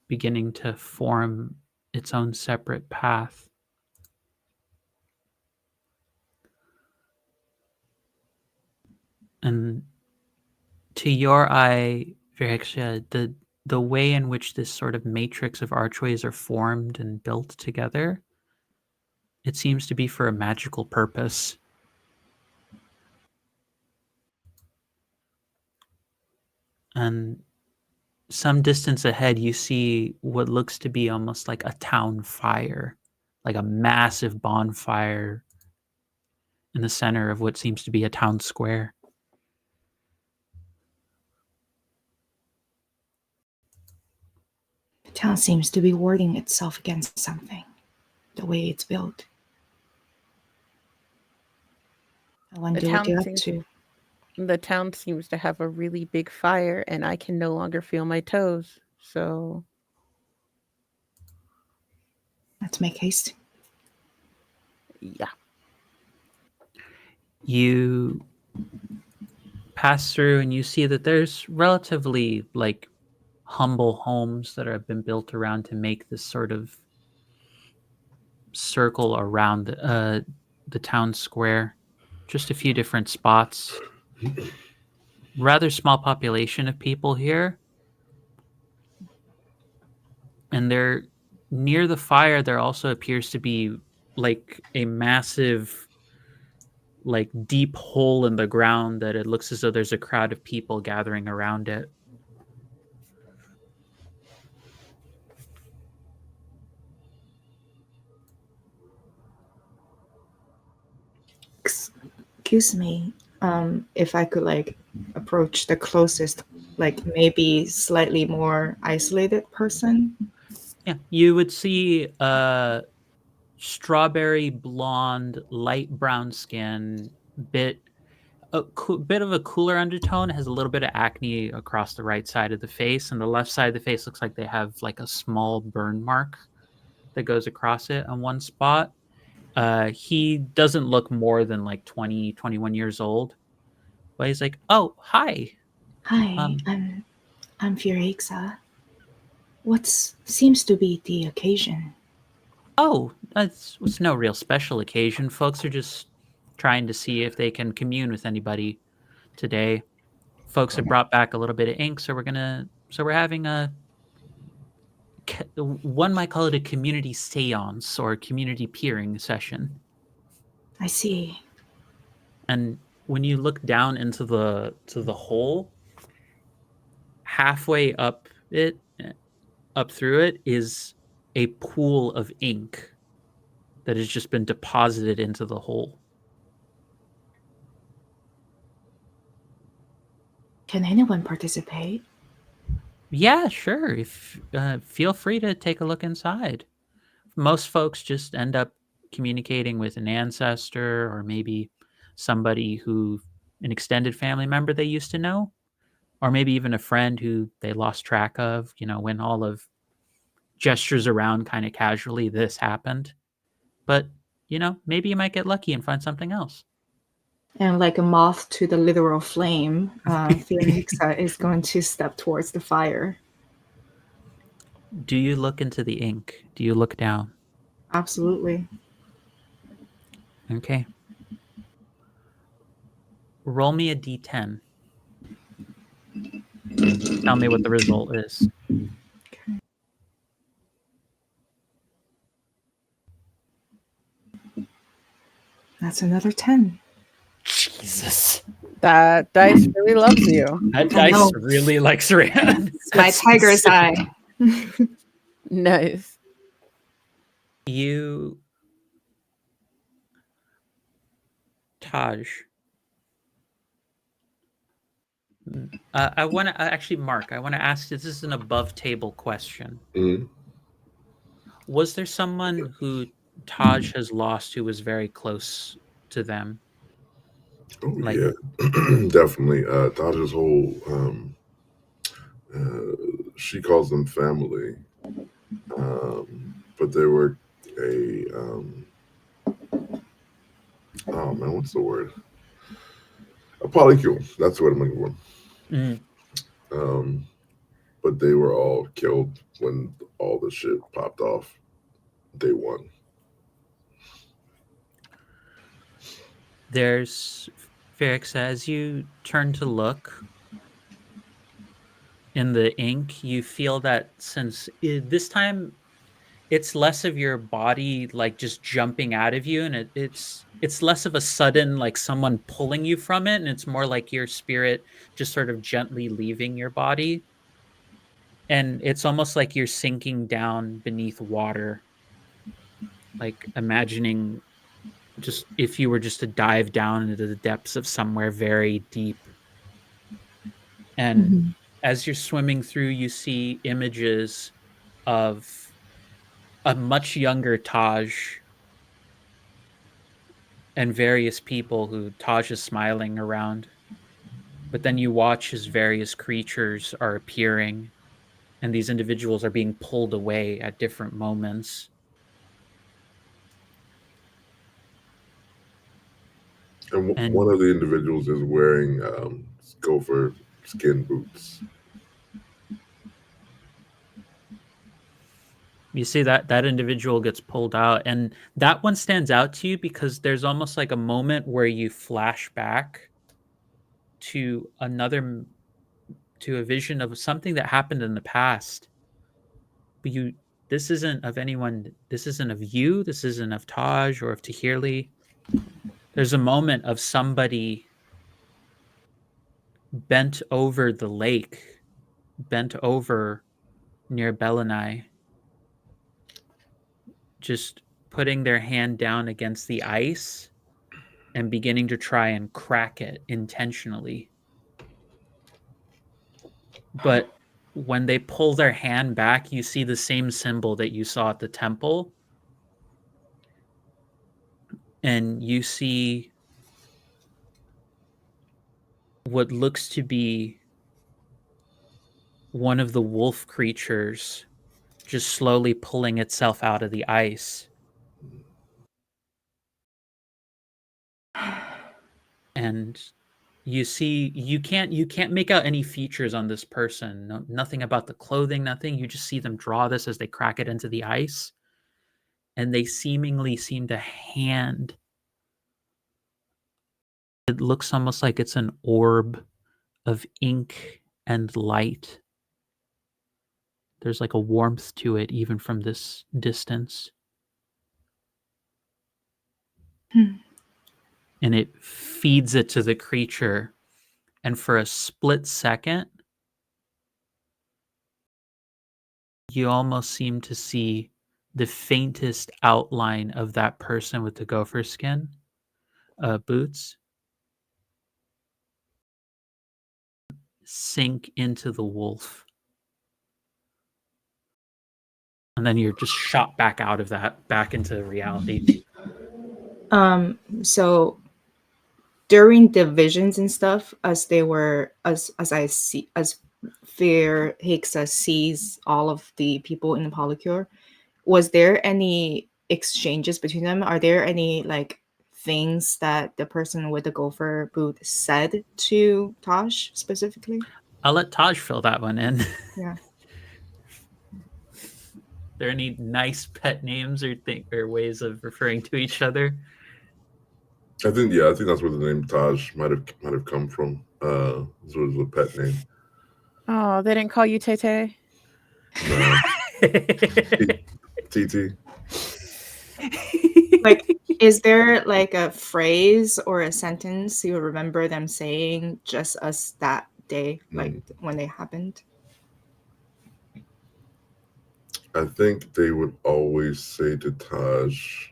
beginning to form its own separate path. And to your eye, Virexia, the way in which this sort of matrix of archways are formed and built together, it seems to be for a magical purpose. And some distance ahead, you see what looks to be almost like a town fire, like a massive bonfire in the center of what seems to be a town square. The town seems to be warding itself against something, the way it's built. I wonder what you're up to. The town seems to have a really big fire, and I can no longer feel my toes. So let's make haste. Yeah. You pass through and you see that there's relatively like humble homes that have been built around to make this sort of circle around the town square. just a few different spots. Rather small population of people here. And there, near the fire, there also appears to be like a massive, like deep hole in the ground that it looks as though there's a crowd of people gathering around it. Excuse me, if I could like approach the closest, like maybe slightly more isolated person. Yeah, you would see strawberry blonde, light brown skin, bit bit of a cooler undertone, has a little bit of acne across the right side of the face, and the left side of the face looks like they have like a small burn mark that goes across it on one spot. He doesn't look more than like 20, 21 years old, but he's like, "Oh, hi. Hi, Um, I'm Furixa. What seems to be the occasion? oh, it's no real special occasion. Folks are just trying to see if they can commune with anybody today. Folks have brought back a little bit of ink, so we're having a one might call it a community seance or community peering session. I see. And when you look down into the hole, halfway up through it is a pool of ink that has just been deposited into the hole. Can anyone participate? Yeah, sure. If feel free to take a look inside. Most folks just end up communicating with an ancestor or maybe somebody who an extended family member they used to know, or maybe even a friend who they lost track of, when all of gestures around kind of casually this happened. But, maybe you might get lucky and find something else. And like a moth to the literal flame, Furixa is going to step towards the fire. Do you look into the ink? Do you look down? Absolutely. Okay. Roll me a d10. Tell me what the result is. Okay. That's another 10. Jesus. That dice really loves you. That I dice know. really likes Rand. My tiger's eye. Nice. You, Taj. I want to actually, Mark. I want to ask. This is an above-table question. Mhm. Was there someone who Taj has lost who was very close to them? Oh Like- yeah, definitely. Dodger's whole she calls them family, but they were a oh man, what's the word? A polycule. That's what I'm looking for. But they were all killed when all the shit popped off day one. There's Ferrex, as you turn to look in the ink, you feel that since this time it's less of your body like just jumping out of you, and it's less of a sudden like someone pulling you from it, and it's more like your spirit just sort of gently leaving your body. And it's almost like you're sinking down beneath water, like imagining just if you were just to dive down into the depths of somewhere very deep. And as you're swimming through, you see images of a much younger Taj and various people who Taj is smiling around. But then you watch as various creatures are appearing, and these individuals are being pulled away at different moments. And one of the individuals is wearing gopher skin boots. You see that individual gets pulled out, and that one stands out to you because there's almost like a moment where you flash back to to a vision of something that happened in the past. But this isn't of anyone. This isn't of you. This isn't of Taj or of Tahirli. There's a moment of somebody bent over the lake, bent over near Belinay, just putting their hand down against the ice and beginning to try and crack it intentionally. But when they pull their hand back, you see the same symbol that you saw at the temple. And you see what looks to be one of the wolf creatures just slowly pulling itself out of the ice. And you see you can't make out any features on this person. No, nothing about the clothing, nothing. You just see them draw this as they crack it into the ice. And they seemingly seem to hand. It looks almost like it's an orb of ink and light. There's like a warmth to it, even from this distance. And it feeds it to the creature. And for a split second, you almost seem to see the faintest outline of that person with the gopher skin boots sink into the wolf. And then you're just shot back out of that, back into reality. So during the visions and stuff, as they were, as I see, as Fear Hixa sees all of the people in the polycule, was there any exchanges between them? Are there any like things that the person with the gopher boot said to Tosh specifically? I'll let Taj fill that one in. Yeah. There any nice pet names or ways of referring to each other? I think that's where the name Taj might have come from. This was a pet name. Oh, they didn't call you Tay. No. TT. Like, is there like a phrase or a sentence you remember them saying just as that day, like when they happened? I think they would always say to Taj,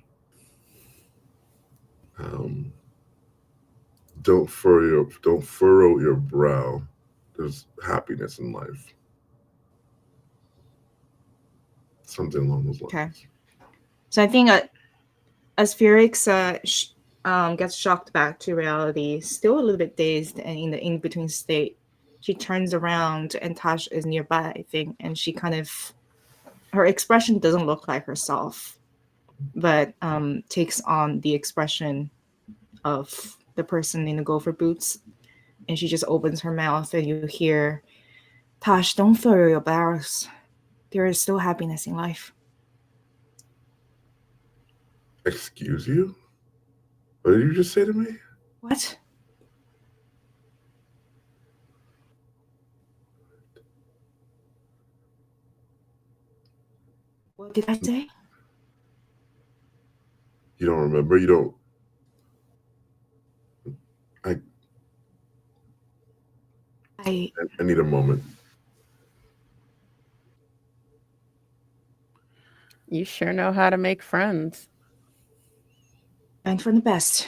don't furrow your brow. There's happiness in life. Something along those lines. Okay. So I think as Felix gets shocked back to reality, still a little bit dazed and in the in-between state, she turns around and Tash is nearby, I think, and she kind of, her expression doesn't look like herself, but takes on the expression of the person in the gopher boots. And she just opens her mouth and you hear, Tash, don't furrow your brows. There is still happiness in life. Excuse you? What did you just say to me? What? What did I say? You don't remember? You don't... I need a moment. You sure know how to make friends. And for the best.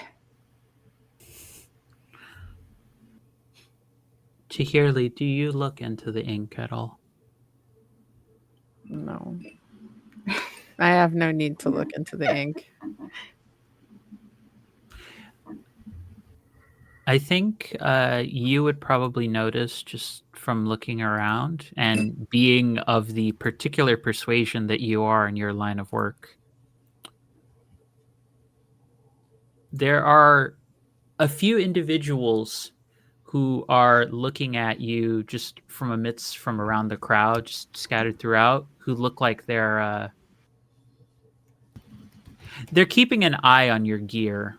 Tahirli, do you look into the ink at all? No. I have no need to look into the ink. I think you would probably notice just from looking around and being of the particular persuasion that you are in your line of work. There are a few individuals who are looking at you just from around the crowd, just scattered throughout, who look like they're They're keeping an eye on your gear.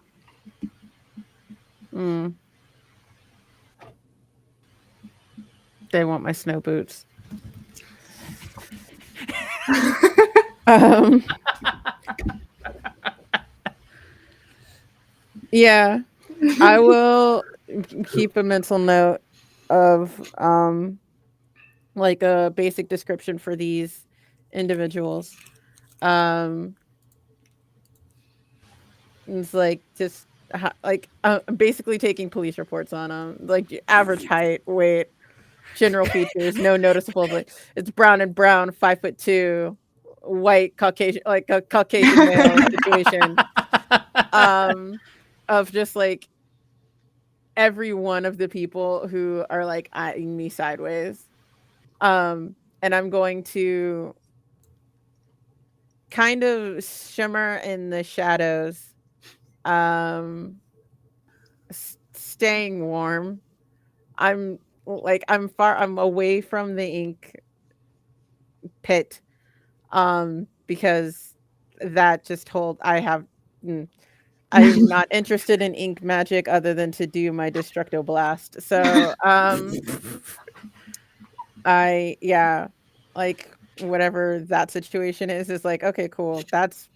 Mm. They want my snow boots. um, yeah, I will keep a mental note of like a basic description for these individuals. It's like just like basically taking police reports on them, like average height, weight, general features, no noticeable. Like it's brown and brown, 5'2", white Caucasian, like a Caucasian male situation. Of just like every one of the people who are like eyeing me sideways. And I'm going to kind of shimmer in the shadows, staying warm. I'm I'm away from the ink pit, because that just told I'm not interested in ink magic other than to do my destructo blast. So like whatever that situation is like, okay, cool. That's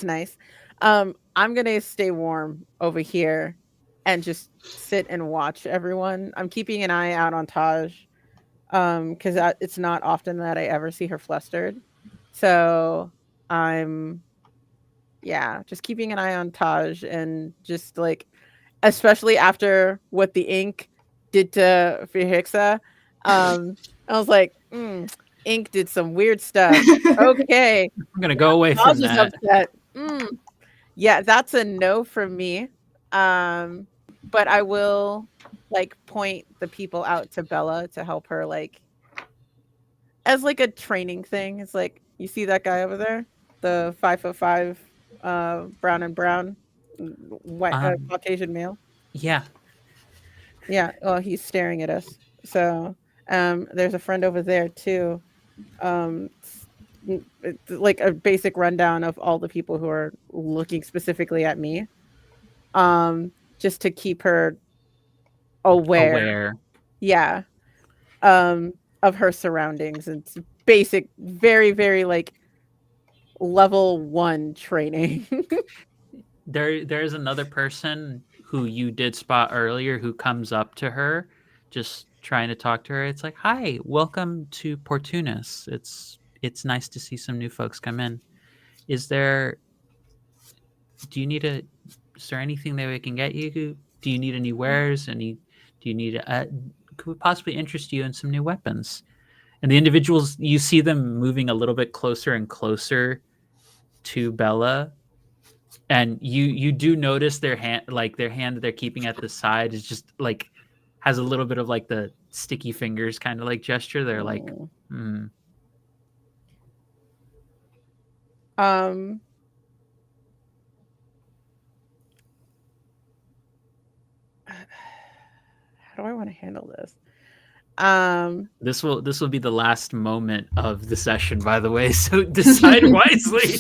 nice. I'm gonna stay warm over here and just sit and watch everyone. I'm keeping an eye out on Taj, because it's not often that I ever see her flustered. So I'm just keeping an eye on Taj and just like, especially after what the ink did to Fihixa. I was like, ink did some weird stuff. Okay. I'm gonna go away Taj from is that. upset. Yeah, that's a no from me. But I will like point the people out to Bella to help her, like as like a training thing. It's like, you see that guy over there, the 5'5", brown and brown, white, Caucasian male. Yeah. Yeah, well, he's staring at us. So, there's a friend over there too. It's like a basic rundown of all the people who are looking specifically at me. Just to keep her aware. Yeah. Of her surroundings. It's basic, very, very like level 1 training. There's another person who you did spot earlier who comes up to her, just trying to talk to her. It's like, hi, welcome to Portunus. It's nice to see some new folks come in. Is there anything that we can get you? Do you need any wares? Could we possibly interest you in some new weapons? And the individuals, you see them moving a little bit closer and closer to Bella, and you do notice their hand that they're keeping at the side is just like has a little bit of like the sticky fingers kind of like gesture. They're like, How do I want to handle this? This will be the last moment of the session, by the way, so decide wisely.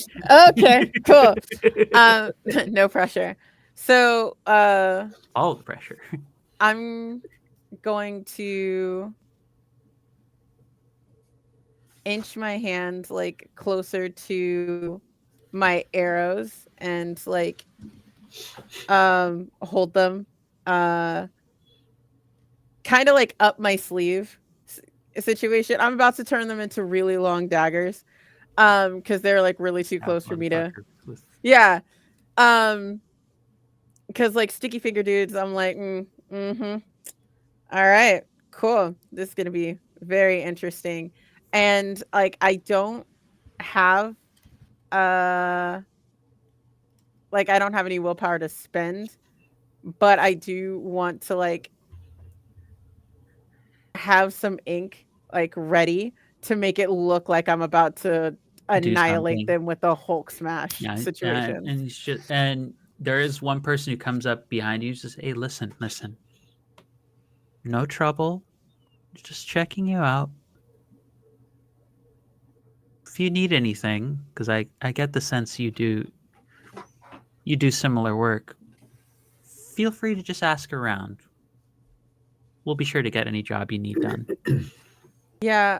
Okay, cool. No pressure. So all the pressure. I'm going to inch my hand like closer to my arrows and like hold them kind of like up my sleeve situation. I'm about to turn them into really long daggers, because they're like really too close for me to. Yeah, because like sticky finger dudes, I'm like, all right, cool. This is gonna be very interesting, and like I don't have like I don't have any willpower to spend, but I do want to like have some ink like ready to make it look like I'm about to annihilate them with a Hulk smash situation. And there is one person who comes up behind you and says, hey, listen, no trouble, just checking you out. If you need anything, because I get the sense you do you do similar work, feel free to just ask around. We'll be sure to get any job you need done. Yeah,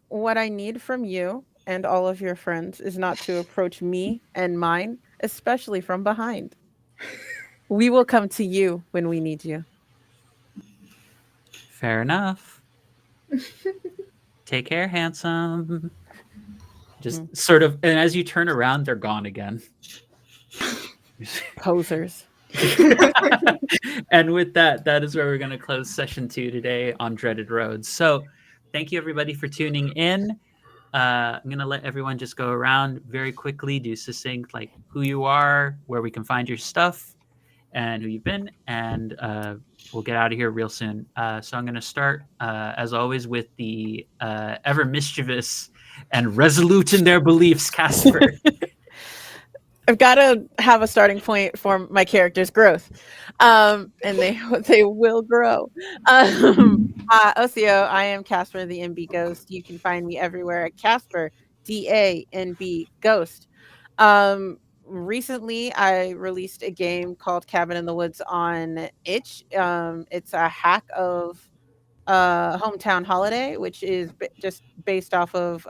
what I need from you and all of your friends is not to approach me and mine, especially from behind. We will come to you when we need you. Fair enough. Take care, handsome. Just sort of, and as you turn around, they're gone again. Posers. And with that, that is where we're going to close session 2 today on Dreaded Roads. So thank you everybody for tuning in. I'm going to let everyone just go around very quickly, do succinct, like who you are, where we can find your stuff, and who you've been, and we'll get out of here real soon. So I'm going to start, as always, with the ever mischievous and resolute in their beliefs, Casper. I've got to have a starting point for my character's growth, and they will grow. Ocio, I am Casper the NB Ghost. You can find me everywhere at Casper DANB Ghost. Recently, I released a game called Cabin in the Woods on Itch. It's a hack of Hometown Holiday, which is just based off of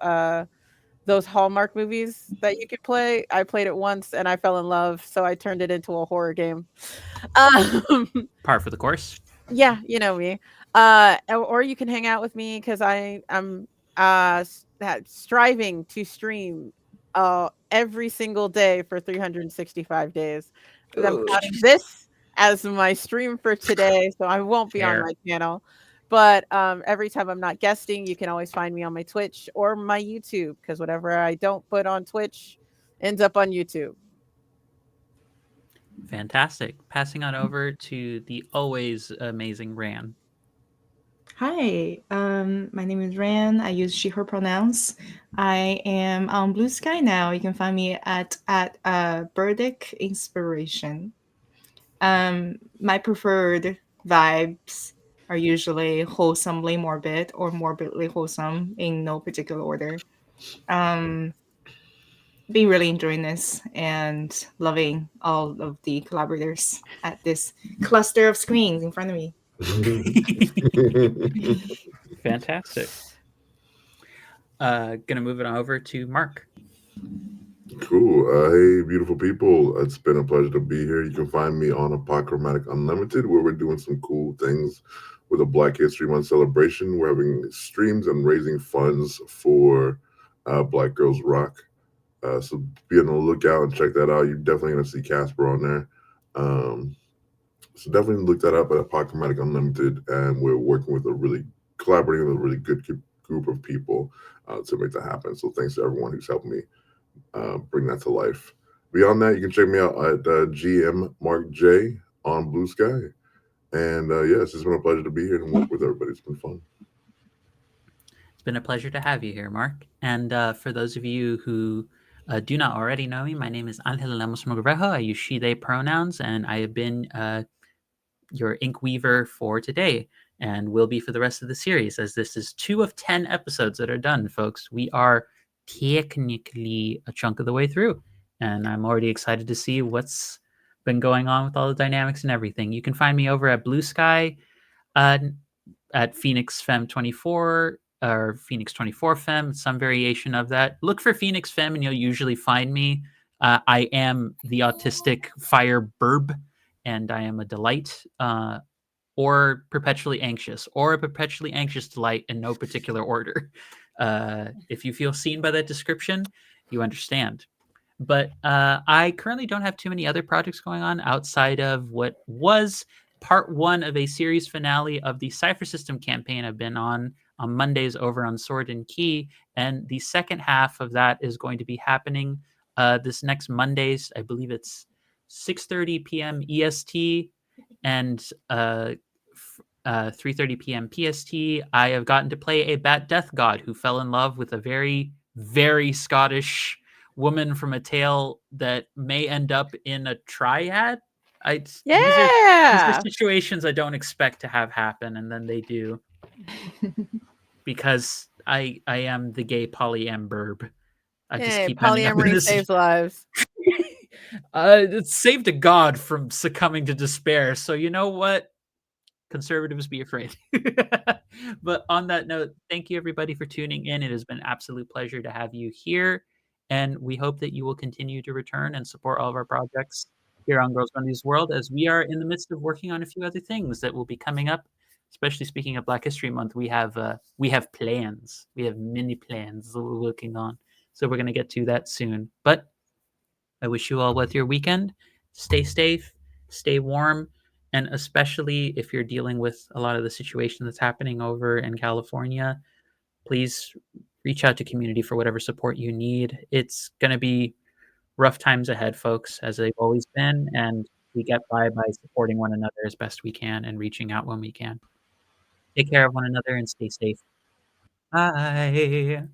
those Hallmark movies that you could play. I played it once and I fell in love, so I turned it into a horror game. Par for the course. Yeah, you know me. Or you can hang out with me because I'm striving to stream every single day for 365 days. I'm counting this as my stream for today, so I won't be on my channel. But every time I'm not guesting, you can always find me on my Twitch or my YouTube, because whatever I don't put on Twitch ends up on YouTube. Fantastic. Passing on over to the always amazing Ran. Hi, my name is Ran. I use she, her pronouns. I am on Blue Sky now. You can find me at Burdick Inspiration. My preferred vibes are usually wholesomely morbid or morbidly wholesome in no particular order. Been really enjoying this and loving all of the collaborators at this cluster of screens in front of me. Fantastic. Gonna move it over to Mark. Cool. Hey, beautiful people. It's been a pleasure to be here. You can find me on Apochromatic Unlimited, where we're doing some cool things with a Black History Month celebration. We're having streams and raising funds for Black Girls Rock. So be on the lookout and check that out. You're definitely going to see Casper on there. So definitely look that up at Apochromatic Unlimited. And we're working with collaborating with a really good group of people to make that happen. So thanks to everyone who's helped me bring that to life. Beyond that, you can check me out at GM Mark J on Blue Sky. And it's just been a pleasure to be here and work with everybody. It's been fun. It's been a pleasure to have you here, Mark. And for those of you who do not already know me, my name is Angel Lemos Mogrejo. I use she, they pronouns, and I have been your ink weaver for today and will be for the rest of the series, as this is 2 of 10 episodes that are done, folks. We are technically a chunk of the way through, and I'm already excited to see what's been going on with all the dynamics and everything. You can find me over at Blue Sky at Phoenix Femme 24 or Phoenix 24 Femme, some variation of that. Look for Phoenix Femme and you'll usually find me. I am the autistic fire burb, and I am a delight, or perpetually anxious, or a perpetually anxious delight in no particular order. If you feel seen by that description, you understand. But I currently don't have too many other projects going on outside of what was part 1 of a series finale of the Cypher System campaign I've been on Mondays over on Sword and Key. And the second half of that is going to be happening this next Mondays. I believe it's 6:30 p.m. EST and 3:30 p.m. PST. I have gotten to play a Bat Death God who fell in love with a very, very Scottish woman from a tale that may end up in a triad. These are situations I don't expect to have happen, and then they do. Because I am the gay polyamberb. I just keep polyamory saves lives. It's saved a god from succumbing to despair. So you know what? Conservatives be afraid. But on that note, thank you everybody for tuning in. It has been an absolute pleasure to have you here, and we hope that you will continue to return and support all of our projects here on Girls Run News World, as we are in the midst of working on a few other things that will be coming up. Especially speaking of Black History Month, we have plans. We have many plans that we're working on, so we're going to get to that soon. But I wish you all with your weekend. Stay safe, stay warm, and especially if you're dealing with a lot of the situation that's happening over in California, please reach out to community for whatever support you need. It's going to be rough times ahead, folks, as they've always been, and we get by supporting one another as best we can and reaching out when we can. Take care of one another and stay safe. Bye.